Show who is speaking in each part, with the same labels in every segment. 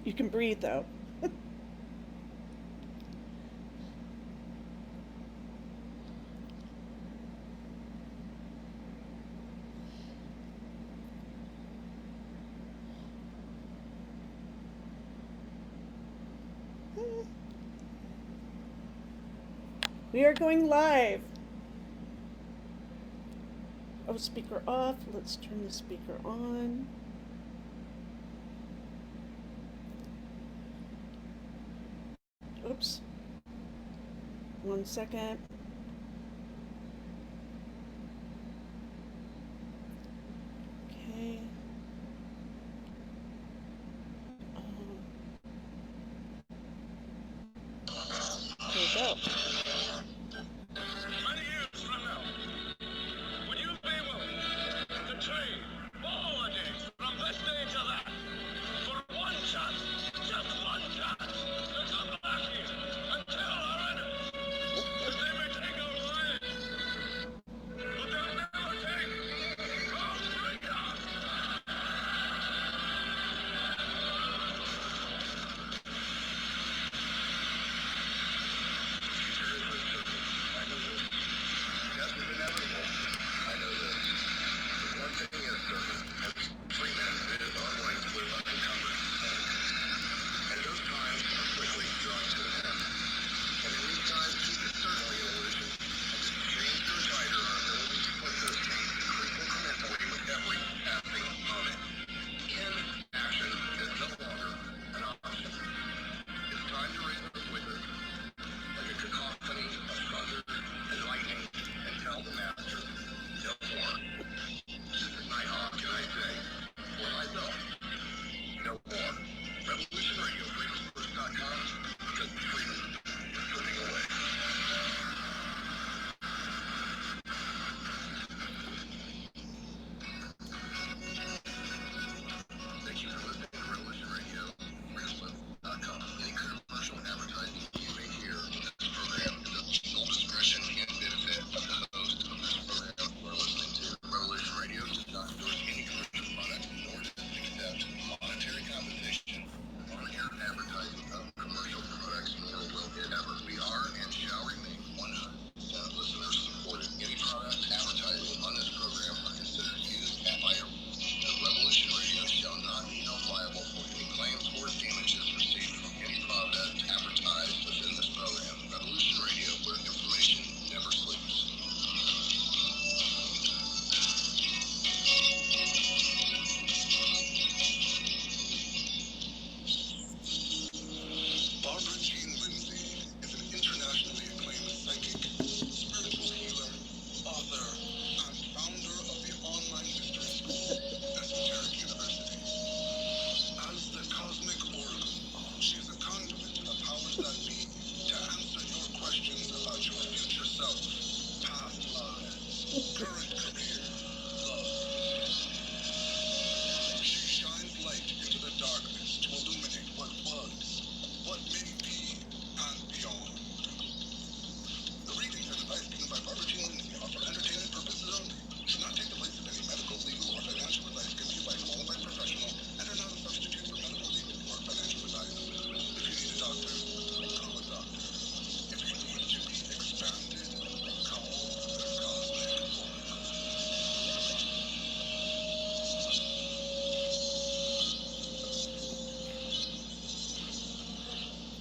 Speaker 1: You can breathe though. We are going live. Oh, speaker off. Let's turn the speaker on. Oops. 1 second. Okay. Here we go.
Speaker 2: Many years from now, would you be willing to trade all the days from this day to that for one chance, just one chance, to come back here and tell our enemies that they may take our lives, but they'll never take our freedom? Death is inevitable. I know this. One thing is certain. Free men is our right to live unencumbered. And those times are quickly drawing to an end. And in these times, peace is certainly an illusion. And to change or tighter our ability to put those things increasingly with every passing moment. Inaction is no longer an option. It's time to raise our voices like a cacophony of thunder and lightning and tell the master, no more. Nighthawk, can I say, for myself, no more. Revolution Radio, freedomsforce.com, because freedom is slipping away. Thank you for listening to Revolution Radio, freedomsforce.com. Any commercial advertising you may hear in this program is at the sole discretion and benefit of the host of this program. You are listening to Revolution Radio does not endorse any commercial product, nor does it accept monetary compensation or air advertising of commercial products, nor will it ever. We are and shall remain 100% listener supported. Any product advertising on this program are considered used at fire. The Revolution Radio shall not be held liable for any claims or damages received from any product advertised within this program. Revolution Radio, where information never sleeps. Barbara Jean Lindsay is an internationally acclaimed psychic, spiritual healer, author, and founder of the online mystery school, Esoteric University. As the Cosmic Oracle, she is a conduit of powers that be to answer your questions about your future self, past lives, current career, love. She shines light into the darkness to illuminate what was, what may be, and beyond. The readings and advice given by Barbara Jean Lindsay are for entertainment purposes only. Should not take the place of any medical, legal, or financial advice given to you by a qualified professional and are not a substitute for medical, legal, or financial advice. If you need a doctor, call a doctor. If you need to be expanded, call the Cosmic Oracle.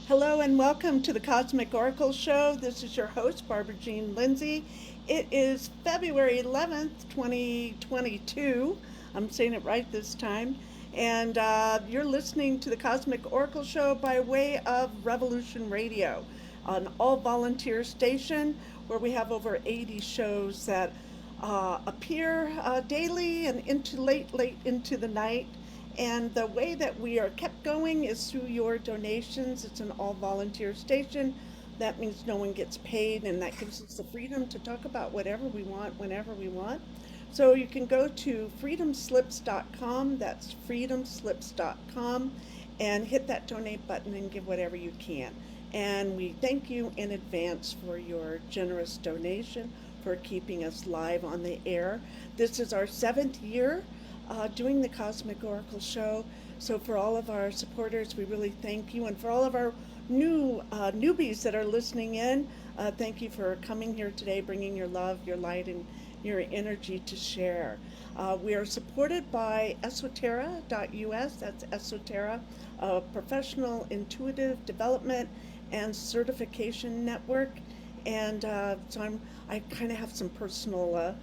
Speaker 1: Hello and welcome to the Cosmic Oracle Show. This is your host, Barbara Jean Lindsay. It is February 11th, 2022. I'm saying it right this time. And you're listening to the Cosmic Oracle Show by way of Revolution Radio, an all volunteer station where we have over 80 shows that appear daily and into late into the night. And the way that we are kept going is through your donations. It's an all volunteer station. That means no one gets paid, and that gives us the freedom to talk about whatever we want, whenever we want. So you can go to freedomslips.com, that's freedomslips.com, and hit that donate button and give whatever you can. And we thank you in advance for your generous donation, for keeping us live on the air. This is our 7th year doing the Cosmic Oracle Show. So for all of our supporters, we really thank you, and for all of our newbies that are listening in, thank you for coming here today, bringing your love, your light, and your energy to share. We are supported by esoterra.us. That's Esoterra, a professional intuitive development and certification network. And I kind of have some personal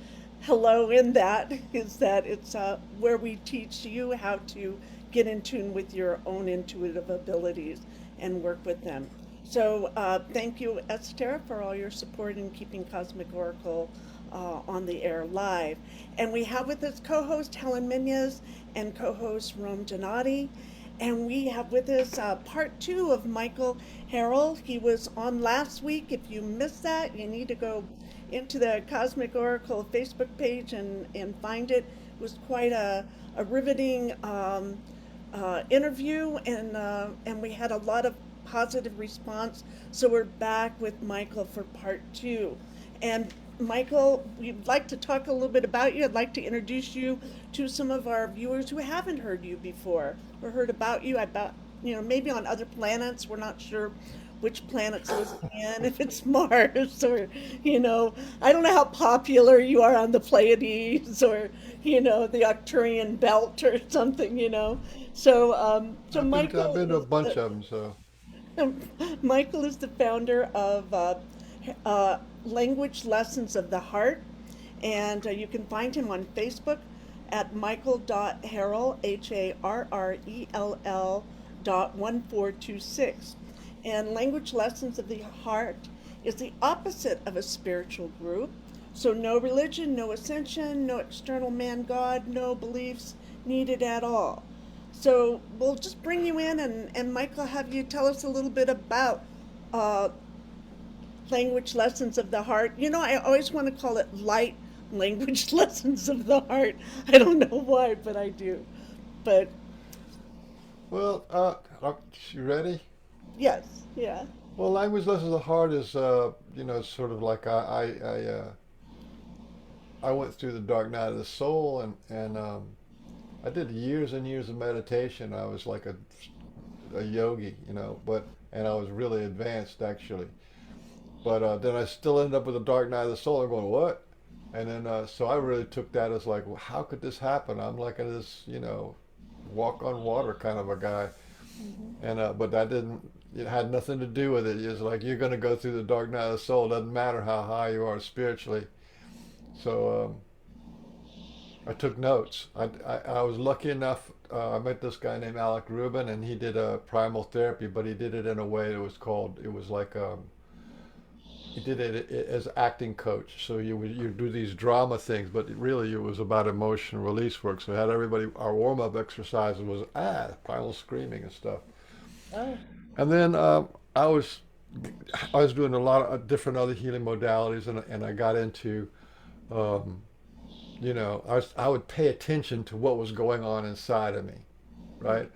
Speaker 1: hello in that is that it's where we teach you how to get in tune with your own intuitive abilities and work with them. So thank you, Esther, for all your support in keeping Cosmic Oracle on the air live. And we have with us co-host Helen Menyes and co-host Rome Donati. And we have with us part two of Michael Harrell. He was on last week. If you missed that, you need to go into the Cosmic Oracle Facebook page and find it. It was quite a riveting interview, and we had a lot of positive response. So we're back with Michael for part two. And Michael, we'd like to talk a little bit about you. I'd like to introduce you to some of our viewers who haven't heard you before or heard about you. About maybe on other planets. We're not sure which planet's listening in, if it's Mars or I don't know how popular you are on the Pleiades or the Arcturian belt or something. So
Speaker 3: I've
Speaker 1: Michael
Speaker 3: been to a
Speaker 1: is
Speaker 3: bunch of them, so
Speaker 1: Michael is the founder of Language Lessons of the Heart, and you can find him on Facebook at michael.harrell, Harrell dot 1426. And Language Lessons of the Heart is the opposite of a spiritual group. So no religion, no ascension, no external man God, no beliefs needed at all. So we'll just bring you in, and Michael, have you tell us a little bit about uh, Language Lessons of the Heart. I always want to call it light language lessons of the heart. I don't know why, but I do. But
Speaker 3: well, you ready?
Speaker 1: yes, yeah.
Speaker 3: Well, language lessons of the heart is, sort of like I went through the dark night of the soul, and I did years and years of meditation. I was like a yogi, and I was really advanced actually. But then I still ended up with a dark night of the soul. I'm going, what? And then so I really took that as like, well, how could this happen? I'm like this, walk on water kind of a guy.
Speaker 1: Hmm.
Speaker 3: And but that didn't. It had nothing to do with it. It's like you're going to go through the dark night of the soul. It doesn't matter how high you are spiritually. So I took notes. I was lucky enough. I met this guy named Alec Rubin, and he did a primal therapy, but he did it in a way that was called. It was like he did it as acting coach. So you do these drama things, but really it was about emotional release work. So I had everybody. Our warm up exercise was primal screaming and stuff.
Speaker 1: Oh.
Speaker 3: And then I was I was doing a lot of different other healing modalities, and I got into um, I would pay attention to what was going on inside of me, right?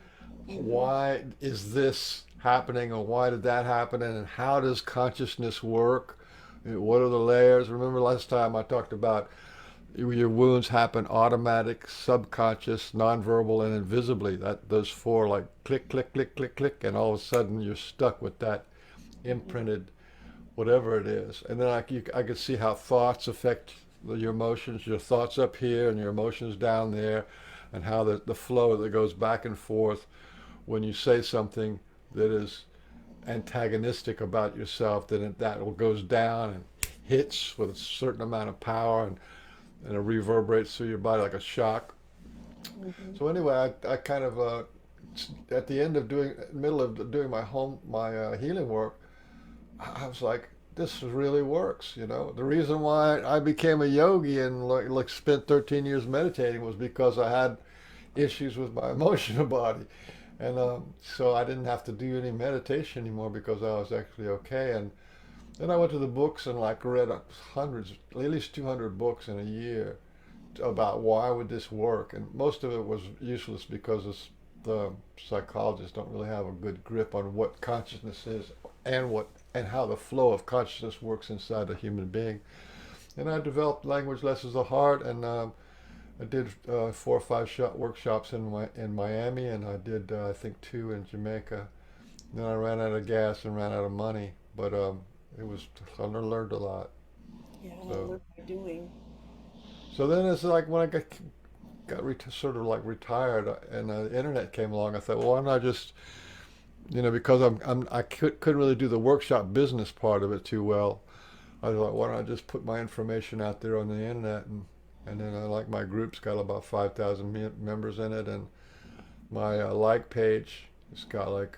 Speaker 1: Hmm.
Speaker 3: Why is this happening, or why did that happen, and how does consciousness work? What are the layers? Remember last time I talked about your wounds happen automatic, subconscious, nonverbal, and invisibly. That those four like click, click, click, click, click, and all of a sudden you're stuck with that imprinted whatever it is. And then I could see how thoughts affect your emotions. Your thoughts up here and your emotions down there, and how the flow that goes back and forth when you say something that is antagonistic about yourself, then that will goes down and hits with a certain amount of power, and it reverberates through your body like a shock.
Speaker 1: Hmm.
Speaker 3: So anyway, I kind of at the end of middle of doing my healing work, I was like, this really works. The reason why I became a yogi and like spent 13 years meditating was because I had issues with my emotional body, and so I didn't have to do any meditation anymore because I was actually okay. And then I went to the books and like read hundreds, at least 200 books in a year about why would this work, and most of it was useless because the psychologists don't really have a good grip on what consciousness is and how the flow of consciousness works inside a human being. And I developed language lessons of the heart, and I did 4 or 5 workshops in Miami, and I did I think 2 in Jamaica. Then I ran out of gas and ran out of money, but it was I learned a lot.
Speaker 1: Yeah,
Speaker 3: So
Speaker 1: learn by doing.
Speaker 3: so then it's like when I sort of like retired and the internet came along, I thought, well, why not just because I couldn't really do the workshop business part of it too well. I thought, why don't I just put my information out there on the internet and then I like my group's got about 5,000 members in it, and my like page it's got like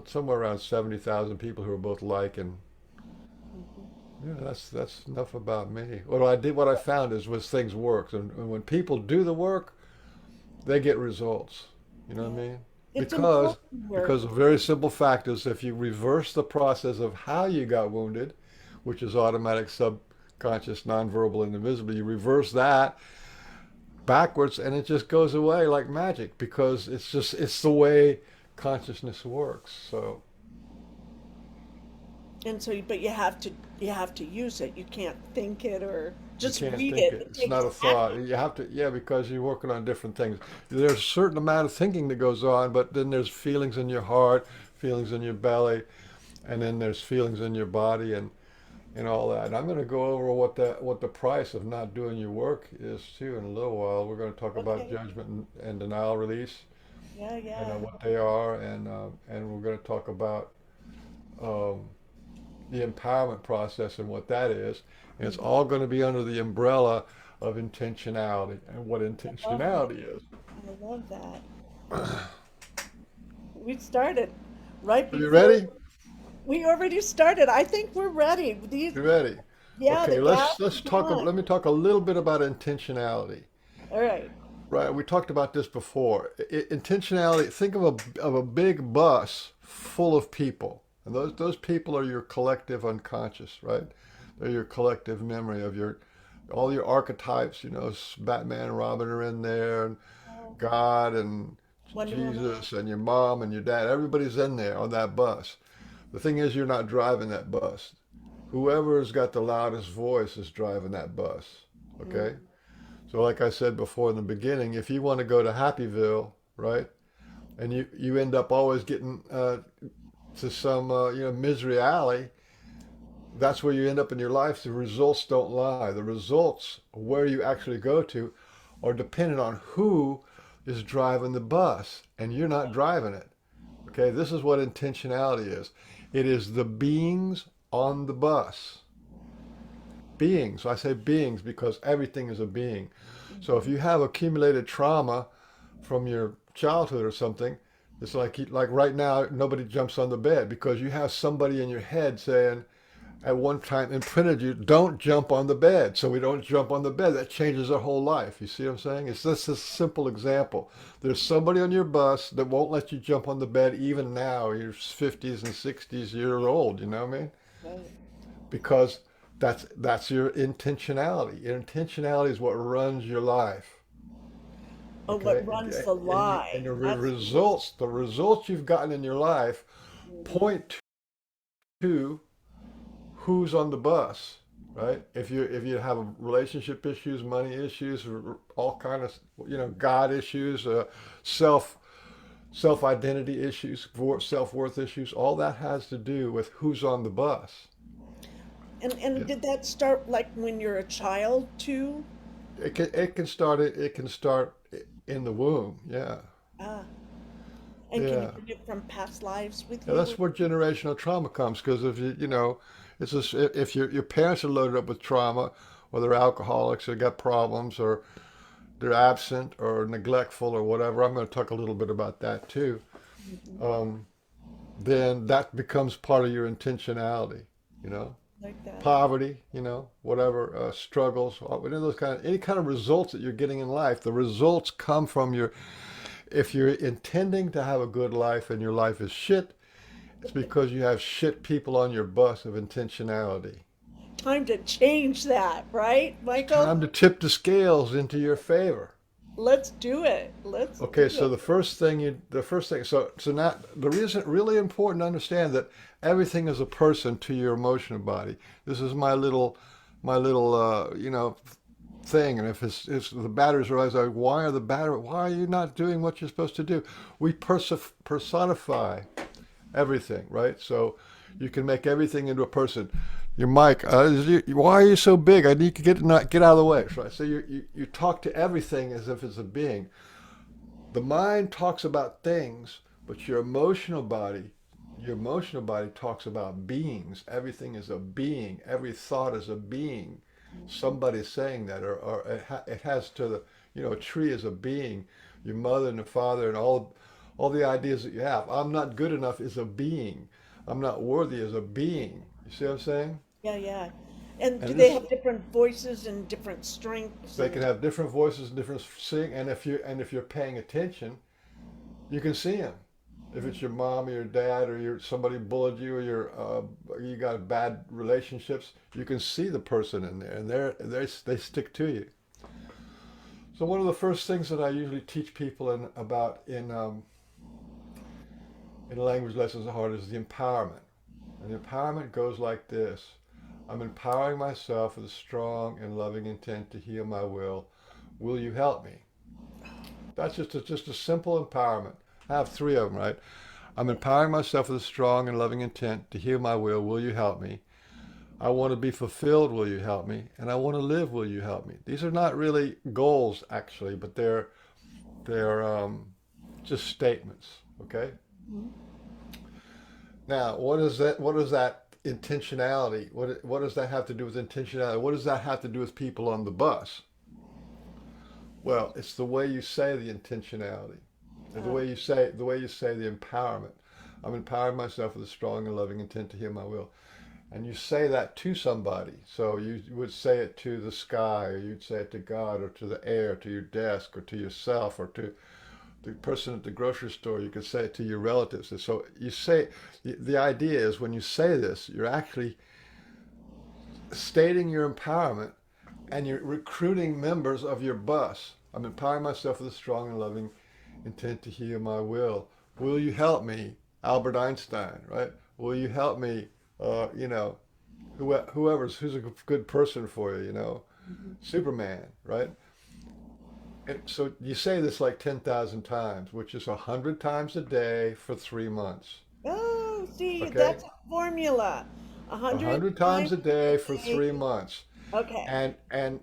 Speaker 3: somewhere around 70,000 people who are both like, and yeah, that's enough about me. What I found was things work, and when people do the work, they get results. You know what I
Speaker 1: Yeah.
Speaker 3: mean?
Speaker 1: It's
Speaker 3: Because
Speaker 1: important work.
Speaker 3: because a very simple fact is if you reverse the process of how you got wounded, which is automatic, subconscious, nonverbal, and invisible, you reverse that backwards, and it just goes away like magic because it's the way consciousness works. So
Speaker 1: And so, but you have to use it. You can't think it or
Speaker 3: you
Speaker 1: just
Speaker 3: can't
Speaker 1: read
Speaker 3: think
Speaker 1: it.
Speaker 3: it.
Speaker 1: It
Speaker 3: It's
Speaker 1: takes
Speaker 3: not a thought.
Speaker 1: action.
Speaker 3: You have to, yeah, because you're working on different things. There's a certain amount of thinking that goes on, but then there's feelings in your heart, feelings in your belly, and then there's feelings in your body and all that. And I'm going to go over what the price of not doing your work is too in a little while. We're going to talk about
Speaker 1: Okay.
Speaker 3: judgment and denial release
Speaker 1: Yeah,
Speaker 3: and
Speaker 1: yeah.
Speaker 3: what they are, and we're going to talk about um, the empowerment process and what that is. And it's
Speaker 1: Mhm.
Speaker 3: all going to be under the umbrella of intentionality and what
Speaker 1: I love that.
Speaker 3: intentionality is.
Speaker 1: I love that. We started right
Speaker 3: Are you
Speaker 1: before
Speaker 3: ready?
Speaker 1: we already started. I think we're ready.
Speaker 3: You ready?
Speaker 1: Yeah, the
Speaker 3: Okay,
Speaker 1: gas
Speaker 3: let's
Speaker 1: is
Speaker 3: talk.
Speaker 1: on.
Speaker 3: Let me talk a little bit about intentionality.
Speaker 1: All right.
Speaker 3: Right, we talked about this before. Intentionality. Think of a big bus full of people, and those people are your collective unconscious, right? They're your collective memory of your all your archetypes. Batman and Robin are in there, and
Speaker 1: Oh,
Speaker 3: God and
Speaker 1: Wonder Woman.
Speaker 3: Jesus and your mom and your dad. Everybody's in there on that bus. The thing is, you're not driving that bus. Whoever's got the loudest voice is driving that bus. Okay?
Speaker 1: Mm.
Speaker 3: So, like I said before in the beginning, if you want to go to Happyville, right, and you end up always getting to some misery alley, that's where you end up in your life. The results don't lie. The results where you actually go to are dependent on who is driving the bus, and you're not driving it. Okay, this is what intentionality is. It is the beings on the bus. Beings. I say beings because everything is a being. So if
Speaker 1: Mhm.
Speaker 3: you have accumulated trauma from your childhood or something, it's like right now nobody jumps on the bed because you have somebody in your head saying at one time imprinted you don't jump on the bed. So we don't jump on the bed. That changes our whole life. You see what I'm saying? It's just a simple example. There's somebody on your bus that won't let you jump on the bed even now. You're 50s and 60s years old. You know what I mean?
Speaker 1: Right.
Speaker 3: Because that's your intentionality. Your intentionality is what runs your life.
Speaker 1: Oh, what
Speaker 3: Okay,
Speaker 1: runs the
Speaker 3: and
Speaker 1: lie?
Speaker 3: your
Speaker 1: That's
Speaker 3: the results you've gotten in your life
Speaker 1: mhm.
Speaker 3: point to who's on the bus, right? If you have relationship issues, money issues, or all kind of God issues, self identity issues, self worth issues, all that has to do with who's on the bus.
Speaker 1: And did that start like when you're a child too?
Speaker 3: It can start in the womb. Yeah,
Speaker 1: Ah, and can you
Speaker 3: yeah.
Speaker 1: bring it from past lives with
Speaker 3: Yeah,
Speaker 1: you?
Speaker 3: that's where generational trauma comes because if it's just if your parents are loaded up with trauma, or they're alcoholics, or got problems, or they're absent or neglectful or whatever. I'm going to talk a little bit about that too.
Speaker 1: Mhm.
Speaker 3: Um, then that becomes part of your intentionality. You know,
Speaker 1: Like that.
Speaker 3: poverty. Whatever struggles, any kind of results that you're getting in life. The results come from your. If you're intending to have a good life and your life is shit, it's because you have shit people on your bus of intentionality.
Speaker 1: Time to change that, right,
Speaker 3: It's
Speaker 1: Michael?
Speaker 3: time to tip the scales into your favor.
Speaker 1: Let's do it. Let's do
Speaker 3: Okay, so
Speaker 1: it.
Speaker 3: so now the reason really important to understand that everything is a person to your emotional body. This is my little thing, and if it's the batteries are always like, why are you not doing what you're supposed to do? We personify everything, right? So you can make everything into a person. Your mic, why are you so big? I need to get out of the way. Right? So you talk to everything as if it's a being. The mind talks about things, but your emotional body talks about beings. Everything is a being. Every thought is a being. Somebody's saying that, or it has to the, a tree is a being. Your mother and the father and all the ideas that you have. I'm not good enough is a being. I'm not worthy is a being. You see what I'm saying?
Speaker 1: Yeah, yeah. And do
Speaker 3: And
Speaker 1: they
Speaker 3: this,
Speaker 1: have different voices and different strengths
Speaker 3: they can
Speaker 1: and
Speaker 3: have different voices and different sing. And if you're paying attention, you can see them. If it's your mom or your dad or somebody bullied you or you got bad relationships, you can see the person in there, and they stick to you. So one of the first things that I usually teach people in language lessons at heart is the empowerment. And the empowerment goes like this: I'm empowering myself with a strong and loving intent to heal my will. Will you help me? That's just a simple empowerment. I have three of them, right? I'm empowering myself with a strong and loving intent to heal my will. Will you help me? I want to be fulfilled. Will you help me? And I want to live. Will you help me? These are not really goals, actually, but they're just statements. Okay. Now, what is that? What is that intentionality? What does that have to do with intentionality? What does that have to do with people on the bus? Well, it's the way you say the intentionality,
Speaker 1: uh,
Speaker 3: the way you say the empowerment. I'm empowering myself with a strong and loving intent to heal my will. And you say that to somebody. So you would say it to the sky, or you'd say it to God, or to the air, to your desk, or to yourself, or to the person at the grocery store. You could say it to your relatives. And so you say, the idea is when you say this, you're actually stating your empowerment and you're recruiting members of your bus. I'm empowering myself with a strong and loving intent to heal my will. Will you help me, Albert Einstein, right? Will you help me, you know, who's a good person for you, Superman, right? And so you say this like 10,000 times, which is 100 times a day for 3 months.
Speaker 1: oh, see,
Speaker 3: Okay?
Speaker 1: that's a formula. A
Speaker 3: A
Speaker 1: hundred
Speaker 3: 100 times
Speaker 1: times
Speaker 3: a
Speaker 1: a
Speaker 3: day for
Speaker 1: day.
Speaker 3: 3 months.
Speaker 1: Okay.
Speaker 3: And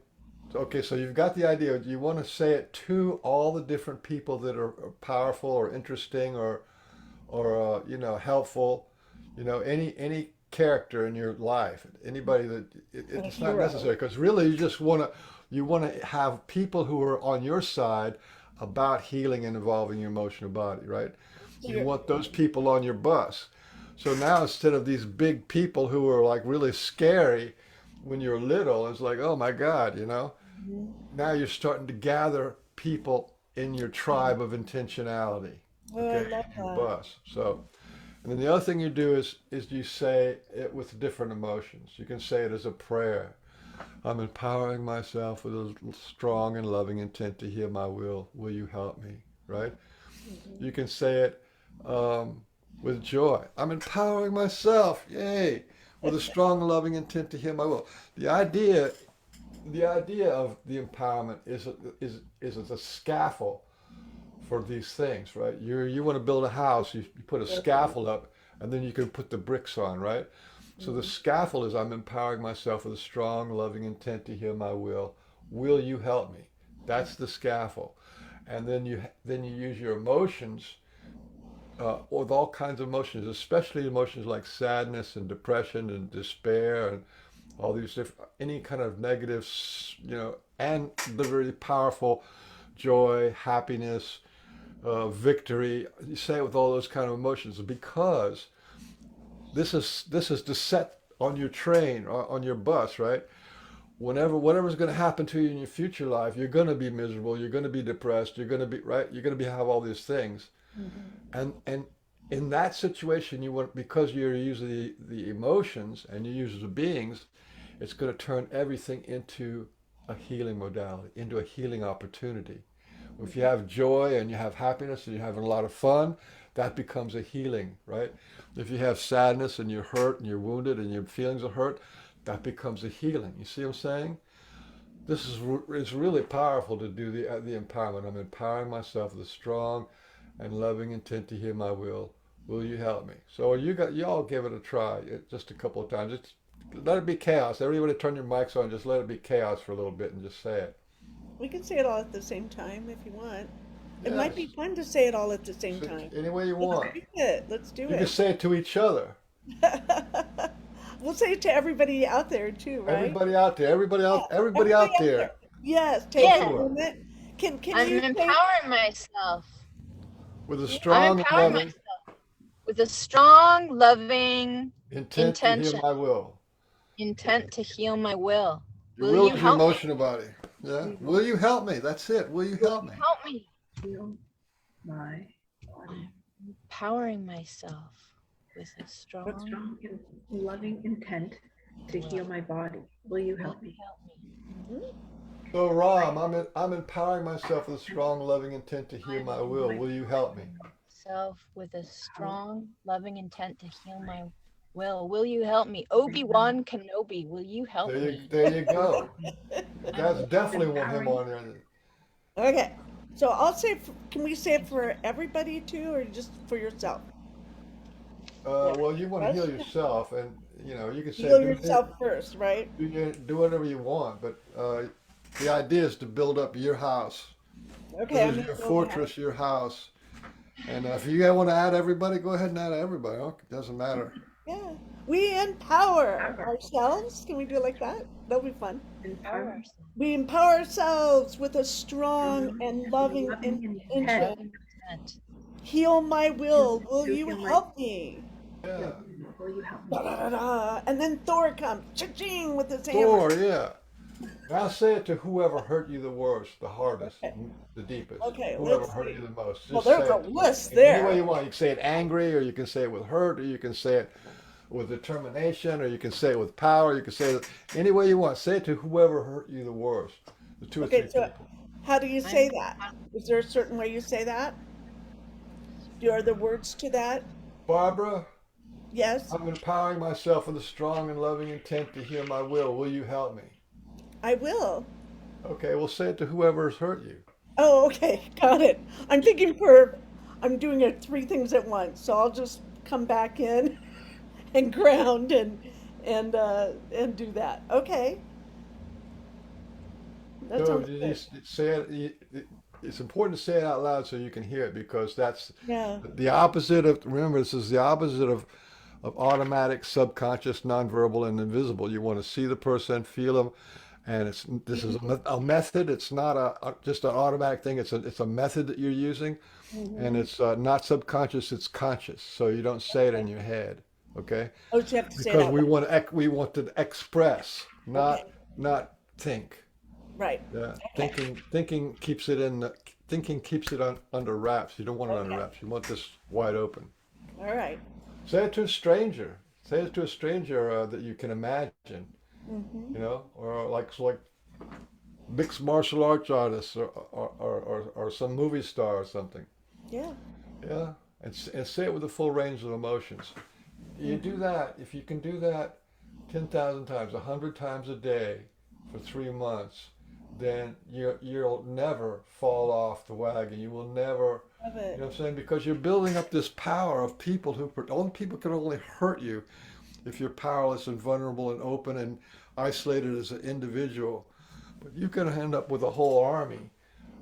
Speaker 3: okay, so you've got the idea. You want to say it to all the different people that are powerful or interesting or helpful. Any character in your life, anybody that
Speaker 1: A
Speaker 3: it's not
Speaker 1: hero.
Speaker 3: necessary because really you want to have people who are on your side about healing and evolving your emotional body, right?
Speaker 1: So
Speaker 3: You
Speaker 1: you're,
Speaker 3: want those people on your bus. So now instead of these big people who are like really scary when you're little, it's like, oh my God,
Speaker 1: Mhm.
Speaker 3: now you're starting to gather people in your tribe of intentionality,
Speaker 1: Oh, I
Speaker 3: okay,
Speaker 1: love
Speaker 3: your
Speaker 1: that.
Speaker 3: bus. So, and then the other thing you do is you say it with different emotions. You can say it as a prayer. I'm empowering myself with a strong and loving intent to heal my will. Will you help me? Right?
Speaker 1: Mhm.
Speaker 3: You can say it um, with joy. I'm empowering myself, yay, with a strong and loving intent to heal my will. The idea, the idea of the empowerment is as a scaffold for these things, right? You want to build a house, you put a
Speaker 1: Definitely.
Speaker 3: scaffold up, and then you can put the bricks on, right? So the
Speaker 1: Mhm.
Speaker 3: scaffold is I'm empowering myself with a strong, loving intent to heal my will. Will you help me? That's the scaffold, and then you use your emotions with all kinds of emotions, especially emotions like sadness and depression and despair and all these different any kind of negative, and the very powerful joy, happiness, victory. You say it with all those kind of emotions because this is to set on your train or on your bus, right? Whatever's going to happen to you in your future life, you're going to be miserable. You're going to be depressed. You're going to be right. You're going to be have all these things,
Speaker 1: Mhm.
Speaker 3: and in that situation, you want because you're using the emotions and you use the beings, it's going to turn everything into a healing modality, into a healing opportunity. If you
Speaker 1: Mhm.
Speaker 3: have joy and you have happiness and you're having a lot of fun, that becomes a healing, right? If you have sadness and you're hurt and you're wounded and your feelings are hurt, that becomes a healing. You see what I'm saying? it's really powerful to do the empowerment. I'm empowering myself with a strong and loving intent to hear my will. Will you help me? So y'all give it a try just a couple of times. Let it be chaos. Everybody turn your mics on. Just let it be chaos for a little bit and just say it.
Speaker 1: We can say it all at the same time if you want. It might be
Speaker 3: Yes.
Speaker 1: fun to say it all at the same
Speaker 3: Say
Speaker 1: time.
Speaker 3: any way you
Speaker 1: Let's
Speaker 3: want.
Speaker 1: do it. Let's do
Speaker 3: You can
Speaker 1: it.
Speaker 3: say it to each other.
Speaker 1: We'll say it to everybody out there too, right?
Speaker 3: Everybody out there.
Speaker 1: Yeah,
Speaker 3: Everybody
Speaker 1: everybody
Speaker 3: out
Speaker 1: out there.
Speaker 3: there.
Speaker 1: Yes, take
Speaker 3: Let's
Speaker 1: a
Speaker 4: Yeah,
Speaker 3: do it
Speaker 1: moment. Can
Speaker 4: I'm
Speaker 1: you say
Speaker 4: empowering myself.
Speaker 3: with a
Speaker 1: yeah,
Speaker 4: I'm
Speaker 3: strong and
Speaker 4: empowering
Speaker 3: loving
Speaker 4: myself with a strong, loving
Speaker 3: intent to hear
Speaker 4: intention,
Speaker 3: my will.
Speaker 4: intent to heal my will.
Speaker 3: Your
Speaker 4: Will
Speaker 3: will
Speaker 4: you
Speaker 3: is your
Speaker 4: help me?
Speaker 3: emotional body. Yeah. Will you help me? That's it. Will you
Speaker 4: Will
Speaker 3: help
Speaker 4: you
Speaker 3: me?
Speaker 4: help me?
Speaker 5: Heal my body
Speaker 4: I'm empowering myself with a
Speaker 5: with
Speaker 4: strong
Speaker 5: strong and loving intent to
Speaker 4: will.
Speaker 5: heal my body. Will you
Speaker 4: Will
Speaker 5: help
Speaker 4: you
Speaker 5: me?
Speaker 4: help me?
Speaker 1: mhm.
Speaker 3: So Ram, I'm empowering myself with a strong, loving intent to hear
Speaker 4: I'm
Speaker 3: my will. Will you help me?
Speaker 4: empowering myself with a
Speaker 5: How
Speaker 4: strong, loving intent to heal my will. Will you help me? Obi-Wan Kenobi, will you help me?
Speaker 3: There you go. That's
Speaker 4: I'm
Speaker 3: definitely want him
Speaker 5: empowering
Speaker 3: on there.
Speaker 1: Okay. So I'll say, can we say it for everybody too, or just for yourself? Yeah.
Speaker 3: Well, you want to heal
Speaker 1: Let's
Speaker 3: yourself, and you can say
Speaker 1: heal yourself first, right?
Speaker 3: do whatever you want, but the idea is to build up your house.
Speaker 1: Okay,
Speaker 3: This
Speaker 1: I'm
Speaker 3: is
Speaker 1: gonna
Speaker 3: your
Speaker 1: build my house.
Speaker 3: fortress, your house. And if you want to add everybody, go ahead and add everybody. Okay, doesn't matter.
Speaker 1: Yeah. We empower
Speaker 5: power,
Speaker 1: ourselves. Can we do it like that? That'll be fun.
Speaker 4: empower
Speaker 5: empower,
Speaker 4: ourselves.
Speaker 1: We empower ourselves with a strong
Speaker 5: strong
Speaker 1: and
Speaker 5: and
Speaker 1: loving
Speaker 5: loving intent
Speaker 1: intention.
Speaker 4: Loving intent.
Speaker 1: Heal my will. Will
Speaker 5: to
Speaker 1: you
Speaker 5: heal my
Speaker 1: help me?
Speaker 3: Yeah.
Speaker 5: will you help
Speaker 1: Da,
Speaker 5: me?
Speaker 1: da, da, da. And then Thor comes, cha-ching, with his hammer.
Speaker 3: Thor, yeah. Now say it to whoever hurt you the worst, the hardest,
Speaker 1: Okay,
Speaker 3: the deepest.
Speaker 1: okay,
Speaker 3: Whoever
Speaker 1: let's
Speaker 3: hurt
Speaker 1: see.
Speaker 3: you the most.
Speaker 1: Well,
Speaker 3: Just
Speaker 1: there's
Speaker 3: say
Speaker 1: a
Speaker 3: it
Speaker 1: list
Speaker 3: in any way
Speaker 1: there.
Speaker 3: you want. You can say it angry, or you can say it with hurt, or you can say it with determination, or you can say it with power. You can say it any way you want. Say it to whoever hurt you the worst. The two or three
Speaker 1: Okay, so
Speaker 3: people.
Speaker 1: how do you
Speaker 4: I'm
Speaker 1: say that? Is there a certain way you say that? Are there words to that?
Speaker 3: Barbara,
Speaker 1: Yes,
Speaker 3: I'm empowering myself with a strong and loving intent to hear my will. Will you help me?
Speaker 1: I will.
Speaker 3: Okay, well, say it to whoever's hurt you.
Speaker 1: Oh, okay, got it. I'm doing it three things at once, so I'll just come back in and ground and do that. Okay, that
Speaker 3: So
Speaker 1: sounds
Speaker 3: you
Speaker 1: good.
Speaker 3: just say it. It's important to say it out loud so you can hear it because that's
Speaker 1: Yeah.
Speaker 3: the opposite of. Remember, this is the opposite of automatic, subconscious, nonverbal, and invisible. You want to see the person, feel them, and this is a method. It's not just an automatic thing. It's a method that you're using, and
Speaker 1: Hmm.
Speaker 3: it's not subconscious. It's conscious. So you don't say it in your head, okay?
Speaker 1: Oh, so you have to say it
Speaker 3: Because
Speaker 1: out loud.
Speaker 3: we want to express,
Speaker 1: Okay,
Speaker 3: not think.
Speaker 1: right.
Speaker 3: Yeah,
Speaker 1: Okay,
Speaker 3: thinking keeps it under wraps. You don't want it under
Speaker 1: okay.
Speaker 3: wraps. You want this wide open.
Speaker 1: All right.
Speaker 3: Say it to a stranger. Say it to a stranger that you can imagine.
Speaker 1: Mm-hmm.
Speaker 3: Or like mixed martial arts artists or some movie star or something.
Speaker 1: Yeah.
Speaker 3: Yeah, and say it with the full range of emotions. You do
Speaker 1: Mm-hmm.
Speaker 3: that. If you can do that 10,000 times, 100 times a day for 3 months, then you'll never fall off the wagon. You will never,
Speaker 1: Love
Speaker 3: you
Speaker 1: it.
Speaker 3: know what I'm saying? Because you're building up this power of people who only people can only hurt you if you're powerless and vulnerable and open and isolated as an individual. But you can end up with a whole army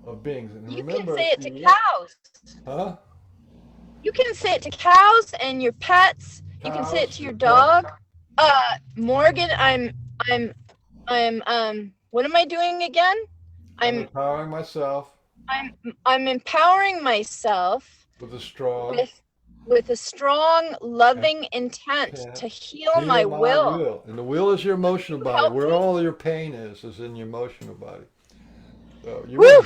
Speaker 3: of beings. And
Speaker 4: You can
Speaker 3: remember,
Speaker 4: say
Speaker 3: if
Speaker 4: it to
Speaker 3: you want,
Speaker 4: cows.
Speaker 3: huh?
Speaker 4: You can say it to cows and your pets. You can say it
Speaker 3: Cows,
Speaker 4: to
Speaker 3: your
Speaker 4: your
Speaker 3: pet.
Speaker 4: dog. Morgan, I'm what am I doing again?
Speaker 3: I'm
Speaker 4: I'm
Speaker 3: empowering myself
Speaker 4: I'm I'm empowering myself
Speaker 3: with a strong
Speaker 4: with with a strong,
Speaker 3: and
Speaker 4: loving intent
Speaker 3: intent
Speaker 4: to heal
Speaker 3: to
Speaker 4: my
Speaker 3: heal my
Speaker 4: will.
Speaker 3: will. And the will is your emotional
Speaker 4: You
Speaker 3: body.
Speaker 4: help
Speaker 3: Where
Speaker 4: me?
Speaker 3: all your pain is in your emotional body. So
Speaker 4: Woo!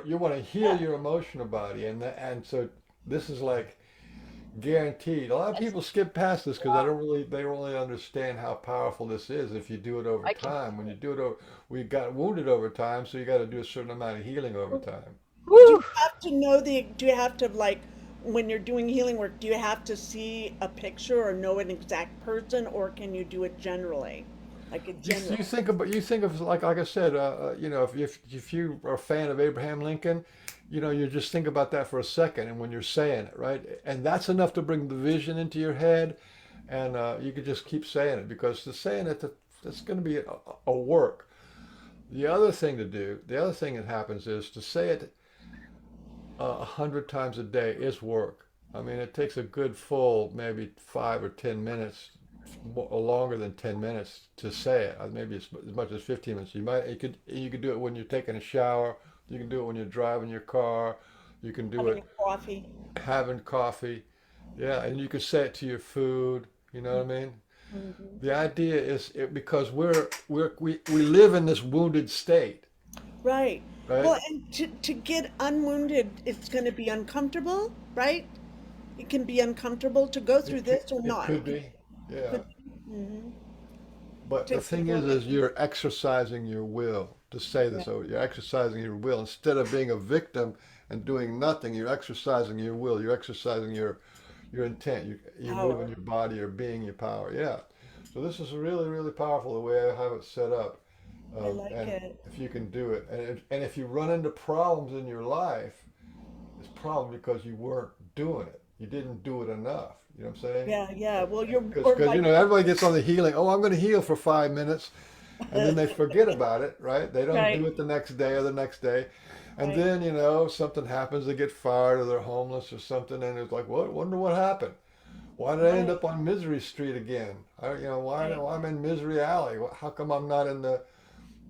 Speaker 3: you want to heal your emotional body, and so this is like guaranteed. A lot of
Speaker 4: Yes.
Speaker 3: people skip past this because
Speaker 4: Wow.
Speaker 3: they don't really understand how powerful this is if you do it over
Speaker 4: I can
Speaker 3: time. When you do it over, we got wounded over time, so you got to do a certain amount of healing over time.
Speaker 1: Do you
Speaker 4: Woo!
Speaker 1: have to know do you have to like when you're doing healing work, do you have to see a picture or know an exact person or can you do it generally? like a
Speaker 3: You,
Speaker 1: general.
Speaker 3: you think of like I said, you know, if you are a fan of Abraham Lincoln, you know, you just think about that for a second, and when you're saying it, right, and that's enough to bring the vision into your head, and you could just keep saying it because the saying it, that's going to be a work. The other thing to do, the other thing that happens is to say it 100 times a day is work. I mean, it takes a good full maybe 5 or 10 minutes, longer than 10 minutes to say it. Maybe as much as 15 minutes. You could do it when you're taking a shower. You can do it when you're driving your car. You can do
Speaker 1: Having
Speaker 3: it
Speaker 1: a coffee.
Speaker 3: having coffee. Yeah, and you can say it to your food. You know what I mean?
Speaker 1: Mhm.
Speaker 3: The idea is because we live in this wounded state,
Speaker 1: Right.
Speaker 3: right?
Speaker 1: Well, and to get unwounded, it's going to be uncomfortable, right? It can be uncomfortable to go through this or
Speaker 3: It
Speaker 1: not.
Speaker 3: could be. Yeah.
Speaker 1: Could hmm
Speaker 3: But the
Speaker 1: Take
Speaker 3: thing
Speaker 1: control of
Speaker 3: is
Speaker 1: it.
Speaker 3: you're exercising your will to say
Speaker 1: Yeah.
Speaker 3: this. So you're exercising your will instead of being a victim and doing nothing. You're exercising your will. You're exercising your intent. You're moving
Speaker 1: Power.
Speaker 3: your body. You're being your power. Yeah. So this is really really powerful the way I have it set up.
Speaker 1: I like
Speaker 3: And
Speaker 1: it.
Speaker 3: if you can do it, and if you run into problems in your life, it's problem because you weren't doing it. You didn't do it enough. You know what I'm saying?
Speaker 1: Yeah, yeah. Well, you're or
Speaker 3: Because you
Speaker 1: like
Speaker 3: know everybody gets on the healing. Oh, I'm going to heal for 5 minutes, and then they forget about it, right? They don't
Speaker 1: right,
Speaker 3: do it the next day or the next day, and
Speaker 1: right,
Speaker 3: then you know something happens. They get fired or they're homeless or something, and it's like, what? Wonder what happened? Why did I end
Speaker 1: right,
Speaker 3: up on Misery Street again? You know,
Speaker 1: right.
Speaker 3: why I'm in Misery Alley? How come I'm not in the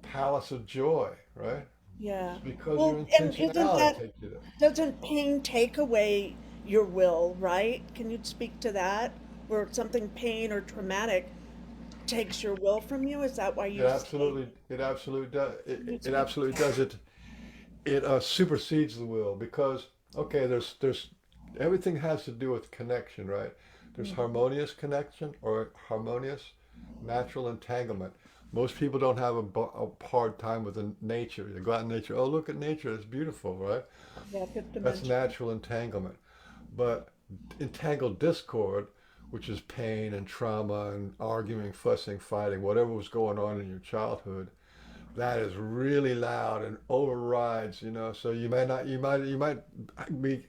Speaker 3: Palace of Joy? Right?
Speaker 1: Yeah.
Speaker 3: It's because your
Speaker 1: Well, and isn't
Speaker 3: intentionality
Speaker 1: that
Speaker 3: takes you there.
Speaker 1: doesn't pain take away your will, right? Can you speak to that? Where something pain or traumatic takes your will from you? Is that why you say?
Speaker 3: It absolutely does.
Speaker 1: Can you
Speaker 3: It
Speaker 1: speak to
Speaker 3: absolutely
Speaker 1: that?
Speaker 3: does. It supersedes the will because okay, there's everything has to do with connection, right? There's
Speaker 1: Hmm.
Speaker 3: harmonious connection or harmonious natural entanglement. Most people don't have a hard time with the nature. They go out in nature. Oh, look at nature. It's beautiful, right?
Speaker 1: Yeah, fifth
Speaker 3: That's
Speaker 1: dimension.
Speaker 3: natural entanglement. But entangled discord, which is pain and trauma and arguing, fussing, fighting, whatever was going on in your childhood, that is really loud and overrides, you know. So you might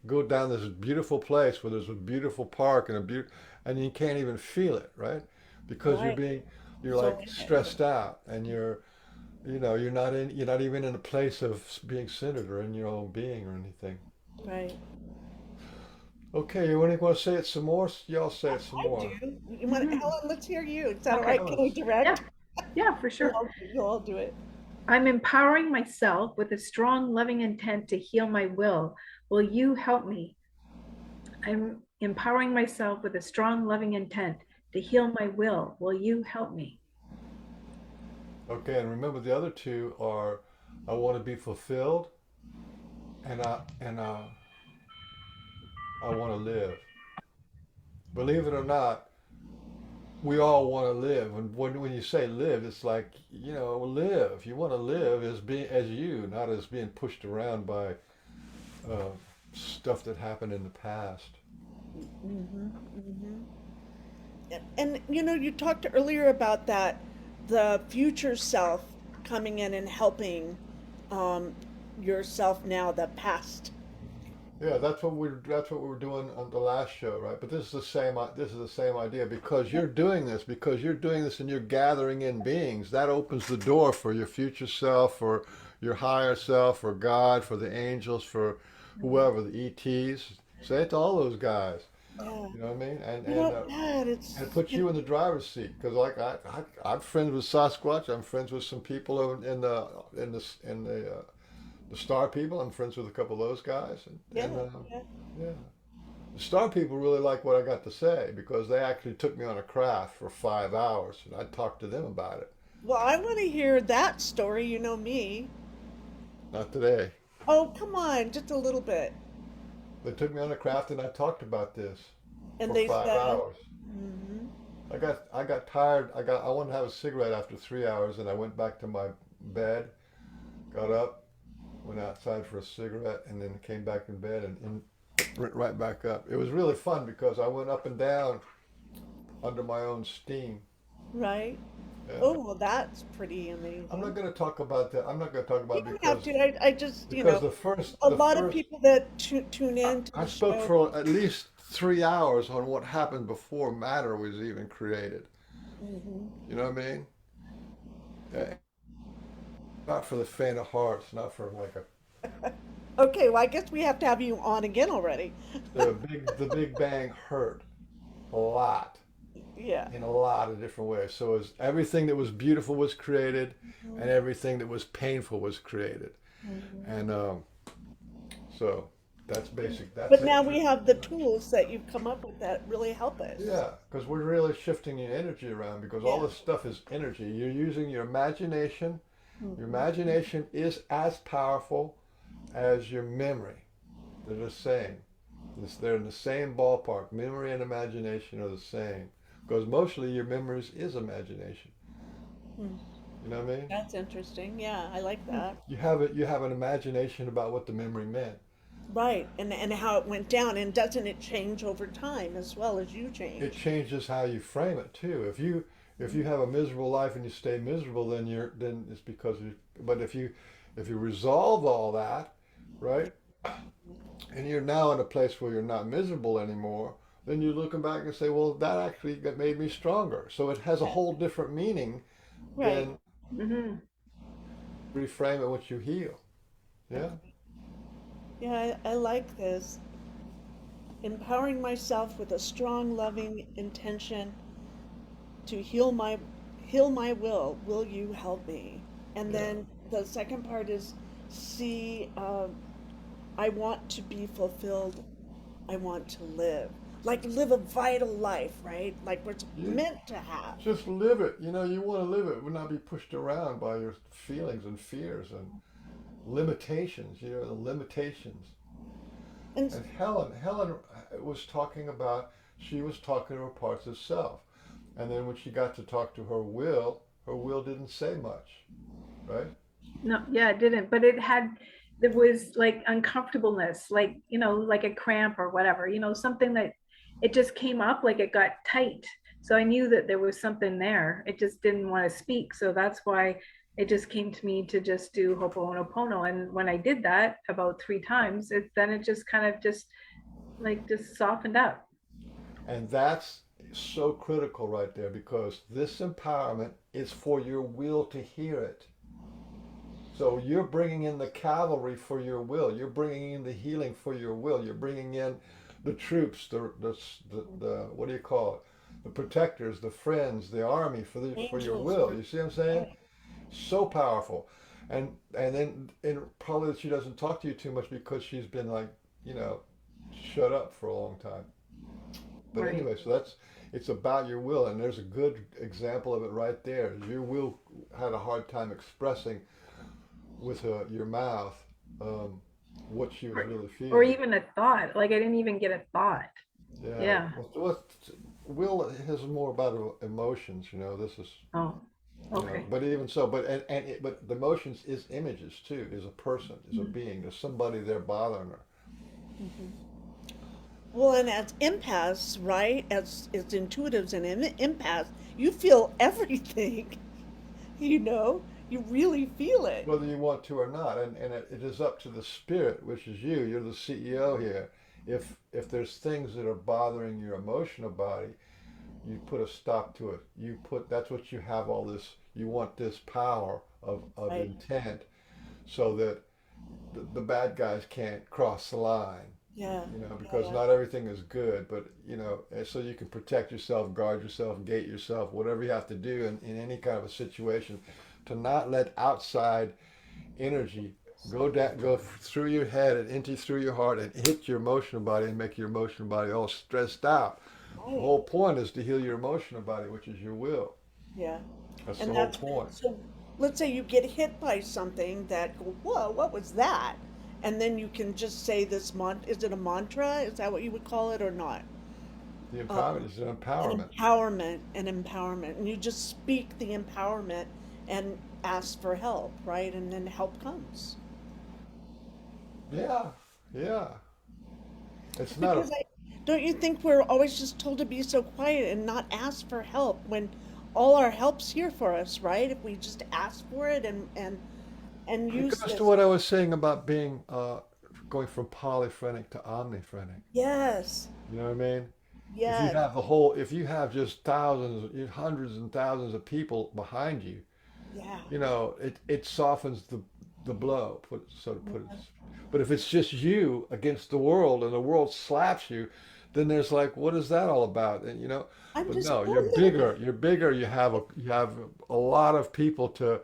Speaker 3: go down this beautiful place where there's a beautiful park and and you can't even feel it, right? Because
Speaker 1: Right.
Speaker 3: you're
Speaker 1: So
Speaker 3: like
Speaker 1: in it.
Speaker 3: stressed out and you know, you're not even in a place of being centered or in your own being or anything.
Speaker 1: Right.
Speaker 3: Okay, you want to say it some more? Y'all say it some
Speaker 1: I do.
Speaker 3: more.
Speaker 1: You want
Speaker 5: Mhm.
Speaker 1: Helen? Let's hear you. Is that all
Speaker 5: Okay.
Speaker 1: right? Can we
Speaker 3: Alice.
Speaker 5: Yeah.
Speaker 1: direct?
Speaker 5: Yeah, for sure.
Speaker 1: You'll all do it.
Speaker 5: I'm empowering myself with a strong, loving intent to heal my will. Will you help me? I'm empowering myself with a strong, loving intent to heal my will. Will you help me?
Speaker 3: Okay, and remember the other two are I want to be fulfilled and I want to live. Believe it or not, we all want to live. And when you say live, it's like, you know, live. You want to live as being as you, not as being pushed around by uh, stuff that happened in the past.
Speaker 1: Hmm. Hmm. And you talked earlier about that, the future self coming in and helping um, yourself now, the past.
Speaker 3: Yeah, that's what we were doing on the last show, right? But this is the same idea because you're doing this and you're gathering in beings. That opens the door for your future self, for your higher self, for God, for the angels, for whoever, the ETs. Say it to all those guys.
Speaker 1: Yeah.
Speaker 3: You know what I mean?
Speaker 1: Yeah,
Speaker 3: And it puts you in the driver's seat because like I'm friends with Sasquatch. I'm friends with some people in the Star people. I'm friends with a couple of those guys,
Speaker 1: yeah,
Speaker 3: and
Speaker 1: yeah.
Speaker 3: yeah, the Star people really like what I got to say because they actually took me on a craft for 5 hours, and I talked to them about it.
Speaker 1: Well, I want to hear that story. You know me.
Speaker 3: Not today.
Speaker 1: Oh, come on, just a little bit.
Speaker 3: They took me on a craft, and I talked about this
Speaker 1: And
Speaker 3: for
Speaker 1: they
Speaker 3: five
Speaker 1: said,
Speaker 3: hours.
Speaker 1: hmm
Speaker 3: I got tired. I wanted to have a cigarette after 3 hours, and I went back to my bed, got up, went outside for a cigarette, and then came back in bed and went right back up. It was really fun because I went up and down under my own steam.
Speaker 1: right?
Speaker 3: Yeah.
Speaker 1: Oh, well, that's pretty
Speaker 3: I'm not
Speaker 1: amazing.
Speaker 3: going to talk about that. I'm not going to talk
Speaker 1: You
Speaker 3: about
Speaker 1: don't have
Speaker 3: because
Speaker 1: to. I just,
Speaker 3: because
Speaker 1: a
Speaker 3: the
Speaker 1: lot of
Speaker 3: first
Speaker 1: people that tune
Speaker 3: I,
Speaker 1: in to
Speaker 3: I
Speaker 1: the
Speaker 3: spoke
Speaker 1: show.
Speaker 3: for at least 3 hours on what happened before matter was even created.
Speaker 1: Hmm.
Speaker 3: You know what I mean? Uh, Not for the faint of hearts, not for like a
Speaker 1: Okay, well, I guess we have to have you on again already.
Speaker 3: the Big Bang hurt a lot
Speaker 1: Yeah.
Speaker 3: in a lot of different ways. So as everything that was beautiful was created, and
Speaker 1: Hmm.
Speaker 3: everything that was painful was created, and so that's basic. That's
Speaker 1: But
Speaker 3: it.
Speaker 1: now we have the tools that you've come up with that really help us.
Speaker 3: Yeah, because we're really shifting your energy around because all
Speaker 1: Yeah.
Speaker 3: this stuff is energy. You're using your imagination. Your
Speaker 1: Hmm.
Speaker 3: imagination is as powerful as your memory. They're the same. They're in the same ballpark. Memory and imagination are the same because mostly your memories is imagination. You know what I mean?
Speaker 1: That's interesting. Yeah, I like that.
Speaker 3: You have it. You have an imagination about what the memory meant.
Speaker 1: Right. And how it went down. And doesn't it change over time as well as you
Speaker 3: It
Speaker 1: change?
Speaker 3: changes how you frame it too. If you have a miserable life and you stay miserable, then it's because you. But if you resolve all that, right, and you're now in a place where you're not miserable anymore, then you're looking back and say, well, that actually made me stronger. So it has a whole different meaning
Speaker 1: Right.
Speaker 3: than
Speaker 5: Hmm.
Speaker 3: reframe it once you heal. Yeah,
Speaker 1: Yeah, I like this. Empowering myself with a strong, loving intention to heal my will. Will you help me? And
Speaker 3: yeah.
Speaker 1: then the second part is see, I want to be fulfilled. I want to live. Like live a vital life, right? Like we're
Speaker 3: You
Speaker 1: meant to have.
Speaker 3: just live it. You know, you want to live it, would not be pushed around by your feelings and fears and limitations. You know, the limitations.
Speaker 1: And
Speaker 3: And Helen was talking about, she was talking to her parts of self. And then when she got to talk to her will didn't say much, right?
Speaker 5: No, yeah, it didn't. But there was like uncomfortableness, like, like a cramp or whatever, something that it just came up, like it got tight. So I knew that there was something there. It just didn't want to speak. So that's why it just came to me to just do Ho'oponopono. And when I did that about 3 times, then it just kind of just softened up.
Speaker 3: And that's so critical right there because this empowerment is for your will to hear it. So you're bringing in the cavalry for your will. You're bringing in the healing for your will. You're bringing in the troops, the what do you call it? The protectors, the friends, the army for your
Speaker 1: angels
Speaker 3: will.
Speaker 1: work.
Speaker 3: You see what I'm saying?
Speaker 1: Right.
Speaker 3: So powerful. And then and probably that she doesn't talk to you too much because she's been like, you know, shut up for a long time. But
Speaker 5: Right.
Speaker 3: anyway, so that's it's about your will, and there's a good example of it right there. Your will had a hard time expressing with your mouth um, what she was
Speaker 5: Or,
Speaker 3: really
Speaker 5: or
Speaker 3: feeling.
Speaker 5: even a thought. Like I didn't even get a thought.
Speaker 3: Yeah,
Speaker 5: Yeah.
Speaker 3: will is more about emotions. You know, this is
Speaker 5: Oh, okay.
Speaker 3: but even so, but the emotions is images too. Is a person, is a
Speaker 5: Mhm.
Speaker 3: being. There's somebody there bothering her.
Speaker 1: Well, and as empaths, right? As intuitives and empaths, you feel everything. You know, you really feel it.
Speaker 3: Whether you want to or not, and it is up to the spirit, which is you. You're the CEO here. If there's things that are bothering your emotional body, you put a stop to it. You put that's what you have all this. You want this power of
Speaker 1: Right.
Speaker 3: intent, so that the bad guys can't cross the line.
Speaker 1: Yeah.
Speaker 3: You know, because
Speaker 1: Yeah.
Speaker 3: not everything is good, but you know, and so you can protect yourself, guard yourself, gate yourself, whatever you have to do in any kind of a situation, to not let outside energy go through your head and into through your heart and hit your emotional body and make your emotional body all stressed out. The
Speaker 1: Right.
Speaker 3: whole point is to heal your emotional body, which is your will.
Speaker 1: Yeah.
Speaker 3: That's the
Speaker 1: And
Speaker 3: whole
Speaker 1: that's
Speaker 3: point.
Speaker 1: so. Let's say you get hit by something that go, whoa, what was that? And then you can just say this is it a mantra? Is that what you would call it or not?
Speaker 3: The
Speaker 1: Um,
Speaker 3: empowerment is an
Speaker 1: an
Speaker 3: empowerment.
Speaker 1: empowerment, an empowerment. And you just speak the empowerment and ask for help, right? And then help comes.
Speaker 3: Yeah, yeah. It's not a
Speaker 1: Because don't you think we're always just told to be so quiet and not ask for help when all our help's here for us, right? If we just ask for it and
Speaker 3: It
Speaker 1: use
Speaker 3: goes to
Speaker 1: this.
Speaker 3: what I was saying about being going from polyphrenic to omniphrenic.
Speaker 1: Yes.
Speaker 3: You know what I mean? If you
Speaker 1: Yes.
Speaker 3: have the whole, if you have just thousands, hundreds and thousands of people behind you,
Speaker 1: Yeah.
Speaker 3: it softens the blow, so to put it. But if it's just you against the world and the world slaps you, then there's like, what is that all about? And
Speaker 1: I'm
Speaker 3: but
Speaker 1: just
Speaker 3: no, you're
Speaker 1: one little
Speaker 3: bigger. You're bigger. You have a lot of people to,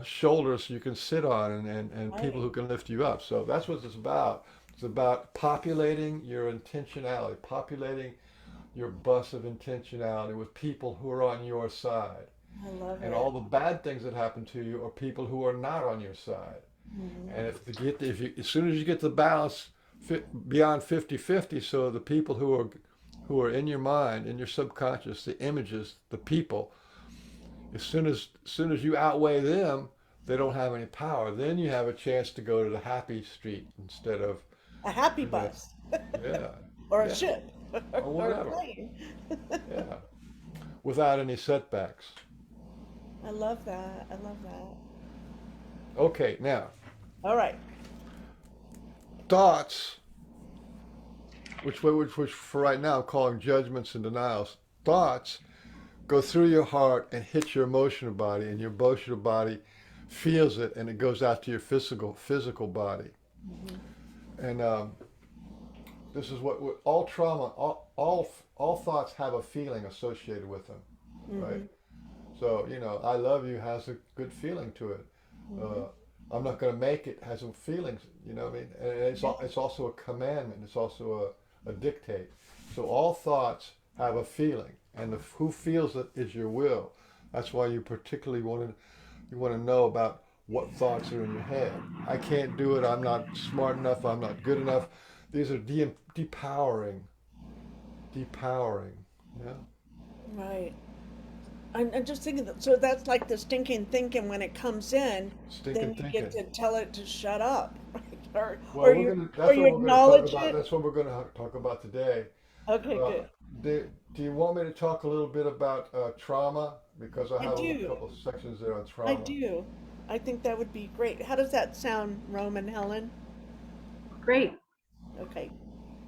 Speaker 3: shoulders you can sit on and people
Speaker 1: right.
Speaker 3: who can lift you up. So that's what it's about. It's about populating your intentionality, populating your bus of intentionality with people who are on your side.
Speaker 1: I love
Speaker 3: And
Speaker 1: it.
Speaker 3: all the bad things that happen to you are people who are not on your side.
Speaker 1: Hmm.
Speaker 3: And if you, as soon as you get the balance beyond 50-50, so the people who are in your mind, in your subconscious, the images, the people, as soon as you outweigh them, they don't have any power. Then you have a chance to go to the happy street instead of
Speaker 1: A happy
Speaker 3: the
Speaker 1: bus
Speaker 3: yeah,
Speaker 1: or a
Speaker 3: yeah,
Speaker 1: ship
Speaker 3: or
Speaker 1: or a
Speaker 3: whatever.
Speaker 1: plane.
Speaker 3: Yeah, without any setbacks.
Speaker 1: I love that. I love that.
Speaker 3: Okay, now
Speaker 1: All right.
Speaker 3: thoughts, which for right now I'm calling judgments and denials. Thoughts go through your heart and hit your emotional body, and your emotional body feels it, and it goes out to your physical body.
Speaker 1: Hmm.
Speaker 3: And this is what all trauma, all thoughts have a feeling associated with them, right?
Speaker 1: Hmm.
Speaker 3: So I love you has a good feeling to it.
Speaker 1: Hmm.
Speaker 3: Uh, I'm not going to make it has some feelings. You know what I mean? And
Speaker 1: Yeah.
Speaker 3: it's also a commandment. It's also a dictate. So all thoughts have a feeling, and who feels it is your will. That's why you want to know about what thoughts are in your head. I can't do it. I'm not smart enough. I'm not good enough. These are depowering. Yeah,
Speaker 1: Right. I'm just thinking that, so that's like the stinking thinking when it comes in,
Speaker 3: stinking
Speaker 1: then you get
Speaker 3: thinking.
Speaker 1: to tell it to shut up, right?
Speaker 3: Well, we're gonna.
Speaker 1: Or
Speaker 3: That's
Speaker 1: you
Speaker 3: what we're gonna talk
Speaker 1: acknowledge
Speaker 3: about.
Speaker 1: it.
Speaker 3: That's what we're gonna talk about today.
Speaker 1: Okay,
Speaker 3: Uh,
Speaker 1: good.
Speaker 3: do you want me to talk a little bit about trauma? Because I
Speaker 1: I
Speaker 3: have a
Speaker 1: do.
Speaker 3: couple of sections there on
Speaker 1: I
Speaker 3: trauma.
Speaker 1: do. I think that would be great. How does that sound, Roman Helen?
Speaker 5: Great.
Speaker 1: Okay.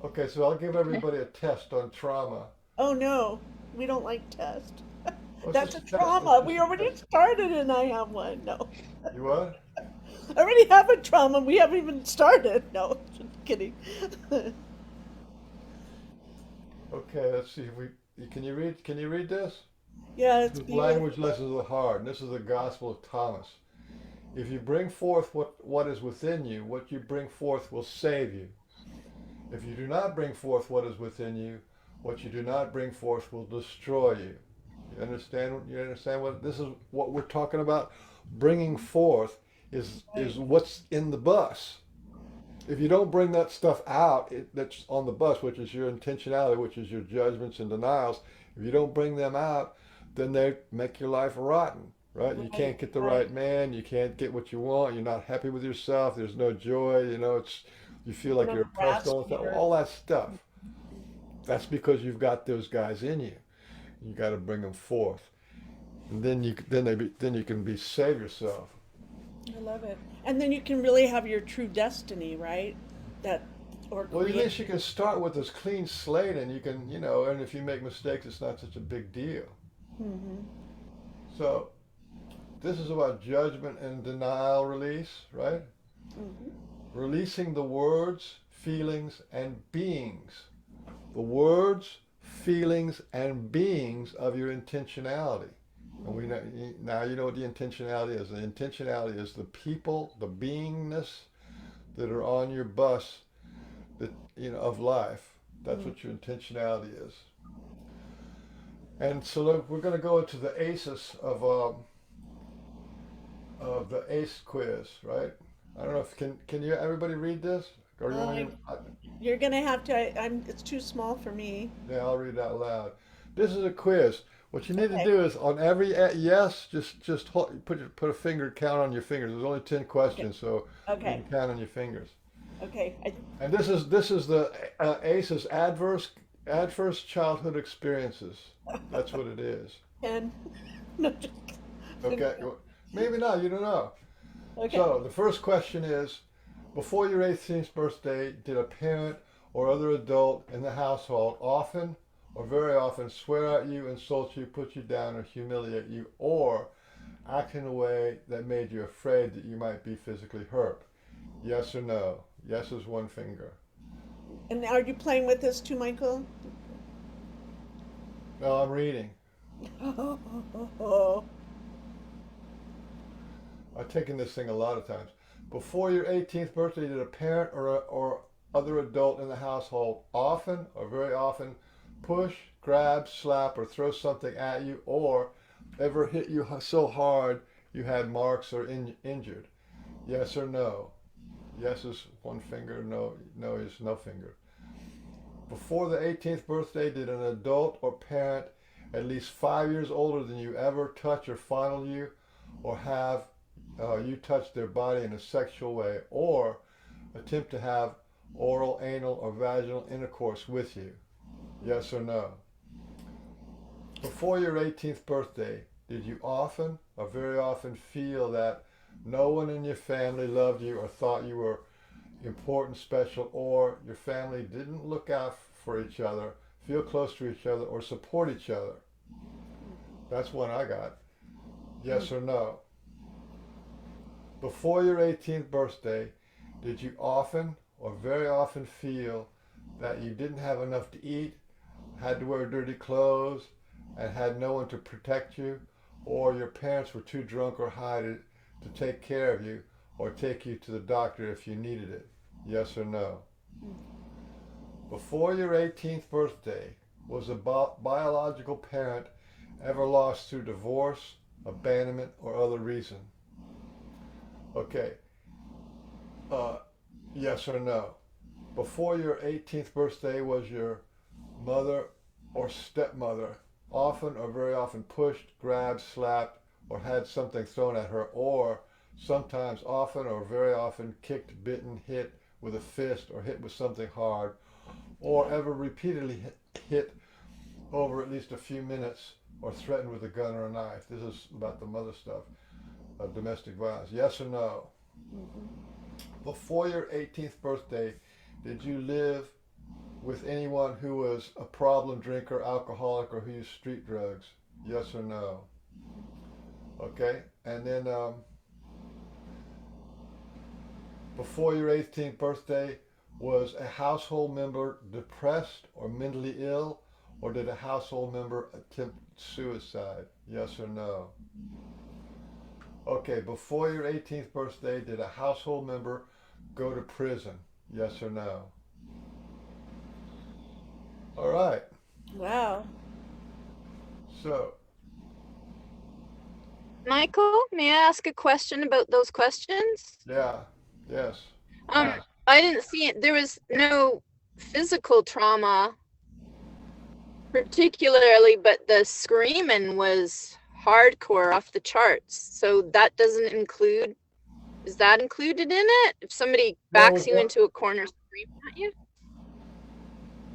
Speaker 3: Okay, so I'll give everybody a test on trauma.
Speaker 1: Oh no, we don't like test.
Speaker 3: Well, it's
Speaker 1: That's
Speaker 3: just
Speaker 1: a
Speaker 3: a test. It's
Speaker 1: trauma.
Speaker 3: just
Speaker 1: We
Speaker 3: a
Speaker 1: already
Speaker 3: test.
Speaker 1: started and I have one. No.
Speaker 3: You what?
Speaker 1: I already have a trauma. We haven't even started. No, just kidding.
Speaker 3: Okay, let's see if we. Can you read? Can you read this?
Speaker 1: Yeah,
Speaker 3: This
Speaker 1: it's
Speaker 3: is language
Speaker 1: beautiful.
Speaker 3: lessons of the heart, and this is the Gospel of Thomas. If you bring forth what is within you, what you bring forth will save you. If you do not bring forth what is within you, what you do not bring forth will destroy you. You understand? You understand what this is? What we're talking about? Bringing forth is
Speaker 1: Right.
Speaker 3: what's in the bus. If you don't bring that stuff out, that's on the bus, which is your intentionality, which is your judgments and denials. If you don't bring them out, then they make your life rotten, right? You
Speaker 1: Right.
Speaker 3: can't get the
Speaker 1: Right.
Speaker 3: right man. You can't get what you want. You're not happy with yourself. There's no joy. You feel
Speaker 1: You
Speaker 3: like
Speaker 1: don't
Speaker 3: you're oppressed
Speaker 1: grasp
Speaker 3: all the time.
Speaker 1: your.
Speaker 3: All that stuff. That's because you've got those guys in you. You got to bring them forth, and then you can be save yourself.
Speaker 1: I love it. And then you can really have your true destiny, right? That or
Speaker 3: Well, at
Speaker 1: create.
Speaker 3: least you can start with this clean slate, and you can, and if you make mistakes, it's not such a big deal.
Speaker 1: Hmm.
Speaker 3: So this is about judgment and denial release, right?
Speaker 1: Hmm.
Speaker 3: Releasing the words, feelings, and beings. The words, feelings, and beings of your intentionality. And we know, now you know what the intentionality is. The intentionality is the people, the beingness that are on your bus that of life. That's what your intentionality is. And so look, we're going to go into the ACEs of the ACE quiz, right? I don't know if can you everybody read this, or you want me
Speaker 1: Uh,
Speaker 3: to?
Speaker 1: you're gonna have to. I'm. It's too small for me.
Speaker 3: Yeah, I'll read it out loud. This is a quiz. What you need to
Speaker 1: Okay.
Speaker 3: do is on every yes, just put a finger count on your fingers. There's only 10
Speaker 1: Okay.
Speaker 3: questions, so you
Speaker 1: Okay.
Speaker 3: can count on your fingers.
Speaker 1: Okay.
Speaker 3: And this is the ACEs adverse childhood experiences. That's what it is.
Speaker 1: And no, just
Speaker 3: Okay, maybe not, you don't know.
Speaker 1: okay.
Speaker 3: So the first question is, before your 18th birthday, did a parent or other adult in the household often or very often swear at you, insult you, put you down, or humiliate you, or act in a way that made you afraid that you might be physically hurt? Yes or no? Yes is one finger.
Speaker 1: And are you playing with this too, Michael?
Speaker 3: No, I'm reading.
Speaker 1: Oh,
Speaker 3: I've taken this thing a lot of times. Before your 18th birthday, did a parent or other adult in the household often or very often push, grab, slap, or throw something at you, or ever hit you so hard you had marks or injured? Yes or no? Yes is one finger, no is no finger. Before the 18th birthday, did an adult or parent at least 5 years older than you ever touch or fondle you, or have you touch their body in a sexual way, or attempt to have oral, anal, or vaginal intercourse with you? Yes or no? Before your 18th birthday, did you often or very often feel that no one in your family loved you or thought you were important, special, or your family didn't look out for each other, feel close to each other, or support each other? That's one I got. Yes or no? Before your 18th birthday, did you often or very often feel that you didn't have enough to eat, had to wear dirty clothes, and had no one to protect you, or your parents were too drunk or high to take care of you or take you to the doctor if you needed it? Yes or no? Before your 18th birthday, was a biological parent ever lost through divorce, abandonment, or other reason? Okay, uh, yes or no? Before your 18th birthday, was your mother or stepmother often or very often pushed, grabbed, slapped, or had something thrown at her, or sometimes often or very often kicked, bitten, hit with a fist, or hit with something hard, or ever repeatedly hit over at least a few minutes, or threatened with a gun or a knife? This is about the mother stuff, domestic violence. Yes or no? Before your 18th birthday, did you live with anyone who was a problem drinker, alcoholic, or who used street drugs? Yes or no? Okay, and then before your 18th birthday, was a household member depressed or mentally ill, or did a household member attempt suicide? Yes or no? Okay, before your 18th birthday, did a household member go to prison? Yes or no? All right,
Speaker 1: wow.
Speaker 3: so
Speaker 4: Michael, may I ask a question about those questions?
Speaker 3: yeah, yes,
Speaker 4: Um,
Speaker 3: ask.
Speaker 4: I didn't see it. There was no physical trauma particularly, but the screaming was hardcore off the charts. So that doesn't include, is that included in it? If somebody
Speaker 3: Well,
Speaker 4: backs you into a corner screaming at you?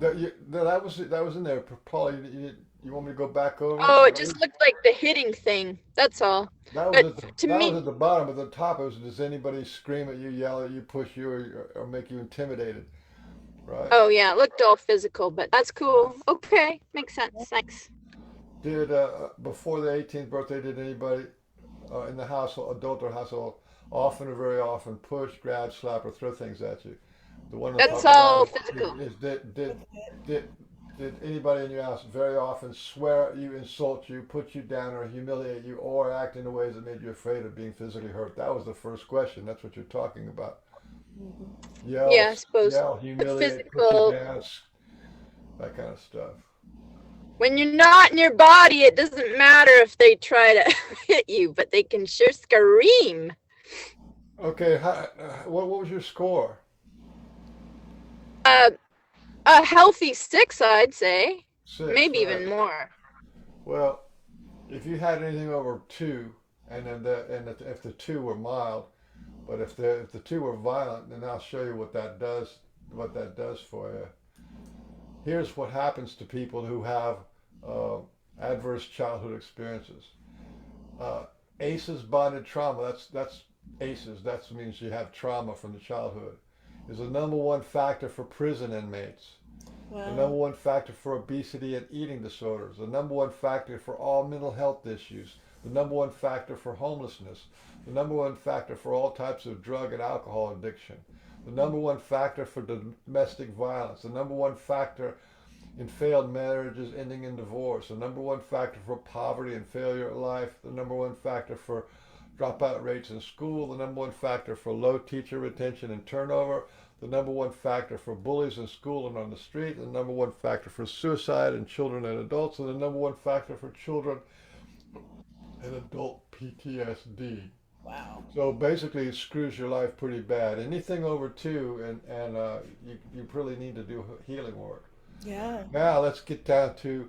Speaker 3: that was in there. Probably you want me to go back over it?
Speaker 4: Oh, it just looked like the hitting thing. That's all. But to
Speaker 3: That was
Speaker 4: me,
Speaker 3: at the bottom. At the top, it was, does anybody scream at you, yell at you, push you, or make you intimidated? Right?
Speaker 4: oh yeah, it looked all physical, but that's cool. Okay, makes sense. Thanks.
Speaker 3: Did before the 18th birthday, did anybody in the household, adult or household, often or very often push, grab, slap, or throw things at you? The one on top
Speaker 4: That's
Speaker 3: of the
Speaker 4: all
Speaker 3: bottom
Speaker 4: physical.
Speaker 3: is did did anybody in your house very often swear at you, insult you, put you down, or humiliate you, or act in ways that made you afraid of being physically hurt? That was the first question. That's what you're talking about.
Speaker 4: Yeah, I suppose.
Speaker 3: Yell,
Speaker 4: But
Speaker 3: humiliate, put you
Speaker 4: physical,
Speaker 3: down, that kind of stuff.
Speaker 4: when you're not in your body, it doesn't matter if they try to hit you, but they can sure scream.
Speaker 3: Okay, what was your score?
Speaker 4: Uh, a healthy 6, I'd say.
Speaker 3: Six,
Speaker 4: Maybe
Speaker 3: right?
Speaker 4: even more.
Speaker 3: Well, if you had anything over two, and then if the two were mild, but if the two were violent, then I'll show you what that does for you. Here's what happens to people who have uh, adverse childhood experiences. Uh, ACEs, bonded trauma, that's ACEs, that means you have trauma from the childhood, is the number one factor for prison inmates, the number
Speaker 1: Wow.
Speaker 3: one factor for obesity and eating disorders, the number one factor for all mental health issues, the number one factor for homelessness, the number one factor for all types of drug and alcohol addiction, the number one factor for domestic violence, the number one factor in failed marriages ending in divorce, the number one factor for poverty and failure in life, the number one factor for dropout rates in school, the number one factor for low teacher retention and turnover, the number one factor for bullies in school and on the street, the number one factor for suicide in children and adults, and the number one factor for children and adult PTSD.
Speaker 1: Wow.
Speaker 3: So basically, it screws your life pretty bad. Anything over two, you really need to do healing work.
Speaker 1: Yeah.
Speaker 3: Now let's get down to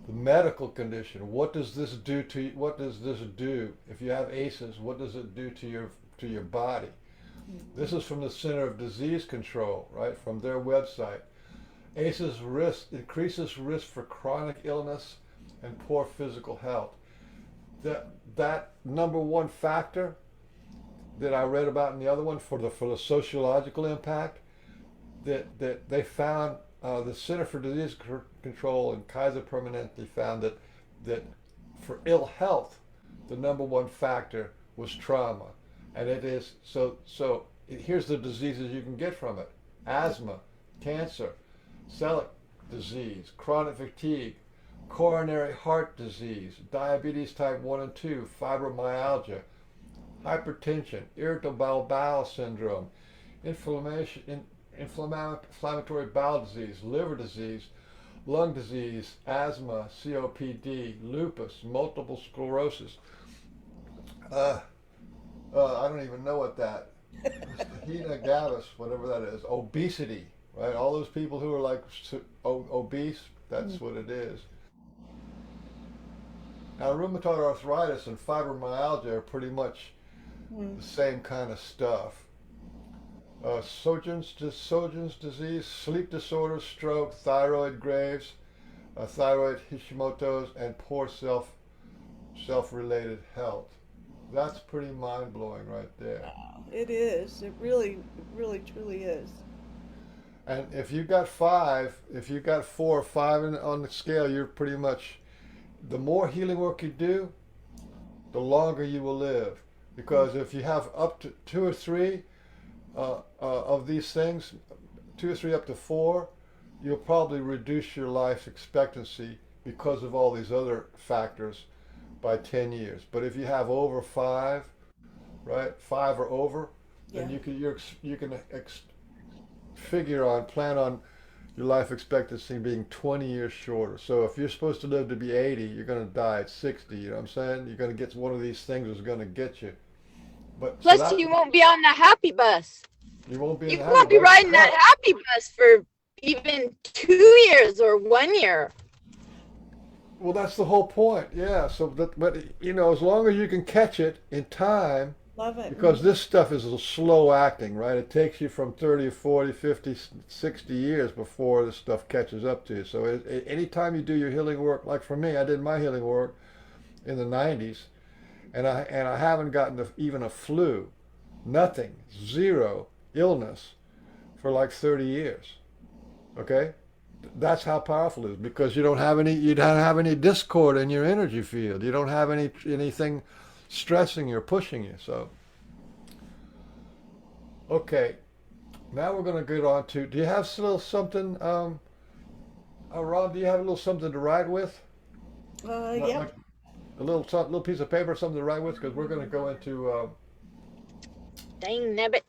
Speaker 3: the medical condition. What does this do to you? What does this do if you have ACEs? What does it do to your body? This is from the Center of Disease Control, right? From their website. ACEs increases risk for chronic illness and poor physical health. That number one factor that I read about in the other one for the sociological impact that they found, the Center for Disease Control and Kaiser Permanente found that for ill health, the number one factor was trauma, and it is here's the diseases you can get from it: asthma, cancer, celiac disease, chronic fatigue, coronary heart disease, diabetes type 1 and 2, fibromyalgia, hypertension, irritable bowel syndrome, inflammatory bowel disease, liver disease, lung disease, asthma, COPD, lupus, multiple sclerosis. I don't even know what that. Hena gavis, whatever that is. Obesity, right? All those people who are like obese, that's what it is. Now, rheumatoid arthritis and fibromyalgia are pretty much the same kind of stuff. Sjögren's disease, sleep disorders, stroke, thyroid Graves, thyroid Hashimoto's, and poor self-related health. That's pretty mind-blowing right there.
Speaker 1: Wow. It is. It really, truly is.
Speaker 3: And if you got five, if you got 4 or 5 on the scale, you're pretty much, the more healing work you do, the longer you will live. Because if you have up to 2 or 3 of these things, 2 or 3 up to 4, you'll probably reduce your life expectancy because of all these other factors by 10 years. But if you have over 5, right, 5 or over, then
Speaker 1: Yeah.
Speaker 3: you can plan on your life expectancy being 20 years shorter. So if you're supposed to live to be 80, you're going to die at 60. You know what I'm saying? You're going to get one of these things that's going to get you. But so
Speaker 4: Plus, you won't be on the happy bus.
Speaker 3: you won't be in
Speaker 4: You
Speaker 3: the
Speaker 4: won't be
Speaker 3: habit,
Speaker 4: riding
Speaker 3: right?
Speaker 4: that happy bus for even 2 years or 1 year.
Speaker 3: Well, that's the whole point. Yeah. So but as long as you can catch it in time,
Speaker 1: Love it.
Speaker 3: because this stuff is a slow acting, right? It takes you from 30, 40, 50, 60 years before this stuff catches up to you. So anytime you do your healing work, like for me, I did my healing work in the 90s, and I haven't gotten even a flu, nothing, zero illness for like 30 years. Okay? That's how powerful it is, because you don't have any discord in your energy field. You don't have anything stressing you or pushing you. So, okay, now we're going to get on to. Do you have a little something, Rob? Do you have a little something to write with?
Speaker 1: Yeah.
Speaker 3: Like a little piece of paper, something to write with, because we're going to go into.
Speaker 4: Dang nabbit.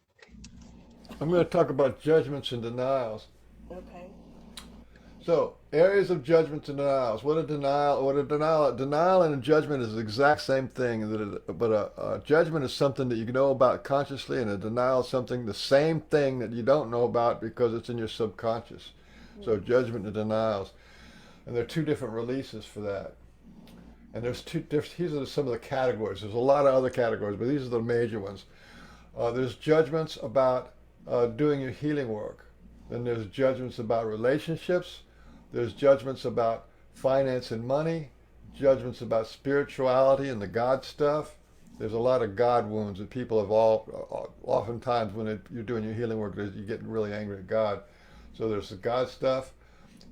Speaker 3: I'm going to talk about judgments and denials.
Speaker 1: Okay.
Speaker 3: So, areas of judgments and denials. Denial and a judgment is the exact same thing, but a judgment is something that you know about consciously, and a denial is the same thing that you don't know about because it's in your subconscious. So, judgment and denials. And there are 2 different releases for that. And these are some of the categories. There's a lot of other categories, but these are the major ones. There's judgments about doing your healing work. Then there's judgments about relationships. There's judgments about finance and money, judgments about spirituality and the God stuff. There's a lot of God wounds that people have oftentimes when you're doing your healing work, you get really angry at God. So there's the God stuff.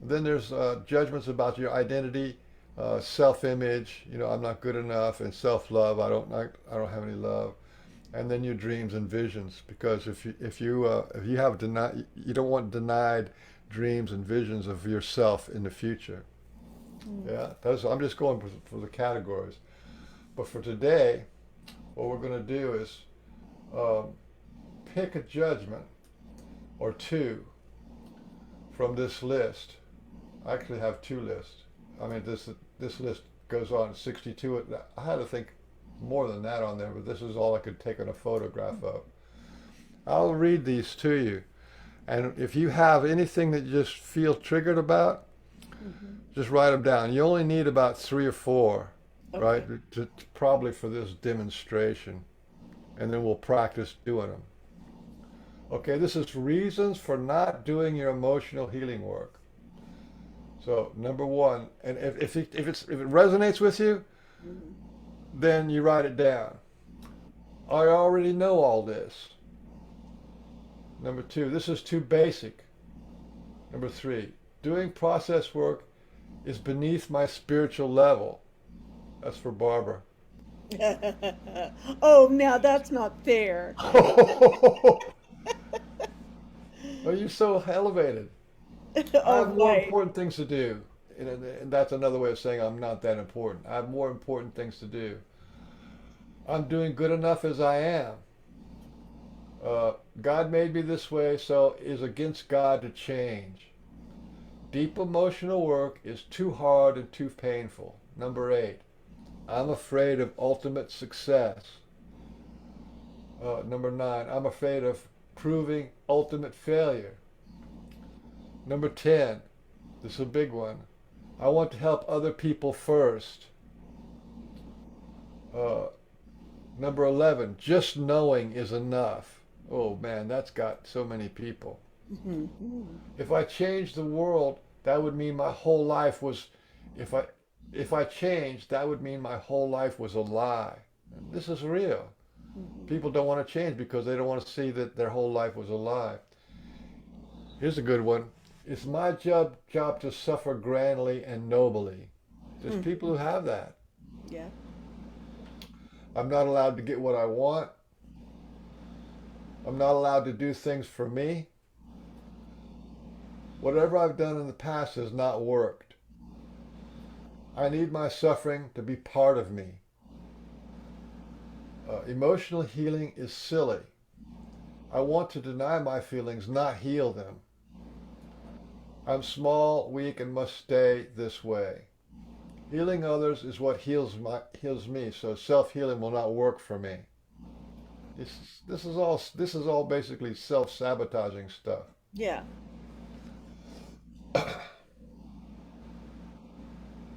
Speaker 3: Then there's judgments about your identity, self-image. You know, I'm not good enough, and self-love. I don't have any love. And then your dreams and visions, because if you have denied, you don't want denied dreams and visions of yourself in the future. Yeah, I'm just going for the categories. But for today, what we're going to do is um, pick a judgment or two from this list. I actually have two lists. I mean, this list goes on 62. I had to think more than that on there, but this is all I could take on a photograph of. I'll read these to you, and if you have anything that you just feel triggered about, just write them down. You only need about three or four, right?
Speaker 1: Okay.
Speaker 3: Probably for this demonstration, and then we'll practice doing them. Okay, this is reasons for not doing your emotional healing work. So number one, and if it resonates with you, then you write it down. I already know all this. Number two, this is too basic. Number three, doing process work is beneath my spiritual level. That's for Barbara.
Speaker 1: Oh, now that's not fair.
Speaker 3: Oh, you're so elevated. I
Speaker 1: Oh,
Speaker 3: have more
Speaker 1: right.
Speaker 3: important things to do. And that's another way of saying I'm not that important. I have more important things to do. I'm doing good enough as I am. God made me this way, so it is against God to change. Deep emotional work is too hard and too painful. Number 8, I'm afraid of ultimate success. Number 9, I'm afraid of proving ultimate failure. Number 10, this is a big one. I want to help other people first. Uh, Number 11, just knowing is enough. Oh man, that's got so many people. If I changed the world, that would mean my whole life was, if I if I changed, that would mean my whole life was a lie. This is real. People don't want to change because they don't want to see that their whole life was a lie. Here's a good one. It's my job to suffer grandly and nobly. There's people who have that.
Speaker 1: Yeah.
Speaker 3: I'm not allowed to get what I want. I'm not allowed to do things for me. Whatever I've done in the past has not worked. I need my suffering to be part of me. Emotional healing is silly. I want to deny my feelings, not heal them. I'm small, weak, and must stay this way. Healing others is what heals me, so self-healing will not work for me. This is all basically self-sabotaging stuff.
Speaker 1: Yeah.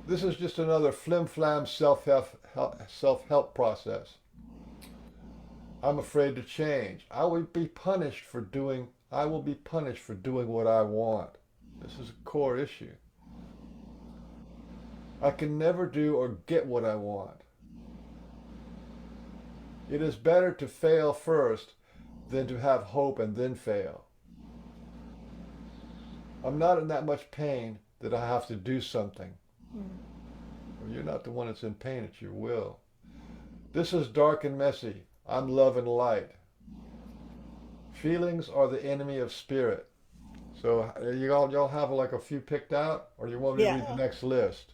Speaker 3: This is just another flim-flam self-help process. I'm afraid to change. I will be punished for doing what I want. This is a core issue. I can never do or get what I want. It is better to fail first than to have hope and then fail. I'm not in that much pain that I have to do something. You're not the one that's in pain, it's your will. This is dark and messy. I'm love and light. Feelings are the enemy of spirit. So y'all have like a few picked out, or you want me to read
Speaker 1: Yeah.
Speaker 3: the next list?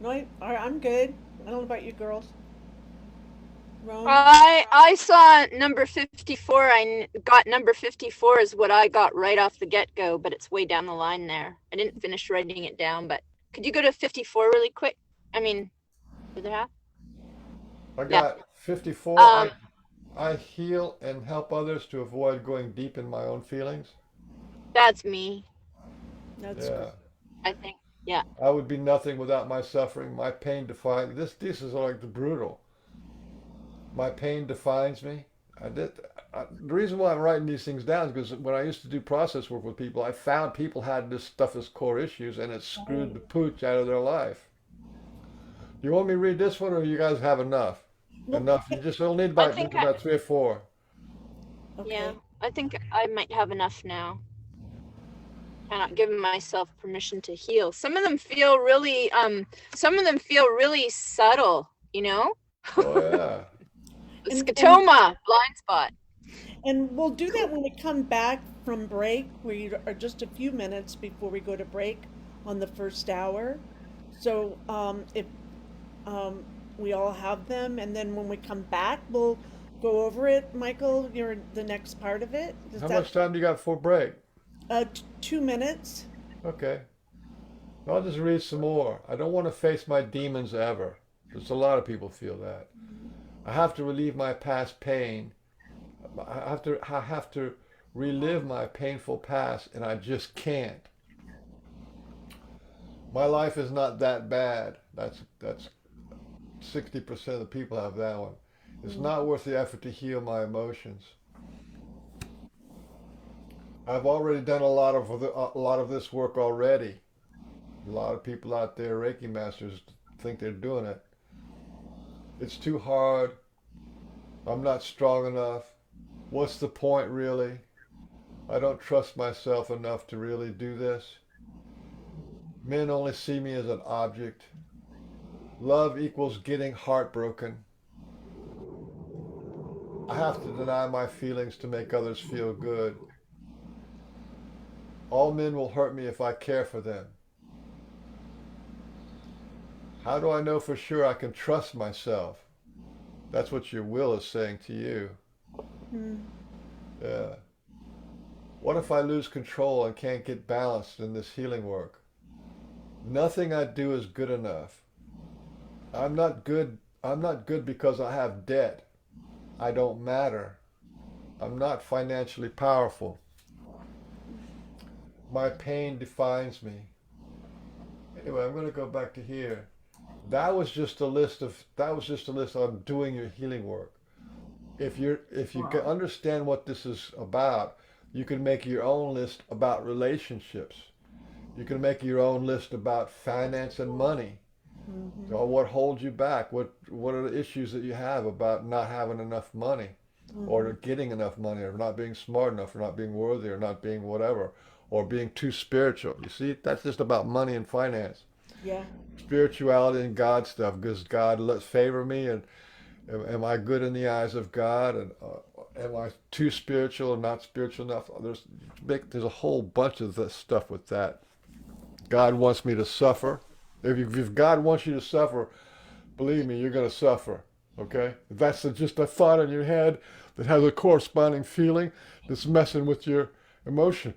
Speaker 1: No, I'm good. I don't know about you girls. Rome?
Speaker 4: I saw number 54. Got number 54 is what I got right off the get-go, but it's way down the line there. I didn't finish writing it down, but could you go to 54 really quick? I mean, further half?
Speaker 3: I
Speaker 4: Yeah.
Speaker 3: got 54.
Speaker 4: Um,
Speaker 3: I heal and help others to avoid going deep in my own feelings.
Speaker 4: that's me,
Speaker 1: That's
Speaker 3: Yeah.
Speaker 4: I think. Yeah.
Speaker 3: I would be nothing without my suffering. My pain defines this is like the brutal. My pain defines me. The reason why I'm writing these things down is because when I used to do process work with people, I found people had this stuff as core issues, and it screwed the pooch out of their life. You want me to read this one, or you guys have enough?
Speaker 1: Well,
Speaker 3: Enough. You just only need
Speaker 4: I
Speaker 3: about
Speaker 4: think
Speaker 3: maybe about three or four.
Speaker 4: yeah,
Speaker 1: okay.
Speaker 4: I think I might have enough now. I'm not giving myself permission to heal. Some of them feel really subtle, you know?
Speaker 3: Oh yeah.
Speaker 1: And
Speaker 4: Scotoma, blind spot.
Speaker 1: And we'll do that when we come back from break. We are just a few minutes before we go to break on the first hour. So if um, we all have them, and then when we come back, we'll go over it. Michael, you're the next part of it. Is
Speaker 3: How
Speaker 1: that
Speaker 3: much time do you got for break?
Speaker 1: 2 minutes?
Speaker 3: Okay. I'll just read some more. I don't want to face my demons ever. There's a lot of people feel that. I have to relieve my past pain. I have to relive my painful past, and I just can't. My life is not that bad. That's 60% of the people have that one. It's not worth the effort to heal my emotions. I've already done a lot of this work already. A lot of people out there, Reiki masters, think they're doing it. It's too hard. I'm not strong enough. What's the point, really? I don't trust myself enough to really do this. Men only see me as an object. Love equals getting heartbroken. I have to deny my feelings to make others feel good. All men will hurt me if I care for them. How do I know for sure I can trust myself? That's what your will is saying to you.
Speaker 1: Hmm.
Speaker 3: Yeah. What if I lose control and can't get balanced in this healing work? Nothing I do is good enough. I'm not good. I'm not good because I have debt. I don't matter. I'm not financially powerful. My pain defines me. Anyway, I'm going to go back to here. That was just a list on doing your healing work. If you can
Speaker 5: Wow.
Speaker 3: understand what this is about, you can make your own list about relationships. You can make your own list about finance and money.
Speaker 1: Hmm.
Speaker 3: Or what holds you back? What are the issues that you have about not having enough money, or
Speaker 1: Hmm.
Speaker 3: getting enough money, or not being smart enough, or not being worthy, or not being whatever, or being too spiritual? You see, that's just about money and finance,
Speaker 1: Yeah.
Speaker 3: spirituality and God stuff. Does God let favor me, and am I good in the eyes of God, and am I too spiritual and not spiritual enough? There's a whole bunch of this stuff with that. God wants me to suffer. If God wants you to suffer, believe me, you're going to suffer. Okay? If that's just a thought in your head that has a corresponding feeling that's messing with your emotion,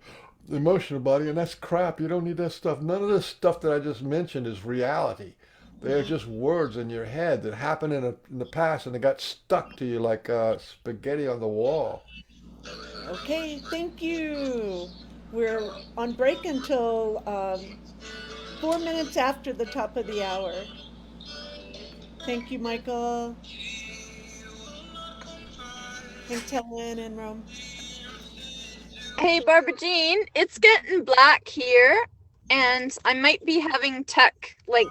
Speaker 3: emotional body, and that's crap. You don't need that stuff. None of this stuff that I just mentioned is reality. They're just words in your head that happened in the past, and they got stuck to you like spaghetti on the wall.
Speaker 1: Okay, thank you. We're on break until 4 minutes after the top of the hour. Thank you, Michael. Thanks, Helen and Rome.
Speaker 4: Hey, Barbara Jean, it's getting black here, and I might be having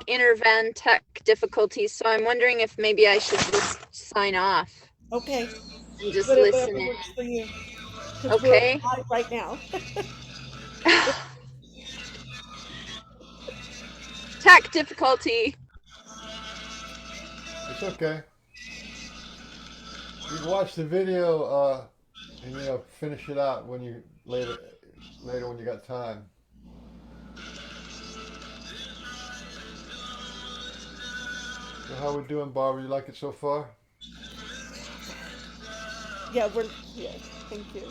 Speaker 4: intervan tech difficulties, so I'm wondering if maybe I should just sign off
Speaker 1: Okay,
Speaker 4: and just listen
Speaker 1: whatever
Speaker 4: in.
Speaker 1: works for you, because we're
Speaker 4: Okay.
Speaker 1: live right now.
Speaker 4: Tech difficulty.
Speaker 3: It's okay. You can watch the video and finish it out when you later when you got time. So how we doing, Barbara? You like it so far?
Speaker 1: Yeah, yes, thank you.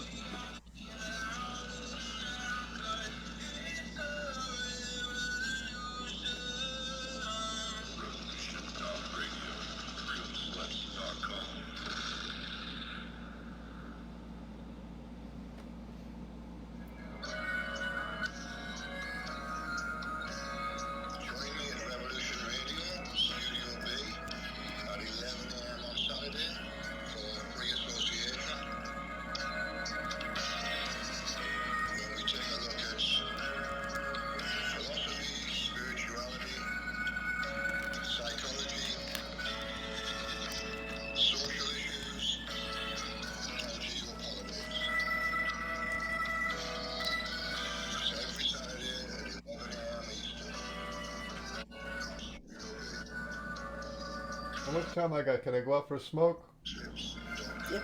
Speaker 2: Join me at Revolution Radio, Studio B, at 11 a.m. on Saturday for free association.
Speaker 3: much time I got? Can I go out for a smoke?
Speaker 1: Yep.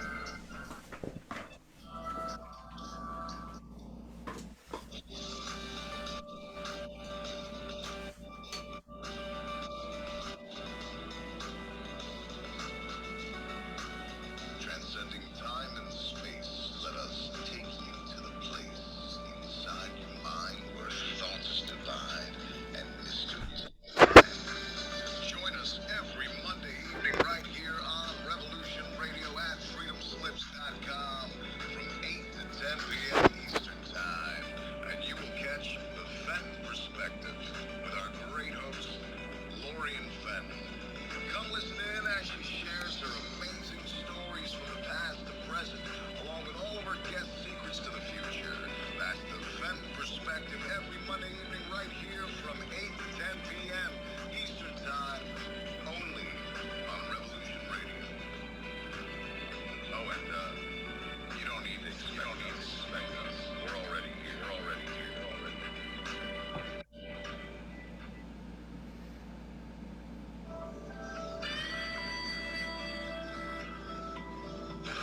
Speaker 2: Transcending time and space, let us take you to the place inside your mind where thoughts divide and mysteries. Join us every Monday evening right here on Revolution Radio at freedomslips.com from 8 to 10 p.m. Eastern Time. And you will catch the Fenn Perspective with our great host, Lori and Fenn. Come listen in as she shares her amazing stories from the past to present, along with all of her guest secrets to the future. That's the Fenn Perspective every Monday evening right here from 8 to 10 p.m. Eastern Time, only on Revolution Radio. Oh, and you don't need to suspect us. We're already here. We're already here. We're already here.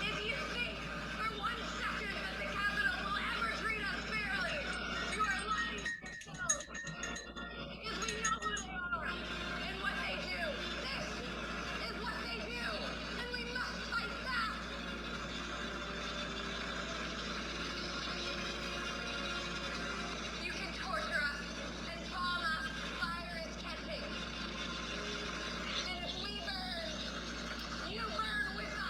Speaker 6: If you think for 1 second that the Capitol will ever treat us fairly, you are lying to yourself. Because we know who they are and what they do. This is what they do, and we must fight back. You can torture us and bomb us. Fire is catching. And if we burn, you burn with us.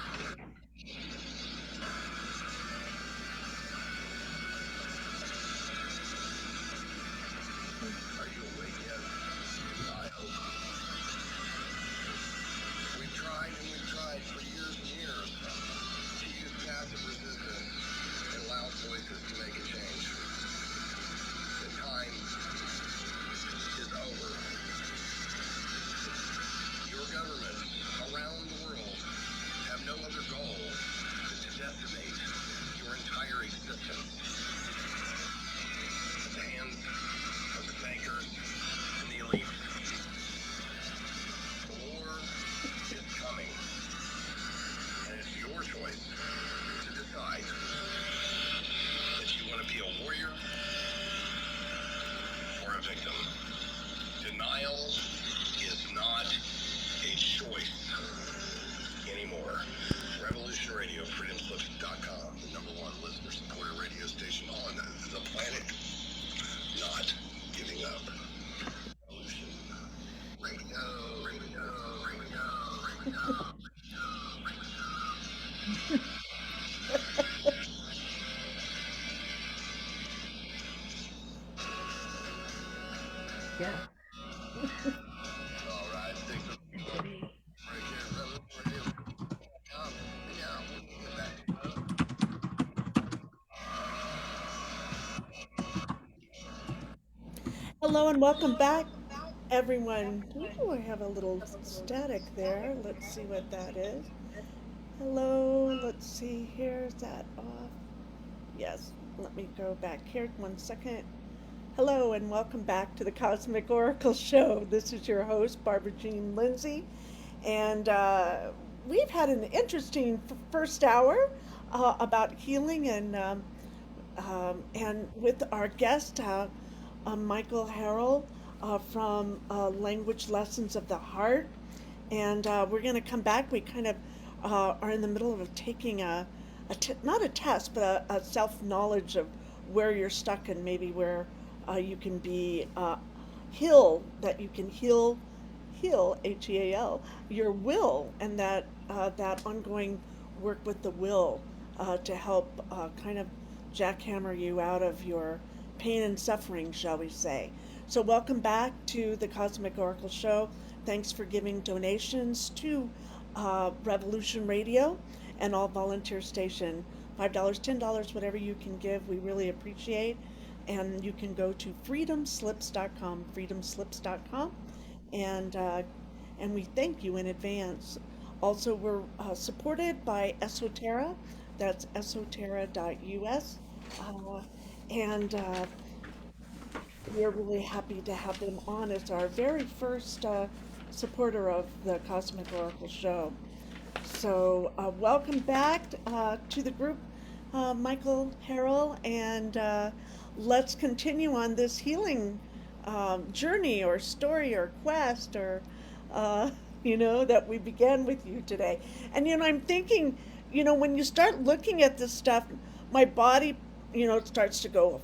Speaker 2: Are you awake yet? I hope. We've tried and we've tried for years and years to use passive resistance and loud voices to make a change. The time is over. Your governments around the world have no other goal than to decimate your entire existence. At the hands of the bankers and the elite. The war is coming. And it's your choice to decide that you want to be a warrior or a victim. Denial is not a choice anymore. Revolution Radio, freedomslips.com, the #1 listener-supported radio station on the planet. Not giving up. Revolution Radio, radio, radio, radio.
Speaker 5: Yeah.
Speaker 2: All right, thanks for
Speaker 5: And today.
Speaker 2: right here at Revolution Radio. Yeah, we'll get back to you.
Speaker 1: Hello and welcome back, everyone. Ooh, I have a little static there. Let's see what that is. Hello, let's see here. Is that off? Yes. Let me go back here 1 second. Hello and welcome back to the Cosmic Oracle Show. This is your host, Barbara Jean Lindsay, and we've had an interesting first hour about healing and with our guest, Michael Harrell from Language Lessons of the Heart. And we're going to come back. We kind of are in the middle of taking not a test, but a self knowledge of where you're stuck and maybe where you can be that you can heal Heal your will, and that ongoing work with the will to help kind of jackhammer you out of your pain and suffering, shall we say. So welcome back to the Cosmic Oracle Show. Thanks for giving donations to Revolution Radio and all volunteer station. $5, $10, whatever you can give, we really appreciate. And you can go to freedomslips.com, freedomslips.com, and and we thank you in advance. Also, we're supported by Esoterra. That's esoterra.us. And we're really happy to have them on as our very first supporter of the Cosmic Oracle show. So, welcome back to the group, Michael, Harrell, and let's continue on this healing journey or story or quest or, uh, that we began with you today. And, I'm thinking, when you start looking at this stuff, my body, starts to go,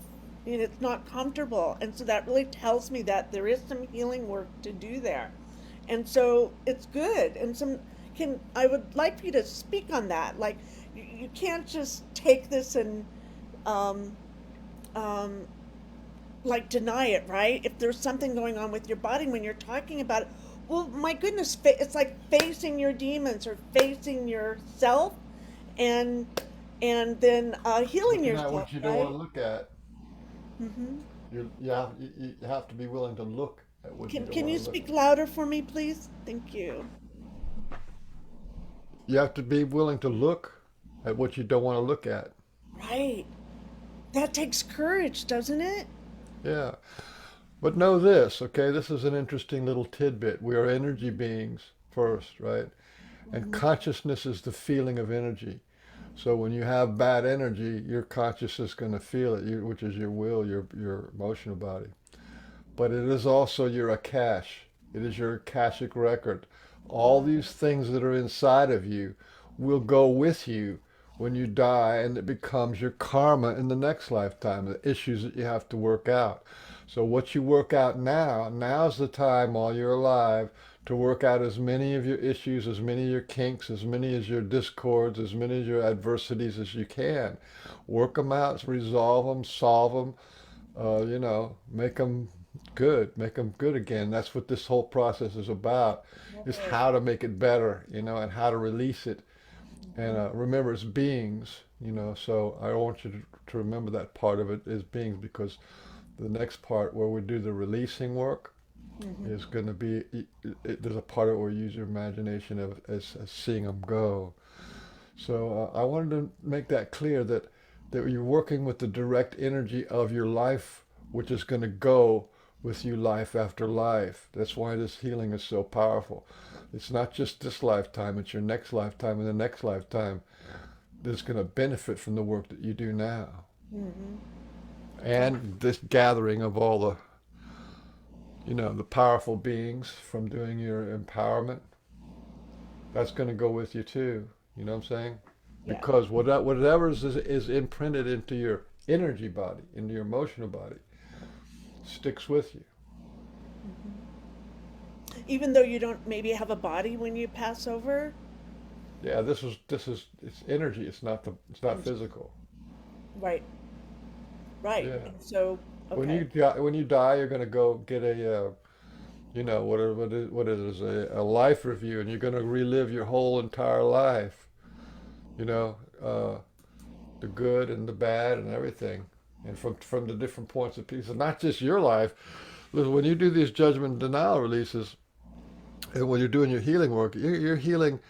Speaker 1: and it's not comfortable. And so that really tells me that there is some healing work to do there. And so it's good. And I would like for you to speak on that. Like, you can't just take this and, um, um, like, deny it, right? If there's something going on with your body when you're talking about it, well, my goodness, it's like facing your demons or facing yourself, and then healing
Speaker 3: Looking at
Speaker 1: yourself,
Speaker 3: what you don't want
Speaker 1: right?
Speaker 3: to look at.
Speaker 1: Hmm.
Speaker 3: You have to be willing to look at what you don't
Speaker 1: Can
Speaker 3: want
Speaker 1: you
Speaker 3: to look
Speaker 1: speak
Speaker 3: at.
Speaker 1: louder for me, please? Thank you.
Speaker 3: You have to be willing to look at what you don't want to look at.
Speaker 1: Right. That takes courage, doesn't it?
Speaker 3: Yeah. But know this, okay? This is an interesting little tidbit. We are energy beings first, right? And
Speaker 1: Hmm.
Speaker 3: consciousness is the feeling of energy. So when you have bad energy, your consciousness is going to feel it, which is your will, your emotional body. But it is also your akash. It is your akashic record. All
Speaker 1: Wow.
Speaker 3: these things that are inside of you will go with you when you die, and it becomes your karma in the next lifetime, the issues that you have to work out. So what you work out now, now's the time while you're alive to work out as many of your issues, as many of your kinks, as many as your discords, as many of your adversities as you can. Work them out, resolve them, solve them, make them good again. That's what this whole process is about, is
Speaker 1: Right.
Speaker 3: how to make it better, and how to release it. And
Speaker 1: Hmm.
Speaker 3: remember, it's beings, so I want you to remember that part of it is beings, because the next part where we do the releasing work
Speaker 1: Hmm.
Speaker 3: is going to be, there's a part of it where you use your imagination as seeing them go. So I wanted to make that clear that you're working with the direct energy of your life, which is going to go with you life after life. That's why this healing is so powerful. It's not just this lifetime, it's your next lifetime and the next lifetime that's going to benefit from the work that you do now.
Speaker 1: Hmm.
Speaker 3: And this gathering of all the powerful beings from doing your empowerment, that's going to go with you too. You know what I'm saying?
Speaker 1: Yeah.
Speaker 3: Because whatever is imprinted into your energy body, into your emotional body, sticks with you.
Speaker 1: Hmm. Even though you don't maybe have a body when you pass over.
Speaker 3: Yeah, this is it's energy. It's not
Speaker 1: And
Speaker 3: physical.
Speaker 1: right, right.
Speaker 3: Yeah.
Speaker 1: And so,
Speaker 3: When
Speaker 1: okay.
Speaker 3: you die, you're gonna go get what it is, a life review, and you're gonna relive your whole entire life. You know, uh, the good and the bad and everything, and from the different points of view. So not just your life. Listen, when you do these judgment and denial releases, and when you're doing your healing work, you're healing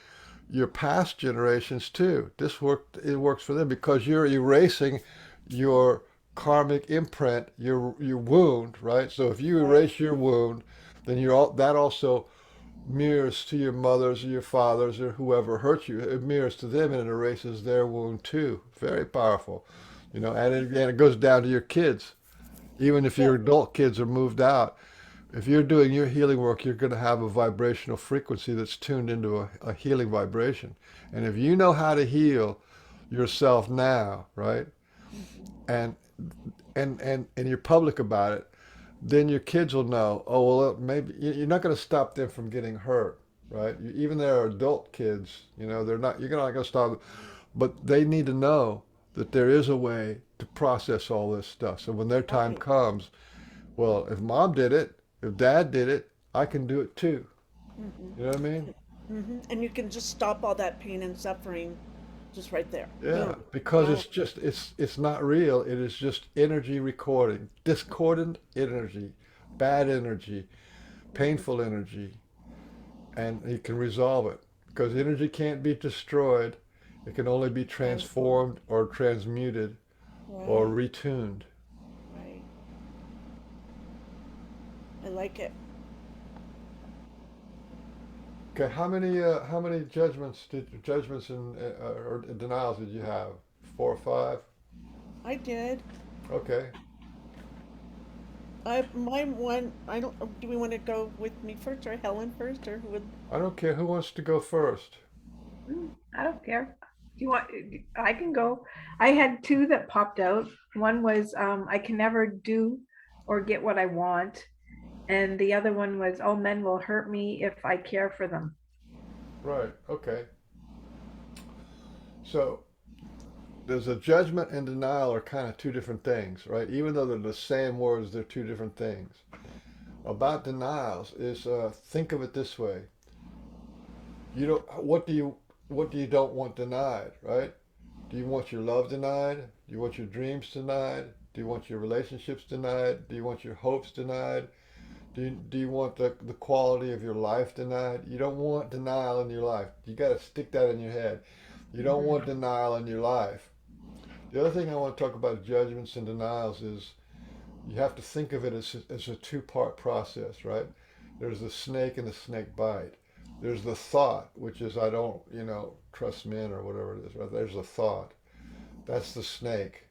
Speaker 3: your past generations too. It works for them because you're erasing your karmic imprint, your wound, right? So if you
Speaker 1: Right.
Speaker 3: erase your wound, then that also mirrors to your mothers or your fathers or whoever hurt you. It mirrors to them and it erases their wound too. Very powerful, and it goes down to your kids. Even if
Speaker 1: Yeah.
Speaker 3: your adult kids are moved out, if you're doing your healing work, you're going to have a vibrational frequency that's tuned into a healing vibration. And if you know how to heal yourself now, right,
Speaker 1: Hmm.
Speaker 3: and and you're public about it, then your kids will know. Oh well, maybe you're not going to stop them from getting hurt, right? Even their adult kids, they're not. You're not going to stop them, but they need to know that there is a way to process all this stuff. So when their time
Speaker 1: Right.
Speaker 3: comes, well, if mom did it, if dad did it, I can do it too.
Speaker 1: Hmm.
Speaker 3: You know what I mean?
Speaker 1: And you can just stop all that pain and suffering just right there.
Speaker 3: Yeah,
Speaker 1: Boom.
Speaker 3: because
Speaker 1: Wow.
Speaker 3: it's not real. It is just energy recording, discordant energy, bad energy,
Speaker 1: Hmm.
Speaker 3: painful energy, and you can resolve it because energy can't be destroyed. It can only be
Speaker 1: Transform.
Speaker 3: transformed or transmuted or
Speaker 1: Right.
Speaker 3: retuned.
Speaker 1: Right. I like it.
Speaker 3: Okay, how many judgments and or denials did you have? Four or five?
Speaker 1: I did.
Speaker 3: Okay.
Speaker 1: My one. I don't. Do we want to go with me first or Helen first, or who would?
Speaker 3: I don't care who wants to go first.
Speaker 5: I don't care. Do you want? I can go. I had two that popped out. One was I can never do or get what I want, and the other one was all men will hurt me if I care for them.
Speaker 3: Right. Okay. So there's a judgment and denial are kind of two different things, right? Even though they're the same words, they're two different things. About denials is think of it this way. You don't what do you don't want denied, right? Do you want your love denied? Do you want your dreams denied? Do you want your relationships denied? Do you want your hopes denied? Do you want the quality of your life denied? You don't want denial in your life. You got to stick that in your head. You don't want denial in your life. The other thing I want to talk about judgments and denials is you have to think of it as a two-part process, right? There's the snake and the snake bite. There's the thought, which is I don't, trust men or whatever it is, right? There's the thought. That's the snake.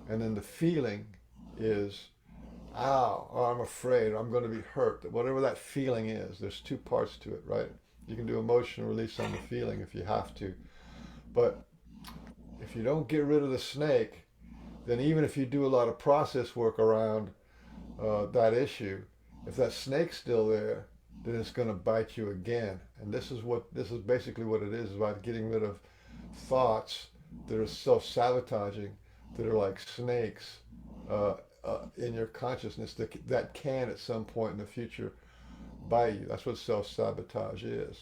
Speaker 3: And then the feeling is, ow, oh, I'm afraid, I'm going to be hurt. Whatever that feeling is, there's two parts to it, right? You can do emotional release on the feeling if you have to. But if you don't get rid of the snake, then even if you do a lot of process work around that issue, if that snake's still there, then it's going to bite you again. And this is basically what it is about getting rid of thoughts that are self-sabotaging, that are like snakes in your consciousness that can at some point in the future bite you. That's what self-sabotage is.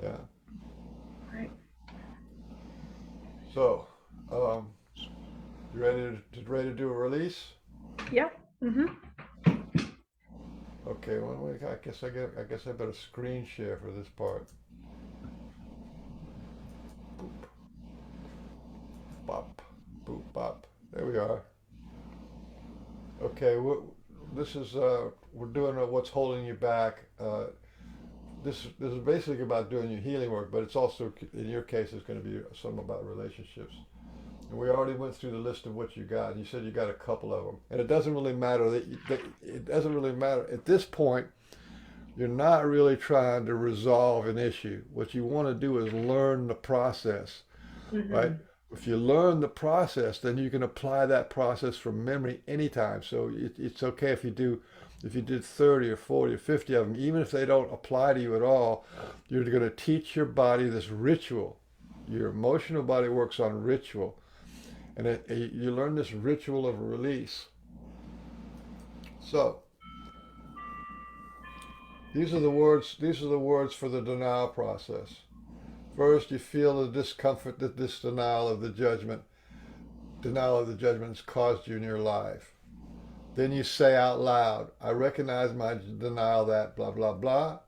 Speaker 3: Yeah.
Speaker 5: Right.
Speaker 3: So, you ready to do a release?
Speaker 5: Yeah.
Speaker 3: Okay, well, I guess I better screen share for this part. Boop, bop, boop, bop. There we are. Okay, this is we're doing what's holding you back. This is basically about doing your healing work, but it's also in your case it's going to be something about relationships. And we already went through the list of what you got, and you said you got a couple of them. And it doesn't really matter it doesn't really matter at this point. You're not really trying to resolve an issue. What you want to do is learn the process, right? If you learn the process, then you can apply that process from memory anytime. So it's okay if you did 30 or 40 or 50 of them, even if they don't apply to you at all, you're going to teach your body this ritual. Your emotional body works on ritual. And you learn this ritual of release. So these are the words for the denial process. First, you feel the discomfort that this denial of the judgment has caused you in your life. Then you say out loud, I recognize my denial that blah, blah, blah.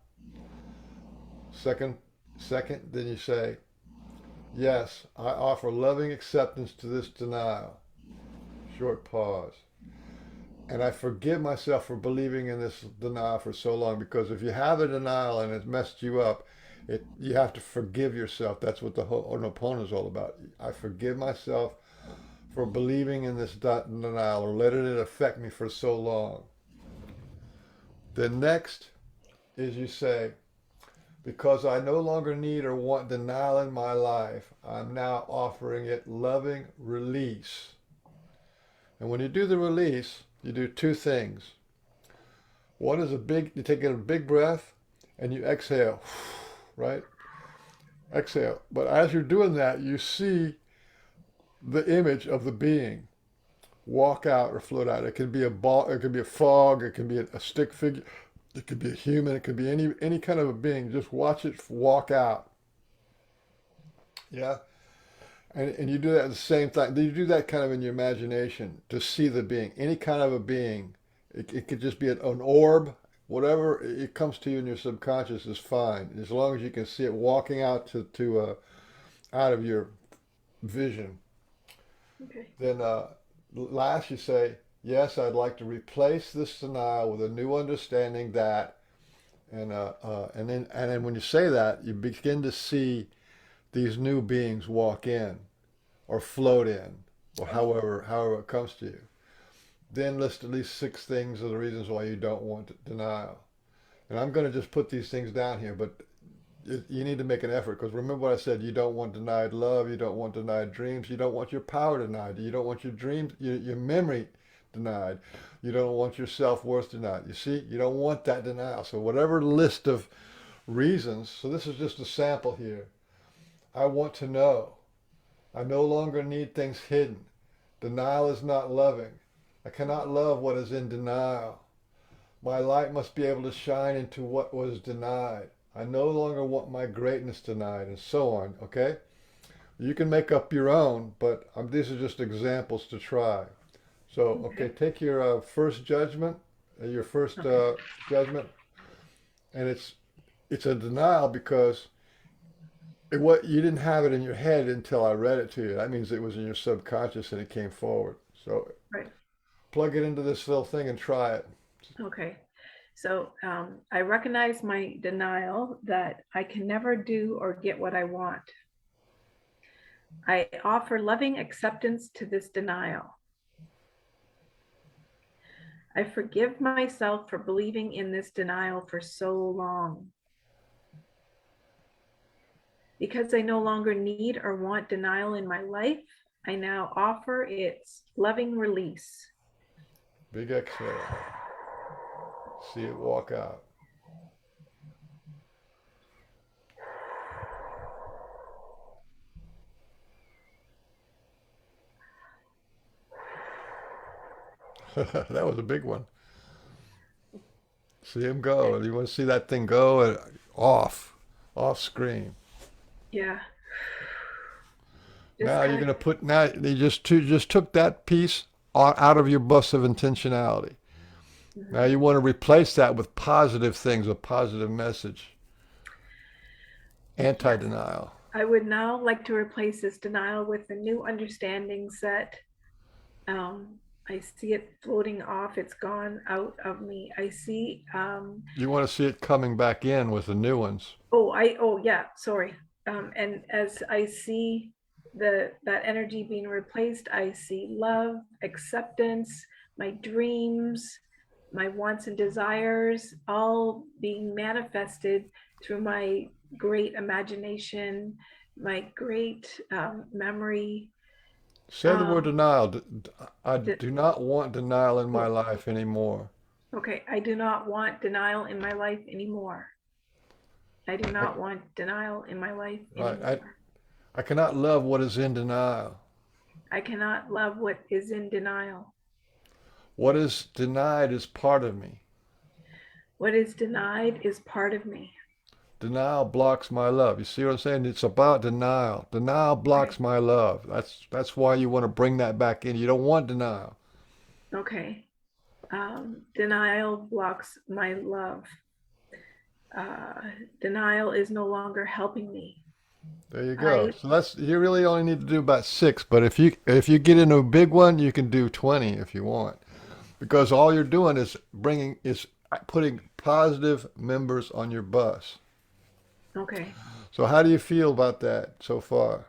Speaker 3: Second, then you say, yes, I offer loving acceptance to this denial. Short pause. And I forgive myself for believing in this denial for so long, because if you have a denial and it's messed you up, you have to forgive yourself. That's what the Ho'oponopono is all about. I forgive myself for believing in this denial or letting it affect me for so long. Then next is you say, because I no longer need or want denial in my life, I'm now offering it loving release. And when you do the release, you do two things. One is you take a big breath and you exhale, right? Exhale. But as you're doing that, you see the image of the being walk out or float out. It can be a ball, it can be a frog, it can be a stick figure, it could be a human, it could be any kind of a being. Just watch it walk out. Yeah? And you do that at the same time. You do that kind of in your imagination to see the being. Any kind of a being. It could just be an orb. Whatever it comes to you in your subconscious is fine. As long as you can see it walking out out of your vision.
Speaker 5: Okay.
Speaker 3: Then last you say, yes, I'd like to replace this denial with a new understanding that, And then when you say that, you begin to see these new beings walk in or float in, or however it comes to you. Then list at least 6 things of the reasons why you don't want denial. And I'm going to just put these things down here, but you need to make an effort because remember what I said. You don't want denied love. You don't want denied dreams. You don't want your power denied. You don't want your dreams, your memory denied. You don't want your self-worth denied. You see, you don't want that denial. So whatever list of reasons. So this is just a sample here. I want to know. I no longer need things hidden. Denial is not loving. I cannot love what is in denial. My light must be able to shine into what was denied. I no longer want my greatness denied, and so on. Okay? You can make up your own, but these are just examples to try. So, okay,
Speaker 5: Okay.
Speaker 3: take your first judgment, your first
Speaker 5: Okay.
Speaker 3: judgment, and it's a denial because what you didn't have it in your head until I read it to you. That means it was in your subconscious and it came forward. So
Speaker 5: Right.
Speaker 3: plug it into this little thing and try it.
Speaker 5: Okay. So I recognize my denial that I can never do or get what I want. I offer loving acceptance to this denial. I forgive myself for believing in this denial for so long. Because I no longer need or want denial in my life, I now offer its loving release.
Speaker 3: Big exhale. See it walk out. That was a big one. See him go.
Speaker 5: Okay.
Speaker 3: You want to see that thing go off screen.
Speaker 5: Yeah. Just
Speaker 3: Now you're
Speaker 5: kind
Speaker 3: going
Speaker 5: of,
Speaker 3: to put now they just took that piece out of your bus of intentionality. Now
Speaker 5: mhm.
Speaker 3: you want to replace that with positive things, a positive message,
Speaker 5: Yes.
Speaker 3: anti-denial.
Speaker 5: I would now like to replace this denial with the new understandings that um, I see it floating off. It's gone out of me. I see,
Speaker 3: You want to see it coming back in with the new ones.
Speaker 5: yeah, sorry. And as I see that energy being replaced, I see love, acceptance, my dreams, my wants and desires all being manifested through my great imagination, my great memory.
Speaker 3: Say the word
Speaker 5: Um,
Speaker 3: denial. I
Speaker 5: d-
Speaker 3: do not want denial in my
Speaker 5: oh,
Speaker 3: life anymore.
Speaker 5: okay. I do not want denial in my life anymore. I do
Speaker 3: I,
Speaker 5: not want denial in my life
Speaker 3: right. I,
Speaker 5: anymore.
Speaker 3: I cannot love what is in denial.
Speaker 5: I cannot love what is in denial.
Speaker 3: What is denied is part of me.
Speaker 5: What is denied is part of me.
Speaker 3: Denial blocks my love. You see what I'm saying? It's about denial. Denial
Speaker 5: Okay.
Speaker 3: blocks my love. That's why you want to bring that back in. You don't want denial.
Speaker 5: Okay. Denial blocks my love. Denial is no longer helping me.
Speaker 3: There you go.
Speaker 5: I
Speaker 3: So that's you really only need to do about 6, but if you get into a big one, you can do 20 if you want. Because all you're doing is putting positive members on your bus.
Speaker 5: okay.
Speaker 3: So how do you feel about that so far?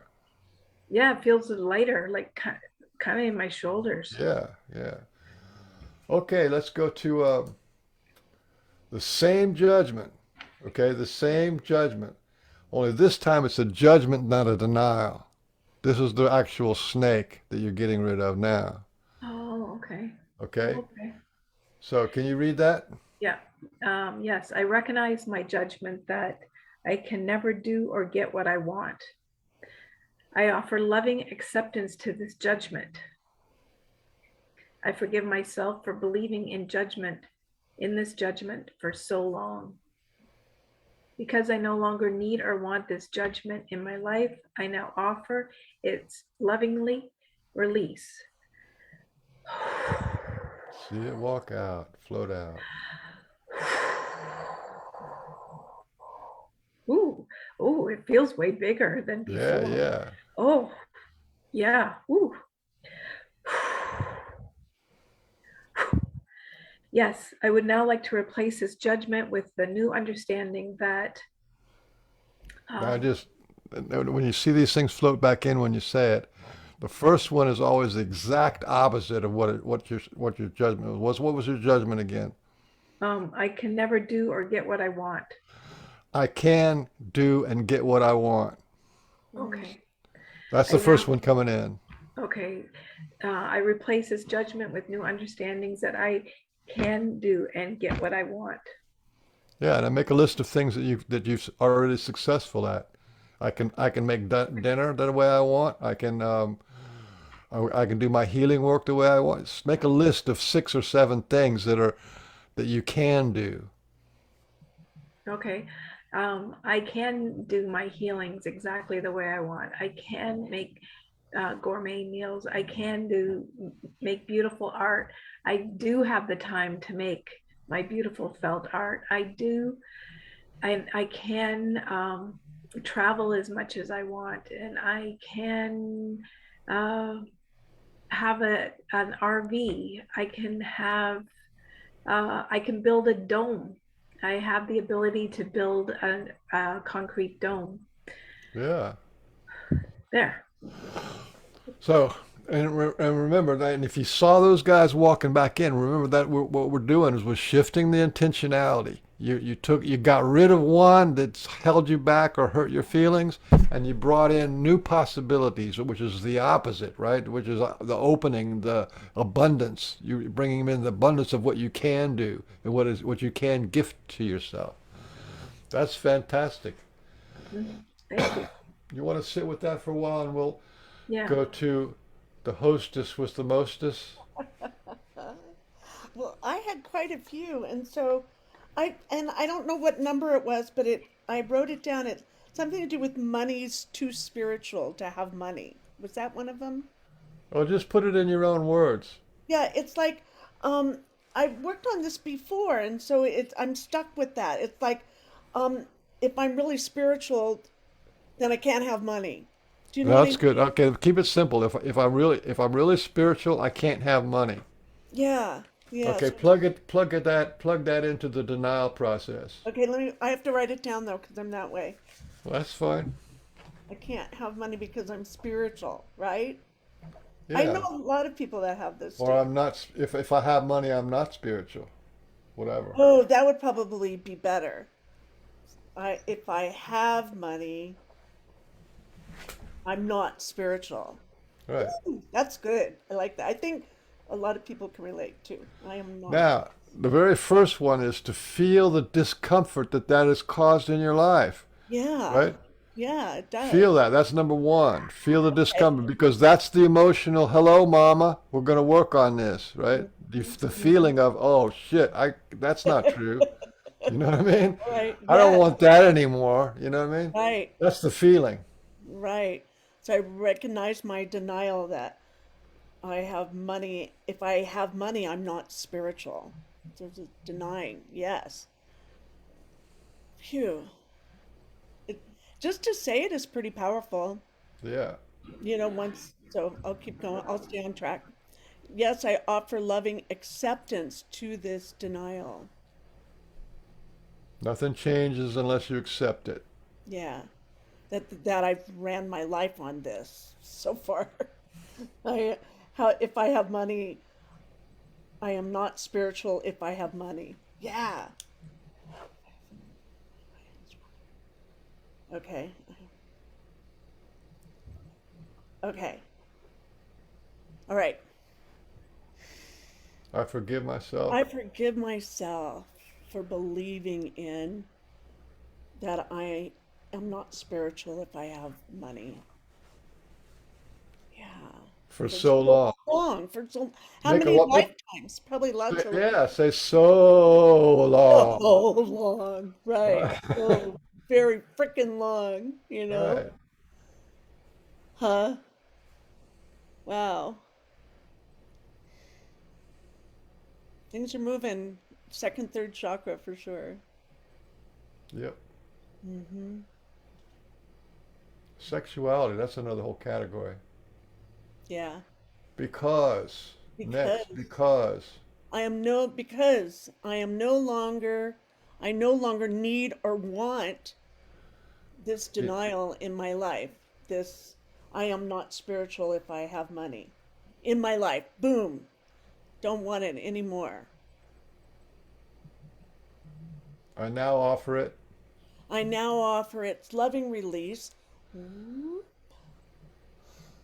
Speaker 5: Yeah, it feels lighter, like kind of in my shoulders.
Speaker 3: Yeah, yeah. Okay, let's go to the same judgment. Okay, the same judgment. Only this time it's a judgment, not a denial. This is the actual snake that you're getting rid of now.
Speaker 5: Oh, okay.
Speaker 3: Okay?
Speaker 5: Okay.
Speaker 3: So can you read that?
Speaker 5: Yeah. Yes, I recognize my judgment that I can never do or get what I want. I offer loving acceptance to this judgment. I forgive myself for believing in this judgment for so long. Because I no longer need or want this judgment in my life, I now offer its lovingly release.
Speaker 3: See it walk out, float out.
Speaker 5: Ooh, ooh, it feels way bigger than
Speaker 3: Yeah,
Speaker 5: before.
Speaker 3: yeah.
Speaker 5: Oh, yeah. Ooh. Yes, I would now like to replace his judgment with the new understanding that
Speaker 3: I
Speaker 5: um,
Speaker 3: just, when you see these things float back in when you say it, the first one is always the exact opposite of what your judgment was. What was your judgment again?
Speaker 5: I can never do or get what I want.
Speaker 3: I can do and get what I want.
Speaker 1: Mhm.
Speaker 5: Okay.
Speaker 3: That's
Speaker 5: I
Speaker 3: the first
Speaker 5: now,
Speaker 3: one coming in.
Speaker 5: okay. I replace his judgment with new understandings that I can do and get what I want.
Speaker 3: Yeah, and I make a list of things that you've already successful at. I can make dinner the way I want. I can do my healing work the way I want. Just make a list of 6 or 7 things that you can do.
Speaker 5: Okay. I can do my healings exactly the way I want. I can make gourmet meals. I can make beautiful art. I do have the time to make my beautiful felt art. I can travel as much as I want, and I can uh, have an RV. I can build a dome. I have the ability to build a concrete dome.
Speaker 3: Yeah.
Speaker 5: There.
Speaker 3: So, and remember that, and if you saw those guys walking back in, remember that what we're doing is we're shifting the intentionality. You got rid of one that's held you back or hurt your feelings, and you brought in new possibilities, which is the opposite, right? Which is the opening, the abundance. You're bringing in the abundance of what you can do and what you can gift to yourself. That's fantastic.
Speaker 5: Thank you.
Speaker 3: You want to sit with that for a while, and we'll
Speaker 5: Yeah.
Speaker 3: go to the hostess with the mostest.
Speaker 1: Well, I had quite a few, and so I don't know what number it was, but it I wrote it down. It something to do with money's too spiritual to have money. Was that one of them?
Speaker 3: Or just put it in your own words.
Speaker 1: Yeah, it's like I've worked on this before, and so I'm stuck with that. It's like um if I'm really spiritual, then I can't have money. Do you know what I
Speaker 3: That's good.
Speaker 1: mean?
Speaker 3: Okay, keep it simple. If I'm really spiritual, I can't have money.
Speaker 1: Yeah. Yeah.
Speaker 3: Okay,
Speaker 1: So,
Speaker 3: plug that into the denial process.
Speaker 1: okay, I have to write it down though, because I'm that way.
Speaker 3: Well, that's fine.
Speaker 1: I can't have money because I'm spiritual, right? I know
Speaker 3: Yeah.
Speaker 1: a lot of people that have this
Speaker 3: Or
Speaker 1: too.
Speaker 3: I'm not. If I have money, I'm not spiritual. Whatever.
Speaker 1: Oh, that would probably be better. If I have money, I'm not spiritual.
Speaker 3: Right.
Speaker 1: Ooh, that's good. I like that. I think a lot of people can relate too. I am not.
Speaker 3: Now, the very first one is to feel the discomfort that has caused in your life.
Speaker 1: Yeah.
Speaker 3: Right.
Speaker 1: Yeah, it does.
Speaker 3: Feel that. That's number one. Feel the
Speaker 1: Okay.
Speaker 3: discomfort because that's the emotional, hello, mama, we're going to work on this, right? The feeling of, oh, shit, that's not true. You know what I mean?
Speaker 1: Right.
Speaker 3: I don't
Speaker 1: Yeah.
Speaker 3: want that anymore. You know what I mean?
Speaker 1: Right.
Speaker 3: That's the feeling.
Speaker 1: Right. So I recognize my denial that I have money. If I have money, I'm not spiritual. So it's denying. Yes. Phew. It, just to say it is pretty powerful.
Speaker 3: Yeah.
Speaker 1: So I'll keep going. I'll stay on track. Yes, I offer loving acceptance to this denial.
Speaker 3: Nothing changes unless you accept it.
Speaker 1: Yeah. That I've ran my life on this so far. I how if I have money, I am not spiritual if I have money. Yeah. Okay. Okay. All right.
Speaker 3: I forgive myself.
Speaker 1: I forgive myself for believing in that I am not spiritual if I have money. Yeah.
Speaker 3: For
Speaker 1: For
Speaker 3: so
Speaker 1: so
Speaker 3: long.
Speaker 1: long. For so how
Speaker 3: Make a
Speaker 1: many
Speaker 3: what?
Speaker 1: lifetimes? Probably lots of
Speaker 3: Yeah, say so long.
Speaker 1: so long. Right.
Speaker 3: Right.
Speaker 1: So very freaking long,
Speaker 3: Right.
Speaker 1: Huh? Wow. Things are moving. Second, third chakra for sure.
Speaker 3: Yep.
Speaker 1: Hmm.
Speaker 3: Sexuality, that's another whole category.
Speaker 1: Yeah.
Speaker 3: Because,
Speaker 1: Because
Speaker 3: next, because.
Speaker 1: because I no longer need or want this
Speaker 3: It,
Speaker 1: denial in my life. This, I am not spiritual if I have money in my life. Boom. Don't want it anymore.
Speaker 3: I now offer it.
Speaker 1: I now offer its loving release.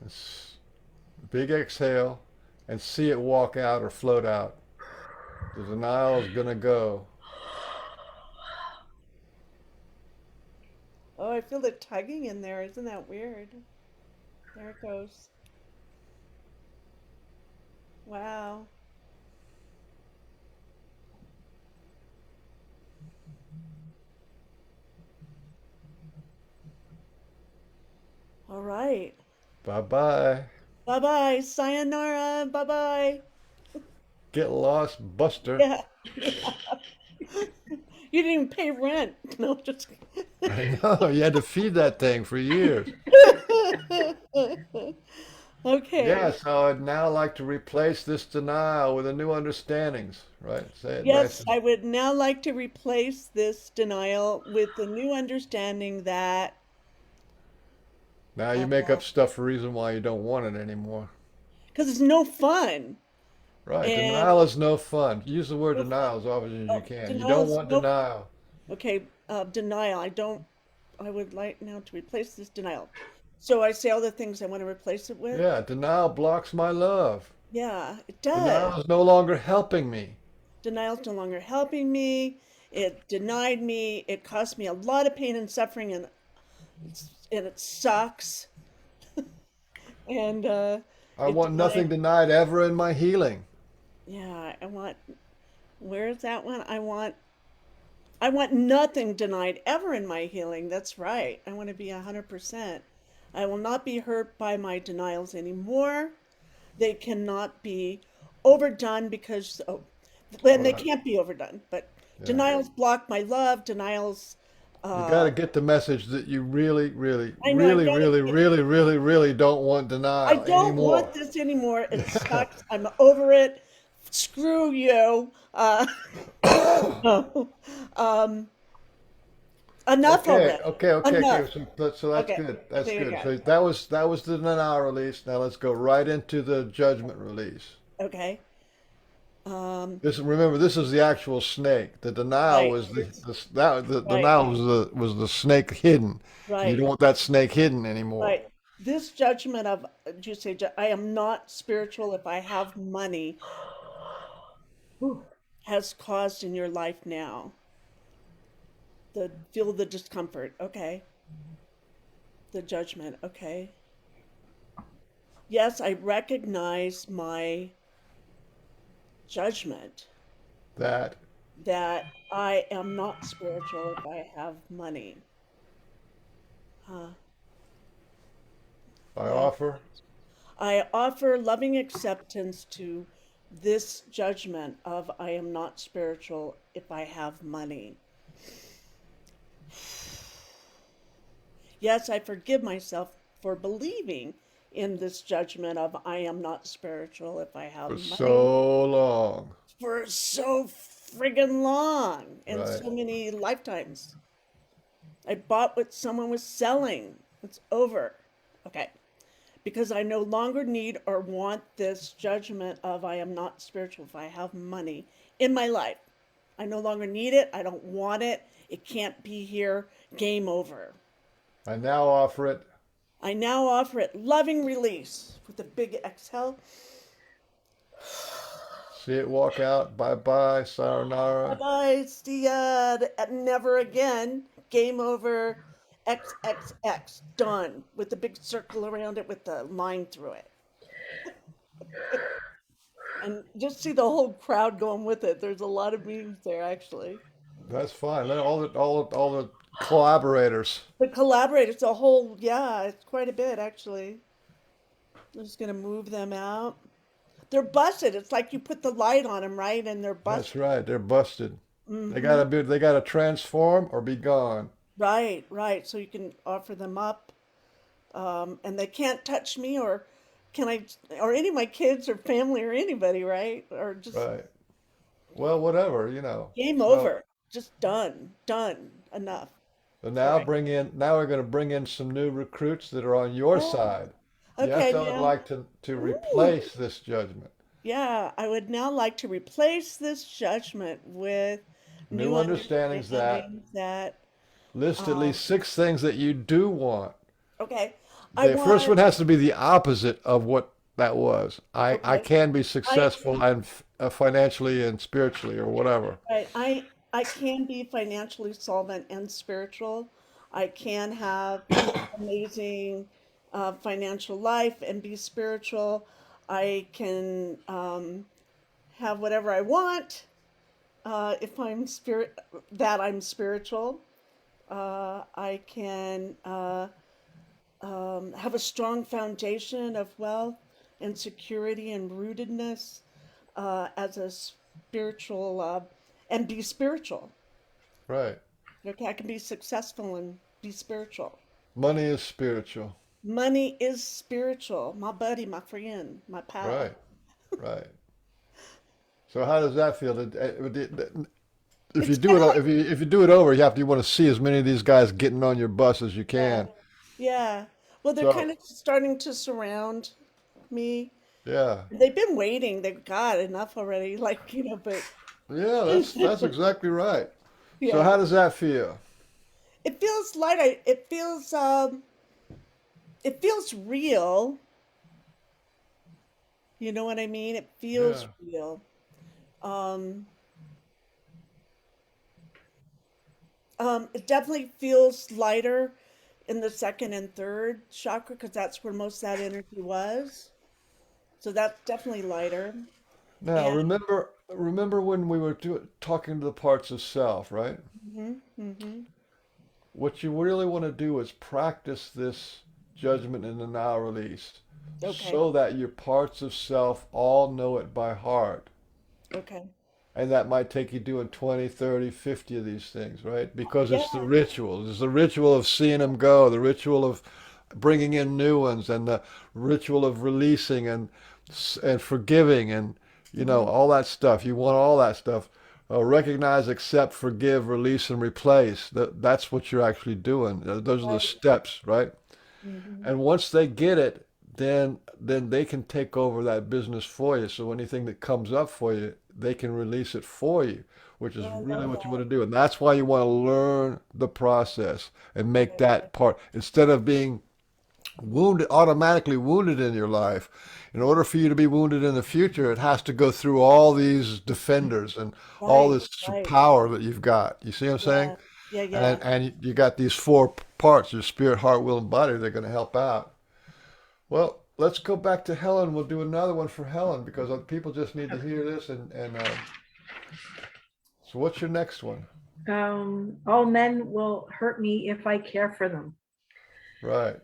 Speaker 3: It's big exhale and see it walk out or float out. The denial is going to go.
Speaker 1: Oh, I feel it tugging in there. Isn't that weird? There it goes. Wow. All right.
Speaker 3: Bye bye.
Speaker 1: Bye bye. Sayonara. Bye bye.
Speaker 3: Get lost, Buster.
Speaker 1: Yeah. You didn't even pay rent. No, just.
Speaker 3: I know, you had to feed that thing for years.
Speaker 1: Okay.
Speaker 3: Yes, I would now like to replace this denial with a new understandings, right? Say it nice.
Speaker 1: Yes, I would now like to replace this denial with the new understanding that,
Speaker 3: Now you make up stuff for reason why you don't want it anymore.
Speaker 1: because it's no fun.
Speaker 3: Right,
Speaker 1: And
Speaker 3: denial is no fun. Use the word
Speaker 1: no fun.
Speaker 3: denial as often as you
Speaker 1: Oh,
Speaker 3: can. You
Speaker 1: denial
Speaker 3: don't
Speaker 1: is
Speaker 3: want
Speaker 1: no fun.
Speaker 3: denial.
Speaker 1: Okay, denial. I would like now to replace this denial. So I say all the things I want to replace it with.
Speaker 3: Yeah, denial blocks my love.
Speaker 1: Yeah, it does.
Speaker 3: Denial is no longer helping me.
Speaker 1: Denial's no longer helping me. It denied me. It caused me a lot of pain and suffering, and it sucks. And
Speaker 3: I
Speaker 1: it
Speaker 3: want nothing
Speaker 1: denied.
Speaker 3: denied ever in my healing.
Speaker 1: Yeah, I want. Where is that one? I want nothing denied ever in my healing. That's right. I want to be 100%. I will not be hurt by my denials anymore. They cannot be overdone because, oh, and they
Speaker 3: Right.
Speaker 1: can't be overdone, but
Speaker 3: Yeah.
Speaker 1: denials block my love. Denials,
Speaker 3: You got
Speaker 1: uh,
Speaker 3: to get the message that you really, really,
Speaker 1: I know I've
Speaker 3: really,
Speaker 1: got
Speaker 3: really,
Speaker 1: to,
Speaker 3: really, really, really don't want
Speaker 1: I
Speaker 3: denial
Speaker 1: don't
Speaker 3: anymore.
Speaker 1: want this anymore. It sucks. I'm over it. Screw you. Um, enough of
Speaker 3: Okay,
Speaker 1: it.
Speaker 3: okay, okay, okay.
Speaker 1: Enough.
Speaker 3: So that's
Speaker 1: Okay.
Speaker 3: good. That's
Speaker 1: There you
Speaker 3: good.
Speaker 1: go.
Speaker 3: So that was the denial release. Now let's go right into the judgment release.
Speaker 1: Okay. Um,
Speaker 3: This remember this is the actual snake. The denial
Speaker 1: right.
Speaker 3: was
Speaker 1: It's
Speaker 3: the
Speaker 1: right.
Speaker 3: denial was the snake hidden. You
Speaker 1: Right.
Speaker 3: don't want that snake hidden anymore.
Speaker 1: Right. This judgment of, you say, I am not spiritual if I have money, has caused in your life now. Feel the discomfort. Okay. The judgment. Okay. Yes, I recognize my judgment
Speaker 3: That
Speaker 1: that I am not spiritual if I have money. Huh.
Speaker 3: I
Speaker 1: Yeah.
Speaker 3: offer
Speaker 1: I offer loving acceptance to this judgment of I am not spiritual if I have money. Yes, I forgive myself for believing in this judgment of I am not spiritual if I have
Speaker 3: for
Speaker 1: money
Speaker 3: so long.
Speaker 1: for so friggin' long and
Speaker 3: Right.
Speaker 1: so many lifetimes. I bought what someone was selling. It's over. Okay. Because I no longer need or want this judgment of I am not spiritual if I have money in my life. I no longer need it. I don't want it. It can't be here. Game over.
Speaker 3: I now offer it.
Speaker 1: I now offer it loving release with a big exhale.
Speaker 3: See it walk out. Bye bye.
Speaker 1: Bye
Speaker 3: Sayonara.
Speaker 1: bye. See ya. Never again. Game over. XXX. Done. With a big circle around it with the line through it. And just see the whole crowd going with it. There's a lot of memes there, actually.
Speaker 3: That's fine. Let all the collaborators.
Speaker 1: The collaborators, the whole, yeah, it's quite a bit, actually. I'm just going to move them out. They're busted. It's like you put the light on them, right? And they're
Speaker 3: That's
Speaker 1: busted.
Speaker 3: right. They're busted.
Speaker 1: Mm-hmm.
Speaker 3: They gotta transform or be gone.
Speaker 1: Right, right. So you can offer them up. And they can't touch me or can I, or any of my kids or family or anybody, right? Or just,
Speaker 3: Right. well, whatever, you know.
Speaker 1: Game
Speaker 3: So,
Speaker 1: over. Just done. Done. Enough.
Speaker 3: so
Speaker 1: All
Speaker 3: now
Speaker 1: right.
Speaker 3: bring in, now we're going to bring in some new recruits that are on your
Speaker 1: Oh,
Speaker 3: side.
Speaker 1: okay.
Speaker 3: Yes, I would
Speaker 1: Now,
Speaker 3: like to
Speaker 1: ooh,
Speaker 3: replace this judgment.
Speaker 1: yeah, I would now like to replace this judgment with
Speaker 3: New
Speaker 1: new
Speaker 3: understandings that
Speaker 1: understandings that,
Speaker 3: list at
Speaker 1: um,
Speaker 3: least six things that you do want.
Speaker 1: okay, I
Speaker 3: The first one
Speaker 1: want,
Speaker 3: has to be the opposite of what that was. I
Speaker 1: okay,
Speaker 3: can be
Speaker 1: I,
Speaker 3: successful and financially and spiritually or whatever.
Speaker 1: right, I can be financially solvent and spiritual. I can have amazing financial life and be spiritual. I can have whatever I want if I'm spiritual. I can have a strong foundation of wealth and security and rootedness as a spiritual and be spiritual.
Speaker 3: Right.
Speaker 1: Okay, I can be successful and be spiritual.
Speaker 3: Money is spiritual.
Speaker 1: Money is spiritual. My buddy, my friend, my pal.
Speaker 3: Right. Right. So how does that feel? If you
Speaker 1: It's
Speaker 3: do
Speaker 1: kind of
Speaker 3: it,
Speaker 1: like,
Speaker 3: if you do it over, you want to see as many of these guys getting on your bus as you
Speaker 1: yeah,
Speaker 3: can.
Speaker 1: yeah. Well, they're
Speaker 3: So
Speaker 1: kind of starting to surround me.
Speaker 3: yeah,
Speaker 1: They've been waiting. They've got enough already. But
Speaker 3: yeah, that's exactly right. So
Speaker 1: yeah.
Speaker 3: how does that feel?
Speaker 1: It feels light. It feels real. You know what I mean? It feels
Speaker 3: Yeah.
Speaker 1: real. Um, it definitely feels lighter in the second and third chakra because that's where most of that energy was. So that's definitely lighter.
Speaker 3: Now
Speaker 1: And
Speaker 3: remember when we were talking to the parts of self, right?
Speaker 1: hmm hmm
Speaker 3: What you really want to do is practice this judgment and denial release
Speaker 1: okay,
Speaker 3: so that your parts of self all know it by heart.
Speaker 1: okay,
Speaker 3: And that might take you doing 20, 30, 50 of these things, right? Because
Speaker 1: yeah,
Speaker 3: it's the ritual. It's the ritual of seeing them go, the ritual of bringing in new ones, and the ritual of releasing and forgiving, and
Speaker 1: hmm
Speaker 3: all that stuff. You want all that stuff. Recognize, accept, forgive, release, and replace. That's what you're actually doing. Those are the
Speaker 1: right,
Speaker 3: steps, right?
Speaker 1: hmm
Speaker 3: And once they get it, then they can take over that business for you. So anything that comes up for you, they can release it for you, which is
Speaker 1: I
Speaker 3: really
Speaker 1: love
Speaker 3: what you
Speaker 1: that.
Speaker 3: want to do. And that's why you want to learn the process and make
Speaker 1: Okay,
Speaker 3: that part instead of being wounded, automatically wounded in your life. In order for you to be wounded in the future, it has to go through all these defenders and all
Speaker 1: right,
Speaker 3: this
Speaker 1: right,
Speaker 3: power that you've got. You see what I'm saying?
Speaker 1: yeah, yeah, yeah.
Speaker 3: And you got these four parts, your spirit, heart, will, and body. They're going to help out. Well, let's go back to Helen. We'll do another one for Helen because people just need to hear this. And so, what's your next one?
Speaker 5: All men will hurt me if I care for them.
Speaker 3: Right.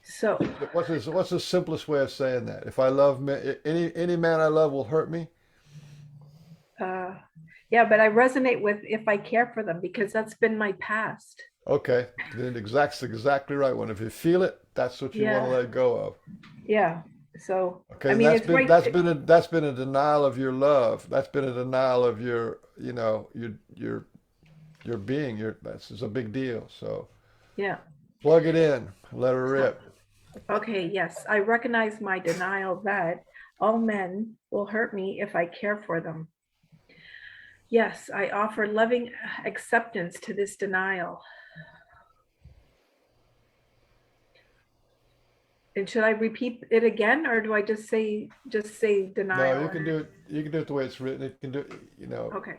Speaker 5: So,
Speaker 3: What's the simplest way of saying that? If I love any man I love will hurt me.
Speaker 5: uh, yeah, but I resonate with if I care for them because that's been my past.
Speaker 3: Okay, then exactly right one. If you feel it, that's what you want to
Speaker 5: Yeah,
Speaker 3: let go of.
Speaker 5: yeah. So,
Speaker 3: Okay,
Speaker 5: I
Speaker 3: and
Speaker 5: mean, it's right.
Speaker 3: that's been a denial of your love. That's been a denial of your your being. That's is a big deal. So
Speaker 5: Yeah.
Speaker 3: plug it in, let her
Speaker 5: So,
Speaker 3: rip.
Speaker 5: okay, yes, I recognize my denial that all men will hurt me if I care for them. Yes, I offer loving acceptance to this denial. And should I repeat it again, or do I just say
Speaker 3: No,
Speaker 5: denial?
Speaker 3: you
Speaker 5: And
Speaker 3: can do it. You can do it the way it's written. You can do it.
Speaker 5: okay.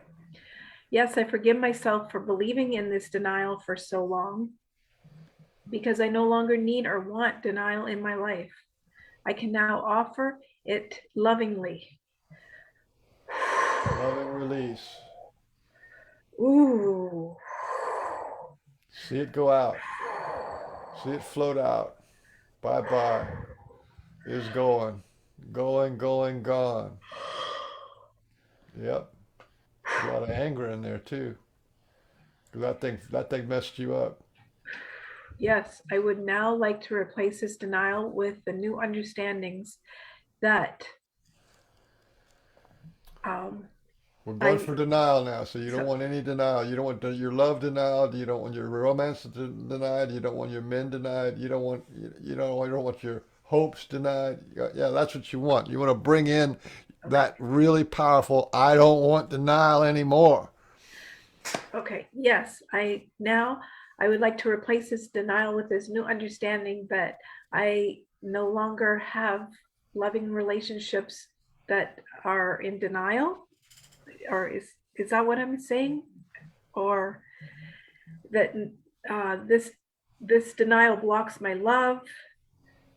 Speaker 5: Yes, I forgive myself for believing in this denial for so long because I no longer need or want denial in my life. I can now offer it lovingly.
Speaker 3: Loving release.
Speaker 5: Ooh.
Speaker 3: See it go out. See it float out. Bye bye. Is going. Going, going, gone. Yep. A lot of anger in there too. 'Cause that thing messed you up.
Speaker 5: Yes, I would now like to replace this denial with the new understandings that um,
Speaker 3: We're going
Speaker 5: I
Speaker 3: for denial now. So you don't
Speaker 5: so
Speaker 3: want any denial. You don't want your love denied. You don't want your romance denied. You don't want your men denied. You don't want your hopes denied. Yeah, that's what you want. You want to bring in
Speaker 5: okay.
Speaker 3: that really powerful. I don't want denial anymore.
Speaker 5: Okay. Yes. I would like to replace this denial with this new understanding that I no longer have loving relationships that are in denial. Or is that what I'm saying? Or that this denial blocks my love.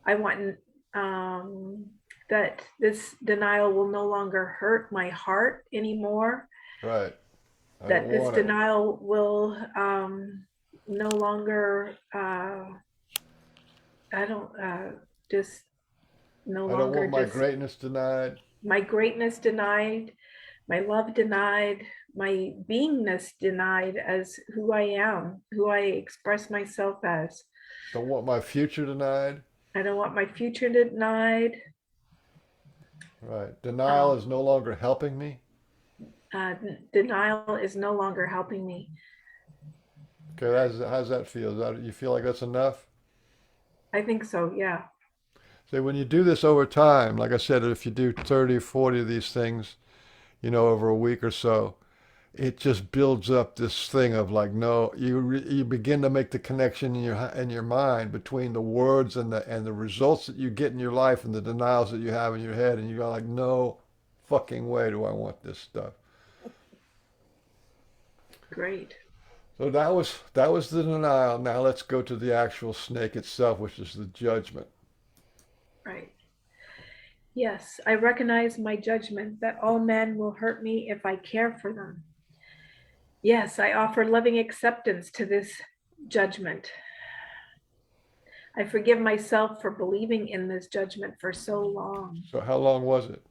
Speaker 5: I want um, that this denial will no longer hurt my heart anymore.
Speaker 3: Right. I don't
Speaker 5: That this
Speaker 3: want it.
Speaker 5: denial will no longer I don't just no
Speaker 3: I don't
Speaker 5: longer
Speaker 3: want my
Speaker 5: just
Speaker 3: greatness denied.
Speaker 5: my greatness denied, my love denied, my beingness denied as who I am, who I express myself as.
Speaker 3: Don't want my future denied.
Speaker 5: I don't want my future denied.
Speaker 3: Right. Denial is
Speaker 5: Um,
Speaker 3: no longer helping me.
Speaker 5: Denial is no longer helping me.
Speaker 3: Okay, how's that feel? You feel like that's enough?
Speaker 5: I think so, yeah.
Speaker 3: So when you do this over time, like I said, if you do 30, 40 of these things, over a week or so, it just builds up this thing of like, no, you begin to make the connection in your mind between the words and the results that you get in your life and the denials that you have in your head, and you go like, no fucking way do I want this stuff.
Speaker 5: Great.
Speaker 3: So that was the denial. Now let's go to the actual snake itself, which is the judgment.
Speaker 5: Right. Yes, I recognize my judgment that all men will hurt me if I care for them. Yes, I offer loving acceptance to this judgment. I forgive myself for believing in this judgment for so long.
Speaker 3: So how long was it?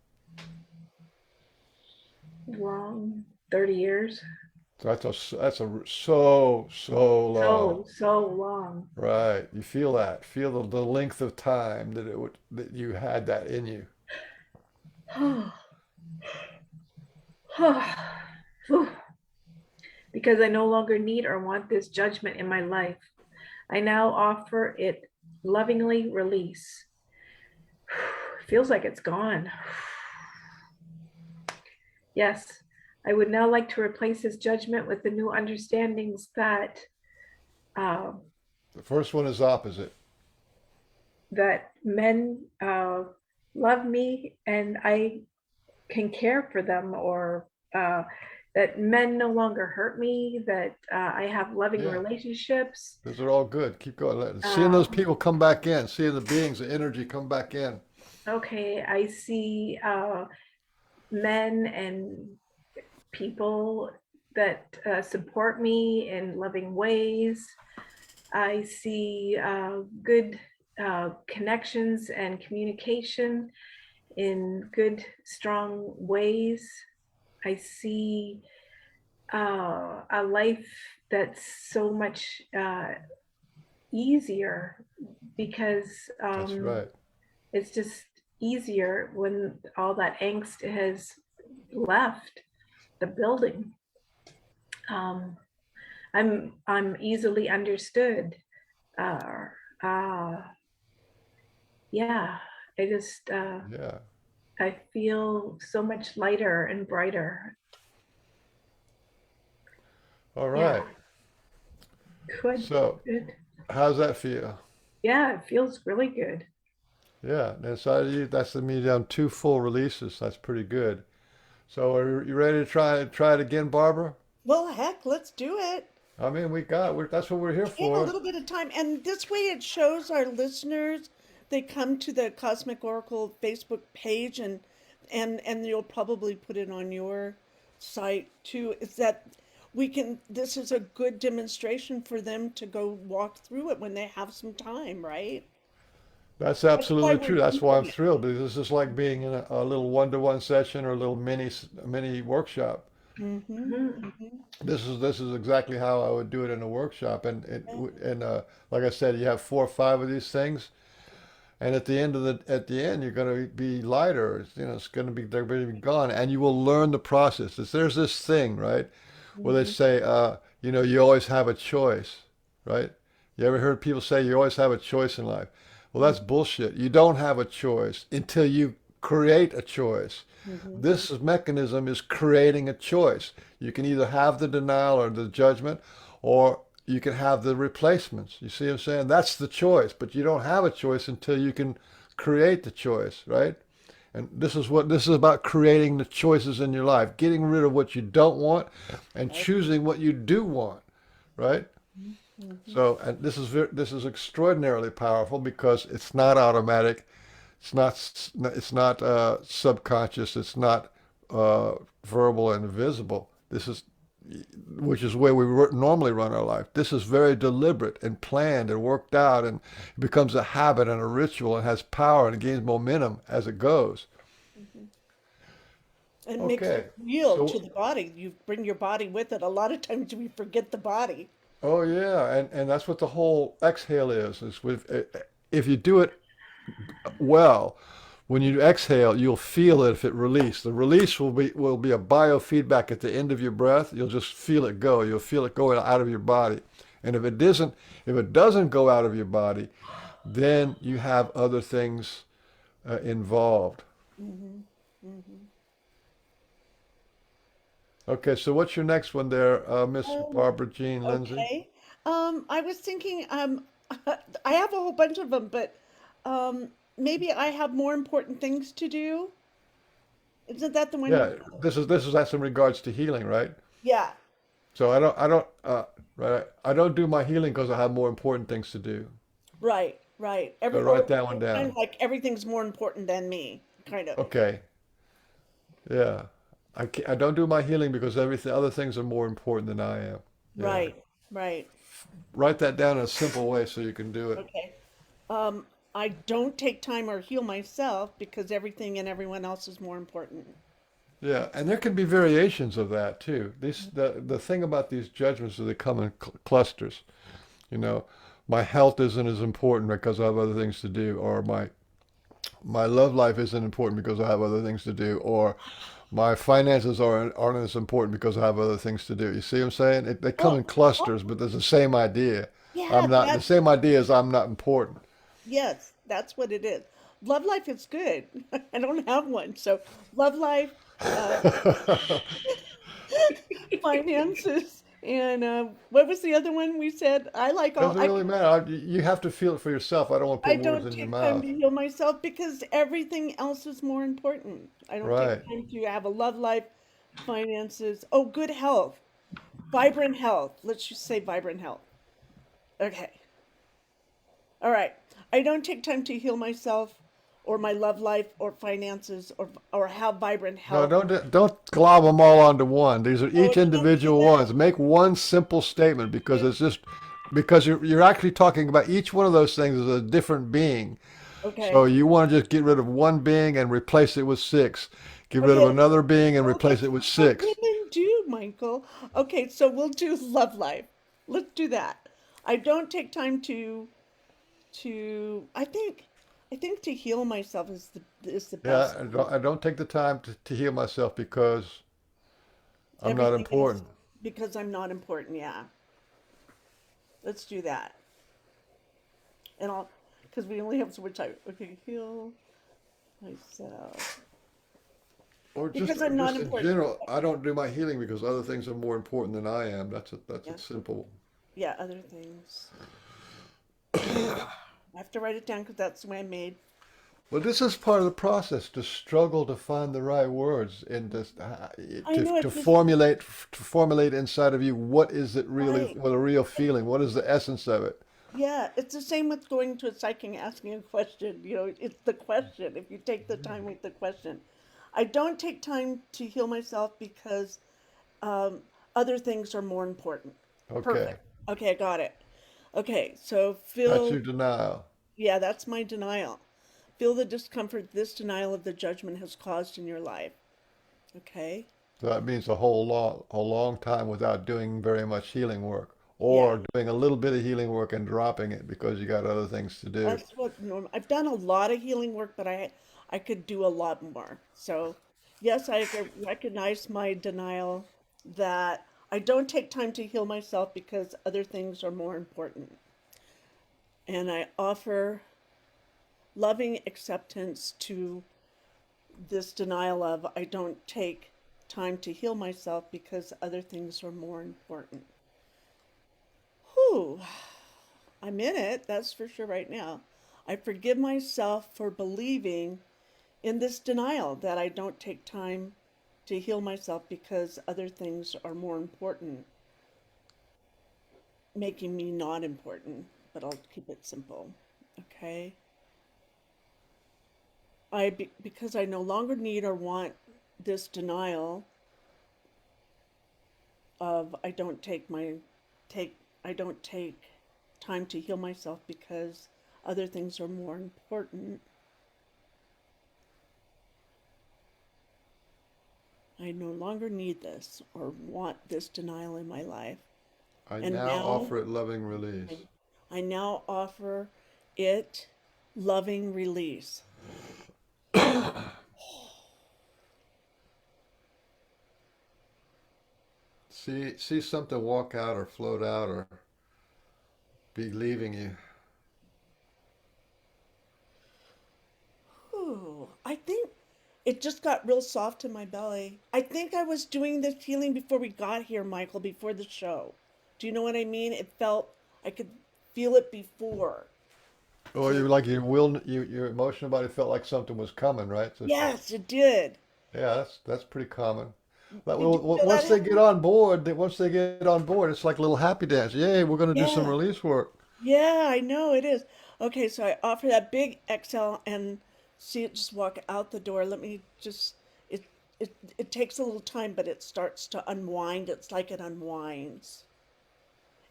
Speaker 5: Long, 30 years.
Speaker 3: So so long.
Speaker 5: So long.
Speaker 3: Right. You feel that. Feel the length of time that you had that in you.
Speaker 5: Because I no longer need or want this judgment in my life, I now offer it lovingly release. Feels like it's gone. Yes, I would now like to replace this judgment with the new understandings that uh,
Speaker 3: The first one is opposite.
Speaker 5: that men love me and I can care for them, or that men no longer hurt me, that I have loving
Speaker 3: Yeah.
Speaker 5: relationships.
Speaker 3: Those are all good. Keep going. Seeing those
Speaker 5: Um,
Speaker 3: people come back in, seeing the beings, the energy come back in.
Speaker 5: okay, I see men and people that support me in loving ways. I see good connections and communication in good, strong ways. I see a life that's so much easier because
Speaker 3: That's right.
Speaker 5: it's just easier when all that angst has left the building. Um, I'm easily understood. Uh, uh, yeah, I just
Speaker 3: Yeah.
Speaker 5: I feel so much lighter and brighter.
Speaker 3: All
Speaker 5: Yeah,
Speaker 3: right.
Speaker 5: good,
Speaker 3: So,
Speaker 5: good.
Speaker 3: how's that feel?
Speaker 5: Yeah, it feels really good.
Speaker 3: Yeah. And so that's the medium two full releases. That's pretty good. So, are you ready to try it again, Barbara?
Speaker 1: Well, heck, let's do it.
Speaker 3: I mean, that's what we're here
Speaker 1: We have a
Speaker 3: for.
Speaker 1: little bit of time, and this way it shows our listeners they come to the Cosmic Oracle Facebook page, and you'll probably put it on your site too. Is that we can? This is a good demonstration for them to go walk through it when they have some time, right?
Speaker 3: That's
Speaker 1: That's why
Speaker 3: absolutely
Speaker 1: we're
Speaker 3: true. That's why I'm
Speaker 1: doing it.
Speaker 3: thrilled because this is like being in a little one-to-one session or a little mini workshop.
Speaker 1: Mm-hmm.
Speaker 5: Mhm.
Speaker 1: Mm-hmm.
Speaker 3: This is exactly how I would do it in a workshop, and like I said, you have 4 or 5 of these things, And at the end, you're going to be lighter. It's going to be they're going to be gone, and you will learn the process. There's this thing, right, where they
Speaker 1: Hmm.
Speaker 3: say, you always have a choice, right? You ever heard people say you always have a choice in life? Well, that's bullshit. You don't have a choice until you create a choice.
Speaker 1: Hmm.
Speaker 3: This mechanism is creating a choice. You can either have the denial or the judgment, or you can have the replacements. You see what I'm saying? That's the choice, but you don't have a choice until you can create the choice, right? And this is about creating the choices in your life, getting rid of what you don't want and choosing what you do want, right?
Speaker 1: Hmm.
Speaker 3: So, and this is extraordinarily powerful because it's not automatic, it's not subconscious, it's not verbal and visible. This is which is where we normally run our life. This is very deliberate and planned and worked out, and it becomes a habit and a ritual and has power and gains momentum as it goes.
Speaker 1: Hmm. It makes
Speaker 3: Okay,
Speaker 1: it real to
Speaker 3: so
Speaker 1: the body. You bring your body with it. A lot of times we forget the body.
Speaker 3: oh yeah, and that's what the whole exhale is with if you do it well, when you exhale, you'll feel it if it release. The release will be a biofeedback at the end of your breath. You'll just feel it go. You'll feel it going out of your body. And if it doesn't go out of your body, then you have other things involved.
Speaker 1: Hmm. Hmm.
Speaker 3: Okay, so what's your next one there, Miss
Speaker 1: Um,
Speaker 3: Barbara Jean Lindsay?
Speaker 1: okay. I was thinking, I have a whole bunch of them, but maybe I have more important things to do. Isn't that the one you?
Speaker 3: Yeah, this is that's in regards to healing, right?
Speaker 1: Yeah,
Speaker 3: So I don't do my healing because I have more important things to do.
Speaker 1: right, right.
Speaker 3: So
Speaker 1: Every
Speaker 3: write
Speaker 1: or
Speaker 3: that one
Speaker 1: kind
Speaker 3: down.
Speaker 1: of like everything's more important than me, kind of.
Speaker 3: Okay. Yeah. I don't do my healing because everything other things are more important than I am. Yeah.
Speaker 1: Right, right.
Speaker 3: Write that down in a simple way so you can do it.
Speaker 1: Okay. Um, I don't take time or heal myself because everything and everyone else is more important.
Speaker 3: Yeah, and there can be variations of that too. The thing about these judgments is they come in clusters. You know, my health isn't as important because I have other things to do, or my love life isn't important because I have other things to do, or my finances aren't as important because I have other things to do. You see what I'm saying? They come
Speaker 1: Oh,
Speaker 3: in clusters,
Speaker 1: oh,
Speaker 3: but there's the same idea.
Speaker 1: yeah,
Speaker 3: The
Speaker 1: that,
Speaker 3: same idea is I'm not important.
Speaker 1: yes, that's what it is. Love life is good. I don't have one. So, love life, uh, finances, and what was the other one we said? I like all,
Speaker 3: Doesn't really matter. You have to feel it for yourself. I don't want to
Speaker 1: I
Speaker 3: put words
Speaker 1: don't
Speaker 3: in your
Speaker 1: take time to
Speaker 3: mouth.
Speaker 1: heal myself because everything else is more important. I don't take
Speaker 3: Right.
Speaker 1: time to have a love life, finances, oh, good health, vibrant health. Let's just say vibrant health. Okay. All right. I don't take time to heal myself or my love life or finances or have vibrant
Speaker 3: No,
Speaker 1: health.
Speaker 3: don't glob them all onto one. These are
Speaker 1: Oh,
Speaker 3: each
Speaker 1: don't do
Speaker 3: individual
Speaker 1: that.
Speaker 3: ones. Make one simple statement because you're actually talking about each one of those things as a different being. So
Speaker 1: Okay.
Speaker 3: you want to just get rid of one being and replace it with six. Get rid of
Speaker 1: Okay.
Speaker 3: another being and
Speaker 1: Oh,
Speaker 3: replace
Speaker 1: that's
Speaker 3: it with
Speaker 1: what
Speaker 3: six.
Speaker 1: women do, Michael. Okay, so we'll do love life. Let's do that. I don't take time to I think to heal myself is the
Speaker 3: Yeah,
Speaker 1: best.
Speaker 3: I don't take the time to heal myself because I'm not
Speaker 1: Everything else
Speaker 3: important.
Speaker 1: because I'm not important. Yeah. Let's do that. And I'll because we only have so much time. Okay, heal myself
Speaker 3: Or
Speaker 1: because I'm not
Speaker 3: just in
Speaker 1: important.
Speaker 3: general, I don't do my healing because other things are more important than I am. That's a
Speaker 1: Yeah.
Speaker 3: simple.
Speaker 1: Yeah, other things. I have to write it down because that's the way I'm made.
Speaker 3: Well, this is part of the process to struggle to find the right words and
Speaker 1: I know
Speaker 3: to
Speaker 1: it just
Speaker 3: formulate inside of you what is it really,
Speaker 1: right.
Speaker 3: what a real feeling, what is the essence of it.
Speaker 1: Yeah, it's the same with going to a psychic and asking a question. It's the question. If you take the time with the question, I don't take time to heal myself because um, other things are more important.
Speaker 3: Okay,
Speaker 1: Perfect. Okay, I got it. Okay, so
Speaker 3: that's your
Speaker 1: feel,
Speaker 3: denial.
Speaker 1: yeah, that's my denial. Feel the discomfort this denial of the judgment has caused in your life. Okay?
Speaker 3: So that means a long time without doing very much healing work,
Speaker 1: Yeah.
Speaker 3: or doing a little bit of healing work and dropping it because you got other things to do.
Speaker 1: That's what norm I've done a lot of healing work, but I could do a lot more. So, yes, recognize my denial that I don't take time to heal myself because other things are more important. And I offer loving acceptance to this denial of I don't take time to heal myself because other things are more important. Whew, I'm in it, that's for sure right now. I forgive myself for believing in this denial that I don't take time to heal myself because other things are more important, making me not important, but I'll keep it simple. Okay? Because I no longer need or want this denial of take I don't take time to heal myself because other things are more important. I no longer need this or want this denial in my life.
Speaker 3: I
Speaker 1: And
Speaker 3: now
Speaker 1: now
Speaker 3: offer it loving release.
Speaker 1: I now offer it loving release.
Speaker 3: See something walk out or float out or be leaving you.
Speaker 1: Ooh, I think it just got real soft in my belly. I think I was doing this healing before we got here, Michael, before the show. Do you know what I mean? It felt, I could feel it before.
Speaker 3: Or
Speaker 1: So,
Speaker 3: you like your emotional body felt like something was coming, right? So
Speaker 1: yes, it did.
Speaker 3: yeah, that's pretty common. But
Speaker 1: Did you feel that
Speaker 3: once they get
Speaker 1: happen?
Speaker 3: on board, it's like a little happy dance. Yay, we're going to do some
Speaker 1: Yeah.
Speaker 3: release work.
Speaker 1: Yeah, I know it is. Okay, so I offer that big exhale and see it just walk out the door. Let me just it it takes a little time, but it starts to unwind. It's like it unwinds.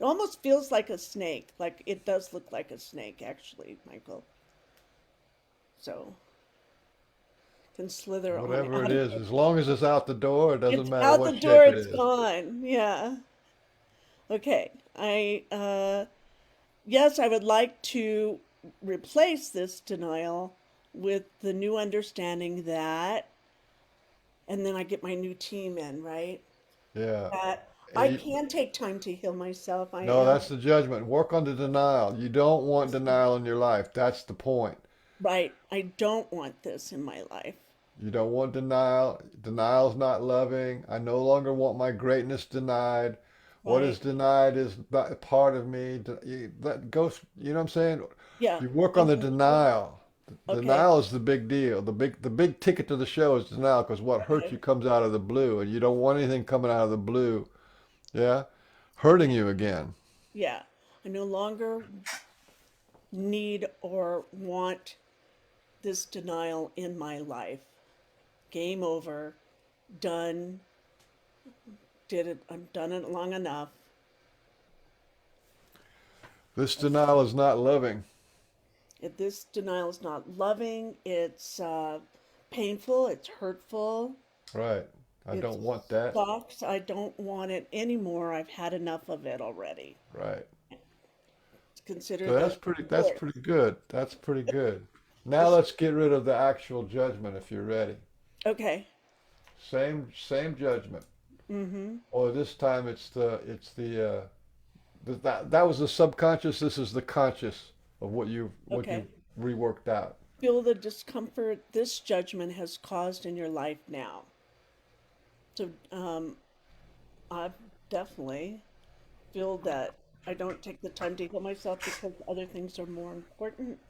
Speaker 1: It almost feels like a snake. Like it does look like a snake, actually, Michael. So can slither on
Speaker 3: Whatever it
Speaker 1: out of
Speaker 3: is,
Speaker 1: it.
Speaker 3: as long as it's out the door, it doesn't
Speaker 1: It's
Speaker 3: matter
Speaker 1: out the
Speaker 3: what
Speaker 1: door,
Speaker 3: shape it
Speaker 1: it's
Speaker 3: is.
Speaker 1: gone. Yeah. Okay. Yes, I would like to replace this denial with the new understanding that, and then I get my new team in, right?
Speaker 3: Yeah.
Speaker 1: That
Speaker 3: And
Speaker 1: I
Speaker 3: you,
Speaker 1: can take time to heal myself. I
Speaker 3: no,
Speaker 1: am
Speaker 3: that's the judgment. Work on the denial. You don't want denial in your life. That's the point.
Speaker 1: right. I don't want this in my life.
Speaker 3: You don't want denial. Denial's not loving. I no longer want my greatness denied. What is
Speaker 1: Right.
Speaker 3: denied is not part of me. That goes, you know what I'm saying?
Speaker 1: Yeah.
Speaker 3: You work
Speaker 1: I
Speaker 3: on the
Speaker 1: know.
Speaker 3: denial.
Speaker 1: Okay.
Speaker 3: Denial is the big deal. The big ticket to the show is denial because what hurts
Speaker 1: Okay.
Speaker 3: you comes out of the blue, and you don't want anything coming out of the blue, yeah, hurting
Speaker 1: Yeah.
Speaker 3: you again.
Speaker 1: Yeah. I no longer need or want this denial in my life. Game over. Done. Did it. I've done it long enough.
Speaker 3: This denial is not loving.
Speaker 1: If this denial is not loving, it's painful, it's hurtful,
Speaker 3: Right. I
Speaker 1: it
Speaker 3: don't want that.
Speaker 1: sucks. I don't want it anymore. I've had enough of it already.
Speaker 3: Right.
Speaker 1: Consider
Speaker 3: So
Speaker 1: this
Speaker 3: that's
Speaker 1: yours.
Speaker 3: pretty good. That's pretty good. Now
Speaker 1: This,
Speaker 3: let's get rid of the actual judgment if you're ready.
Speaker 1: okay.
Speaker 3: Same judgment.
Speaker 1: Mm-hmm.
Speaker 3: Or this time that was the subconscious, this is the conscious of what
Speaker 1: Okay.
Speaker 3: you reworked out.
Speaker 1: Feel the discomfort this judgment has caused in your life now. So I definitely feel that I don't take the time to heal myself because other things are more important.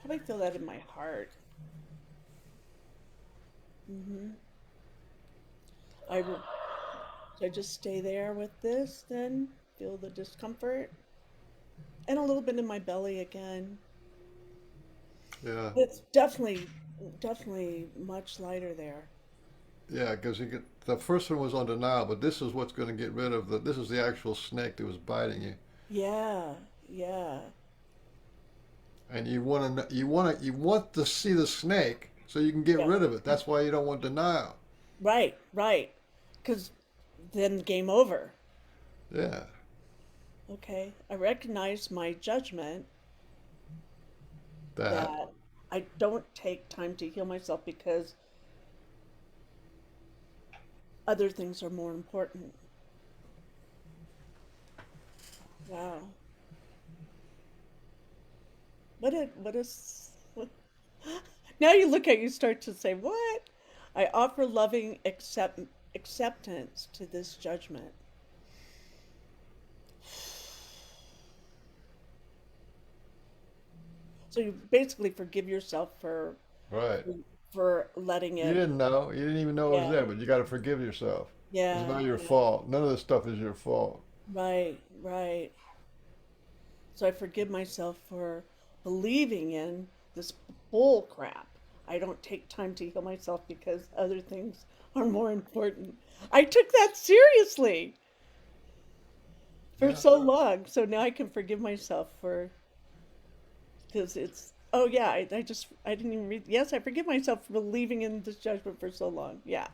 Speaker 1: Probably feel that in my heart. Hmm. I will, so I just stay there with this, then feel the discomfort and a little bit in my belly again.
Speaker 3: Yeah.
Speaker 1: It's definitely much lighter there.
Speaker 3: Yeah, because the first one was on denial, but this is what's going to get rid of this is the actual snake that was biting you.
Speaker 1: Yeah, yeah,
Speaker 3: And you want to see the snake so you can get
Speaker 1: yeah.
Speaker 3: rid of it. That's why you don't want denial.
Speaker 1: Right, right. Because then game over.
Speaker 3: Yeah.
Speaker 1: Okay. I recognize my judgment
Speaker 3: That.
Speaker 1: that I don't take time to heal myself because other things are more important. Wow. What is what, now you look at you start to say, what? I offer loving acceptance to this judgment. So you basically forgive yourself
Speaker 3: Right.
Speaker 1: for letting
Speaker 3: You
Speaker 1: it.
Speaker 3: didn't know. You didn't even know it was
Speaker 1: Yeah,
Speaker 3: there, but you got to forgive yourself. It's
Speaker 1: yeah,
Speaker 3: not your
Speaker 1: yeah.
Speaker 3: fault. None of this stuff is your fault.
Speaker 1: Right, right. So I forgive myself for believing in this bull crap. I don't take time to heal myself because other things are more important. I took that seriously for
Speaker 3: Yeah.
Speaker 1: so long. So now I can forgive myself for, because it's, oh yeah, I didn't even read. Yes, I forgive myself for believing in this judgment for so long. Yeah.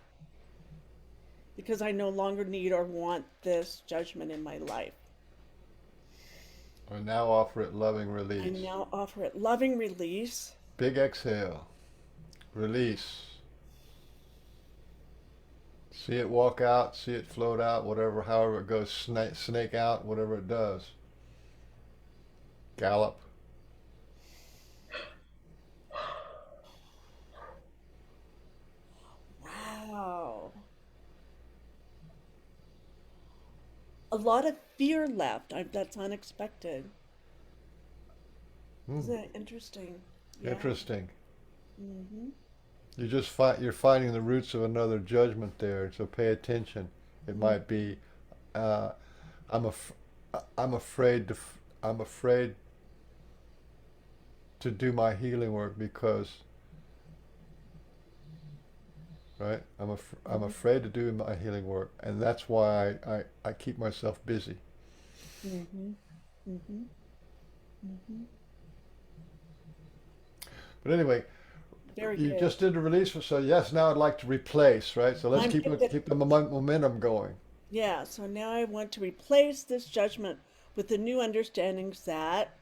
Speaker 1: Because I no longer need or want this judgment in my life.
Speaker 3: I now offer it loving
Speaker 1: I
Speaker 3: release.
Speaker 1: now offer it loving release.
Speaker 3: Big exhale. Release. See it walk out, see it float out, whatever, however it goes, snake out, whatever it does. Gallop.
Speaker 1: Wow. A lot of fear left. That's unexpected.
Speaker 3: Hmm.
Speaker 1: Isn't that interesting? Yeah.
Speaker 3: Interesting.
Speaker 1: Hmm.
Speaker 3: You're finding the roots of another judgment there. So pay attention. It might be, uh, I'm af- I'm afraid I'm afraid to do my healing work because, right? I'm
Speaker 1: Hmm.
Speaker 3: afraid to do my healing work, and that's why I keep myself busy.
Speaker 1: Hmm. Hmm. Hmm.
Speaker 3: But anyway,
Speaker 1: Very
Speaker 3: you
Speaker 1: good.
Speaker 3: just did the release, so yes, now I'd like to replace, right? So let's
Speaker 1: I'm good.
Speaker 3: keep the momentum going.
Speaker 1: Yeah, so now I want to replace this judgment with the new understandings that,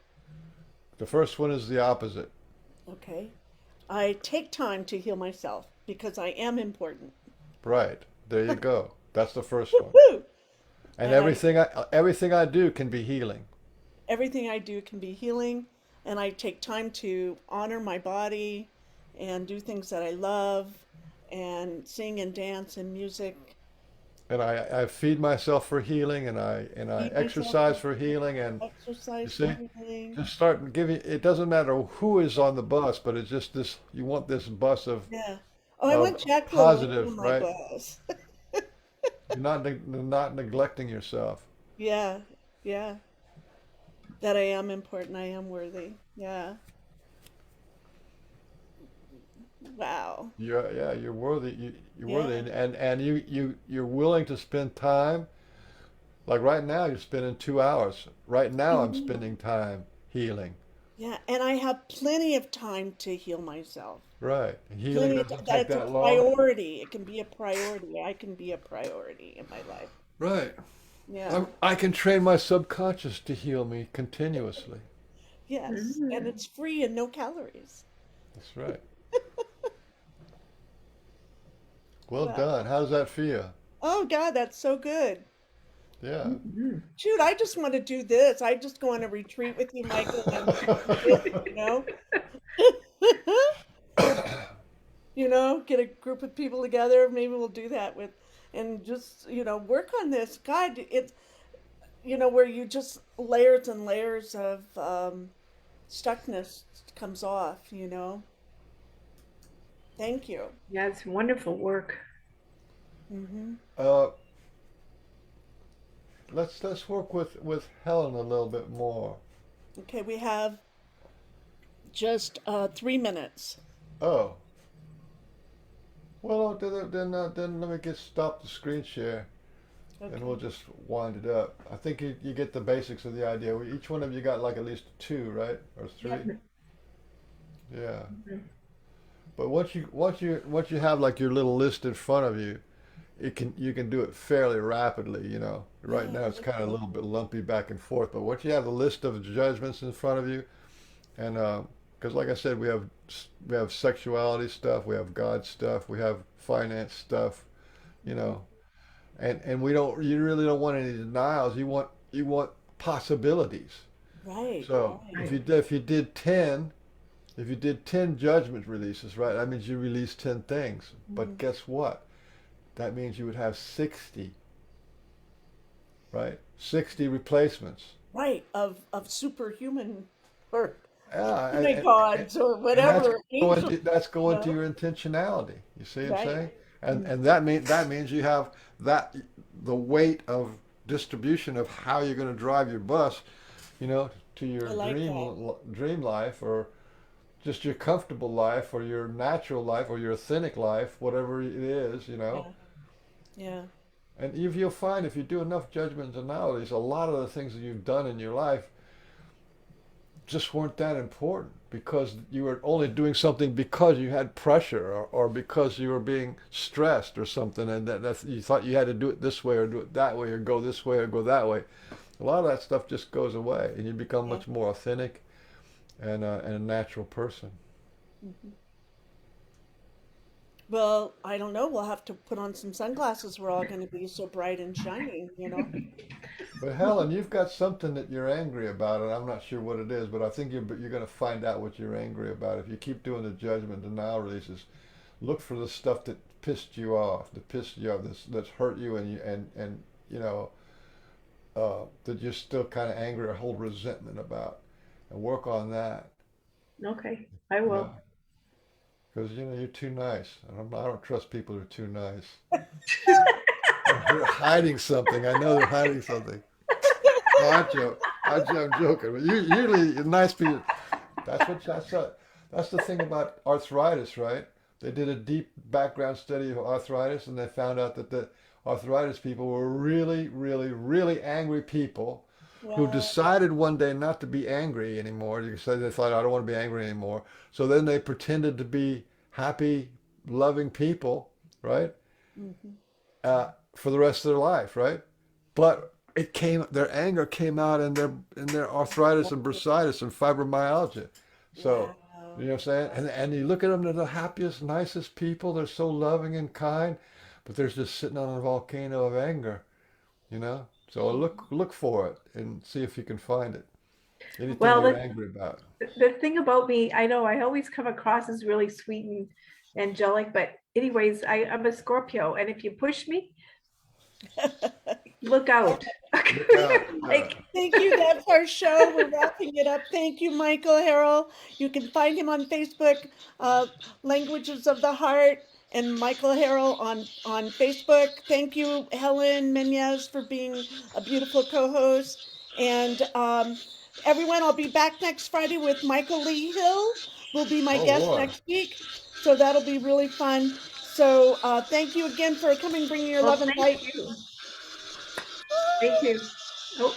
Speaker 3: The first one is the opposite.
Speaker 1: okay, I take time to heal myself because I am important.
Speaker 3: Right. There you go. That's the first one.
Speaker 1: Woo-hoo!
Speaker 3: And
Speaker 1: And I
Speaker 3: everything I do can be healing.
Speaker 1: everything I do can be healing, and I take time to honor my body and do things that I love and sing and dance and music,
Speaker 3: And I feed myself for healing, and I
Speaker 1: feed myself
Speaker 3: exercise
Speaker 1: for
Speaker 3: for healing, and you
Speaker 1: exercise for
Speaker 3: see,
Speaker 1: healing.
Speaker 3: just start giving. It doesn't matter who is on the bus, but it's just this. You want this bus
Speaker 1: Yeah. Oh, I
Speaker 3: of
Speaker 1: want Jack LaLanne
Speaker 3: positive,
Speaker 1: on my
Speaker 3: right?
Speaker 1: bus.
Speaker 3: Not neglecting yourself.
Speaker 1: Yeah, yeah. That I am important, I am worthy. Yeah. Wow.
Speaker 3: You're worthy. You're worthy,
Speaker 1: Yeah.
Speaker 3: and you're willing to spend time. Like right now, you're spending 2 hours. Right now, I'm
Speaker 1: Mhm.
Speaker 3: spending time healing.
Speaker 1: Yeah, and I have plenty of time to heal myself.
Speaker 3: Right. Healing
Speaker 1: Plenty of
Speaker 3: doesn't
Speaker 1: that
Speaker 3: take
Speaker 1: it's a
Speaker 3: that long.
Speaker 1: priority. It can be a priority. I can be a priority in my life.
Speaker 3: Right.
Speaker 1: Yeah.
Speaker 3: I can train my subconscious to heal me continuously.
Speaker 1: Yes. And
Speaker 5: Mm.
Speaker 1: it's free and no calories.
Speaker 3: That's right. Well
Speaker 1: Wow.
Speaker 3: done. How does that feel?
Speaker 1: Oh God, that's so good.
Speaker 3: Yeah.
Speaker 5: Mhm.
Speaker 1: Shoot, I just want to do this. I just go on a retreat with you, Michael, and do this. Get a group of people together. Maybe we'll do that with, and just, work on this. God, it's, where you just layers and layers of stuckness comes off. Thank you.
Speaker 5: Yeah, it's wonderful work.
Speaker 1: Hmm.
Speaker 3: uh, let's work with Helen a little bit more.
Speaker 1: Okay, we have just 3 minutes.
Speaker 3: Oh, well, then let me get stop the screen share, and we'll
Speaker 1: Okay.
Speaker 3: just wind it up. I think you get the basics of the idea. Each one of you got like at least two, right, or three?
Speaker 1: Yep.
Speaker 3: Yeah.
Speaker 5: Mhm.
Speaker 3: But once you have like your little list in front of you, it can you can do it fairly rapidly, you know. Right
Speaker 1: Yeah,
Speaker 3: now it's kind of a
Speaker 1: okay.
Speaker 3: little bit lumpy back and forth, but once you have a list of judgments in front of you, and because like I said, we have sexuality stuff, we have God stuff, we have finance stuff, you
Speaker 1: Mhm.
Speaker 3: know, and we don't you really don't want any denials. You want possibilities.
Speaker 1: Right,
Speaker 3: So
Speaker 1: right.
Speaker 3: if you did 10, if you did 10 judgment releases, right, that means you released 10 things. But
Speaker 1: Mhm.
Speaker 3: guess what? That means you would have 60, right? 60 replacements.
Speaker 1: Right, of superhuman or
Speaker 3: Yeah,
Speaker 1: demigods or
Speaker 3: and
Speaker 1: whatever, angels,
Speaker 3: that's
Speaker 1: you
Speaker 3: going to
Speaker 1: know?
Speaker 3: your intentionality. You see what I'm
Speaker 1: Right.
Speaker 3: saying?
Speaker 1: Mm.
Speaker 3: And that means you have that the weight of distribution of how you're going to drive your bus, you know, to your
Speaker 1: I like that.
Speaker 3: dream life or just your comfortable life or your natural life or your authentic life, whatever it is, you know.
Speaker 1: Yeah. Yeah.
Speaker 3: And if you'll find if you do enough judgment and analysis, a lot of the things that you've done in your life just weren't that important because you were only doing something because you had pressure or because you were being stressed or something and that you thought you had to do it this way or do it that way or go this way or go that way. A lot of that stuff just goes away and you become
Speaker 1: Yeah.
Speaker 3: much more authentic and a natural person.
Speaker 1: Mhm. Well, I don't know. We'll have to put on some sunglasses. We're all going to be so bright and shining, you know?
Speaker 3: But Helen, you've got something that you're angry about, and I'm not sure what it is, but I think you're going to find out what you're angry about. If you keep doing the judgment denial releases, look for the stuff that pissed you off, that's hurt you, and you know that you're still kind of angry or hold resentment about, and work on that.
Speaker 5: Okay, I
Speaker 3: Yeah,
Speaker 5: will.
Speaker 3: because you know you're too nice, and I don't trust people who are too nice. They're hiding something. I know they're hiding something. No, I joke. I'm joking. But usually, nice people. That's the thing about arthritis, right? They did a deep background study of arthritis, and they found out that the arthritis people were really, really, really angry people who
Speaker 1: Wow.
Speaker 3: decided one day not to be angry anymore. You say they thought, I don't want to be angry anymore. So then they pretended to be happy, loving people, right?
Speaker 1: Hmm.
Speaker 3: For the rest of their life, right? But their anger came out in their arthritis and bursitis and fibromyalgia. So, you
Speaker 1: Wow.
Speaker 3: know what I'm saying? And you look at them, they're the happiest, nicest people. They're so loving and kind, but they're just sitting on a volcano of anger, you know? So look for it and see if you can find it. Anything
Speaker 5: Well,
Speaker 3: you're angry about.
Speaker 5: the thing about me, I know I always come across as really sweet and angelic, but anyways, I'm a Scorpio, and if you push me, look out.
Speaker 3: Look out. Yeah.
Speaker 5: Like,
Speaker 1: Thank you. That's our show. We're wrapping it up. Thank you, Michael Harrell. You can find him on Facebook, uh, Languages of the Heart, and Michael Harrell on Facebook. Thank you, Helen Menez, for being a beautiful co-host. And everyone, I'll be back next Friday with Michael Lee Hill. Will be my
Speaker 3: Oh
Speaker 1: guest
Speaker 3: boy.
Speaker 1: next week. So that'll be really fun. So thank you again for coming, bringing your
Speaker 5: well,
Speaker 1: love and
Speaker 5: thank
Speaker 1: light.
Speaker 5: you. Thank you. Oh.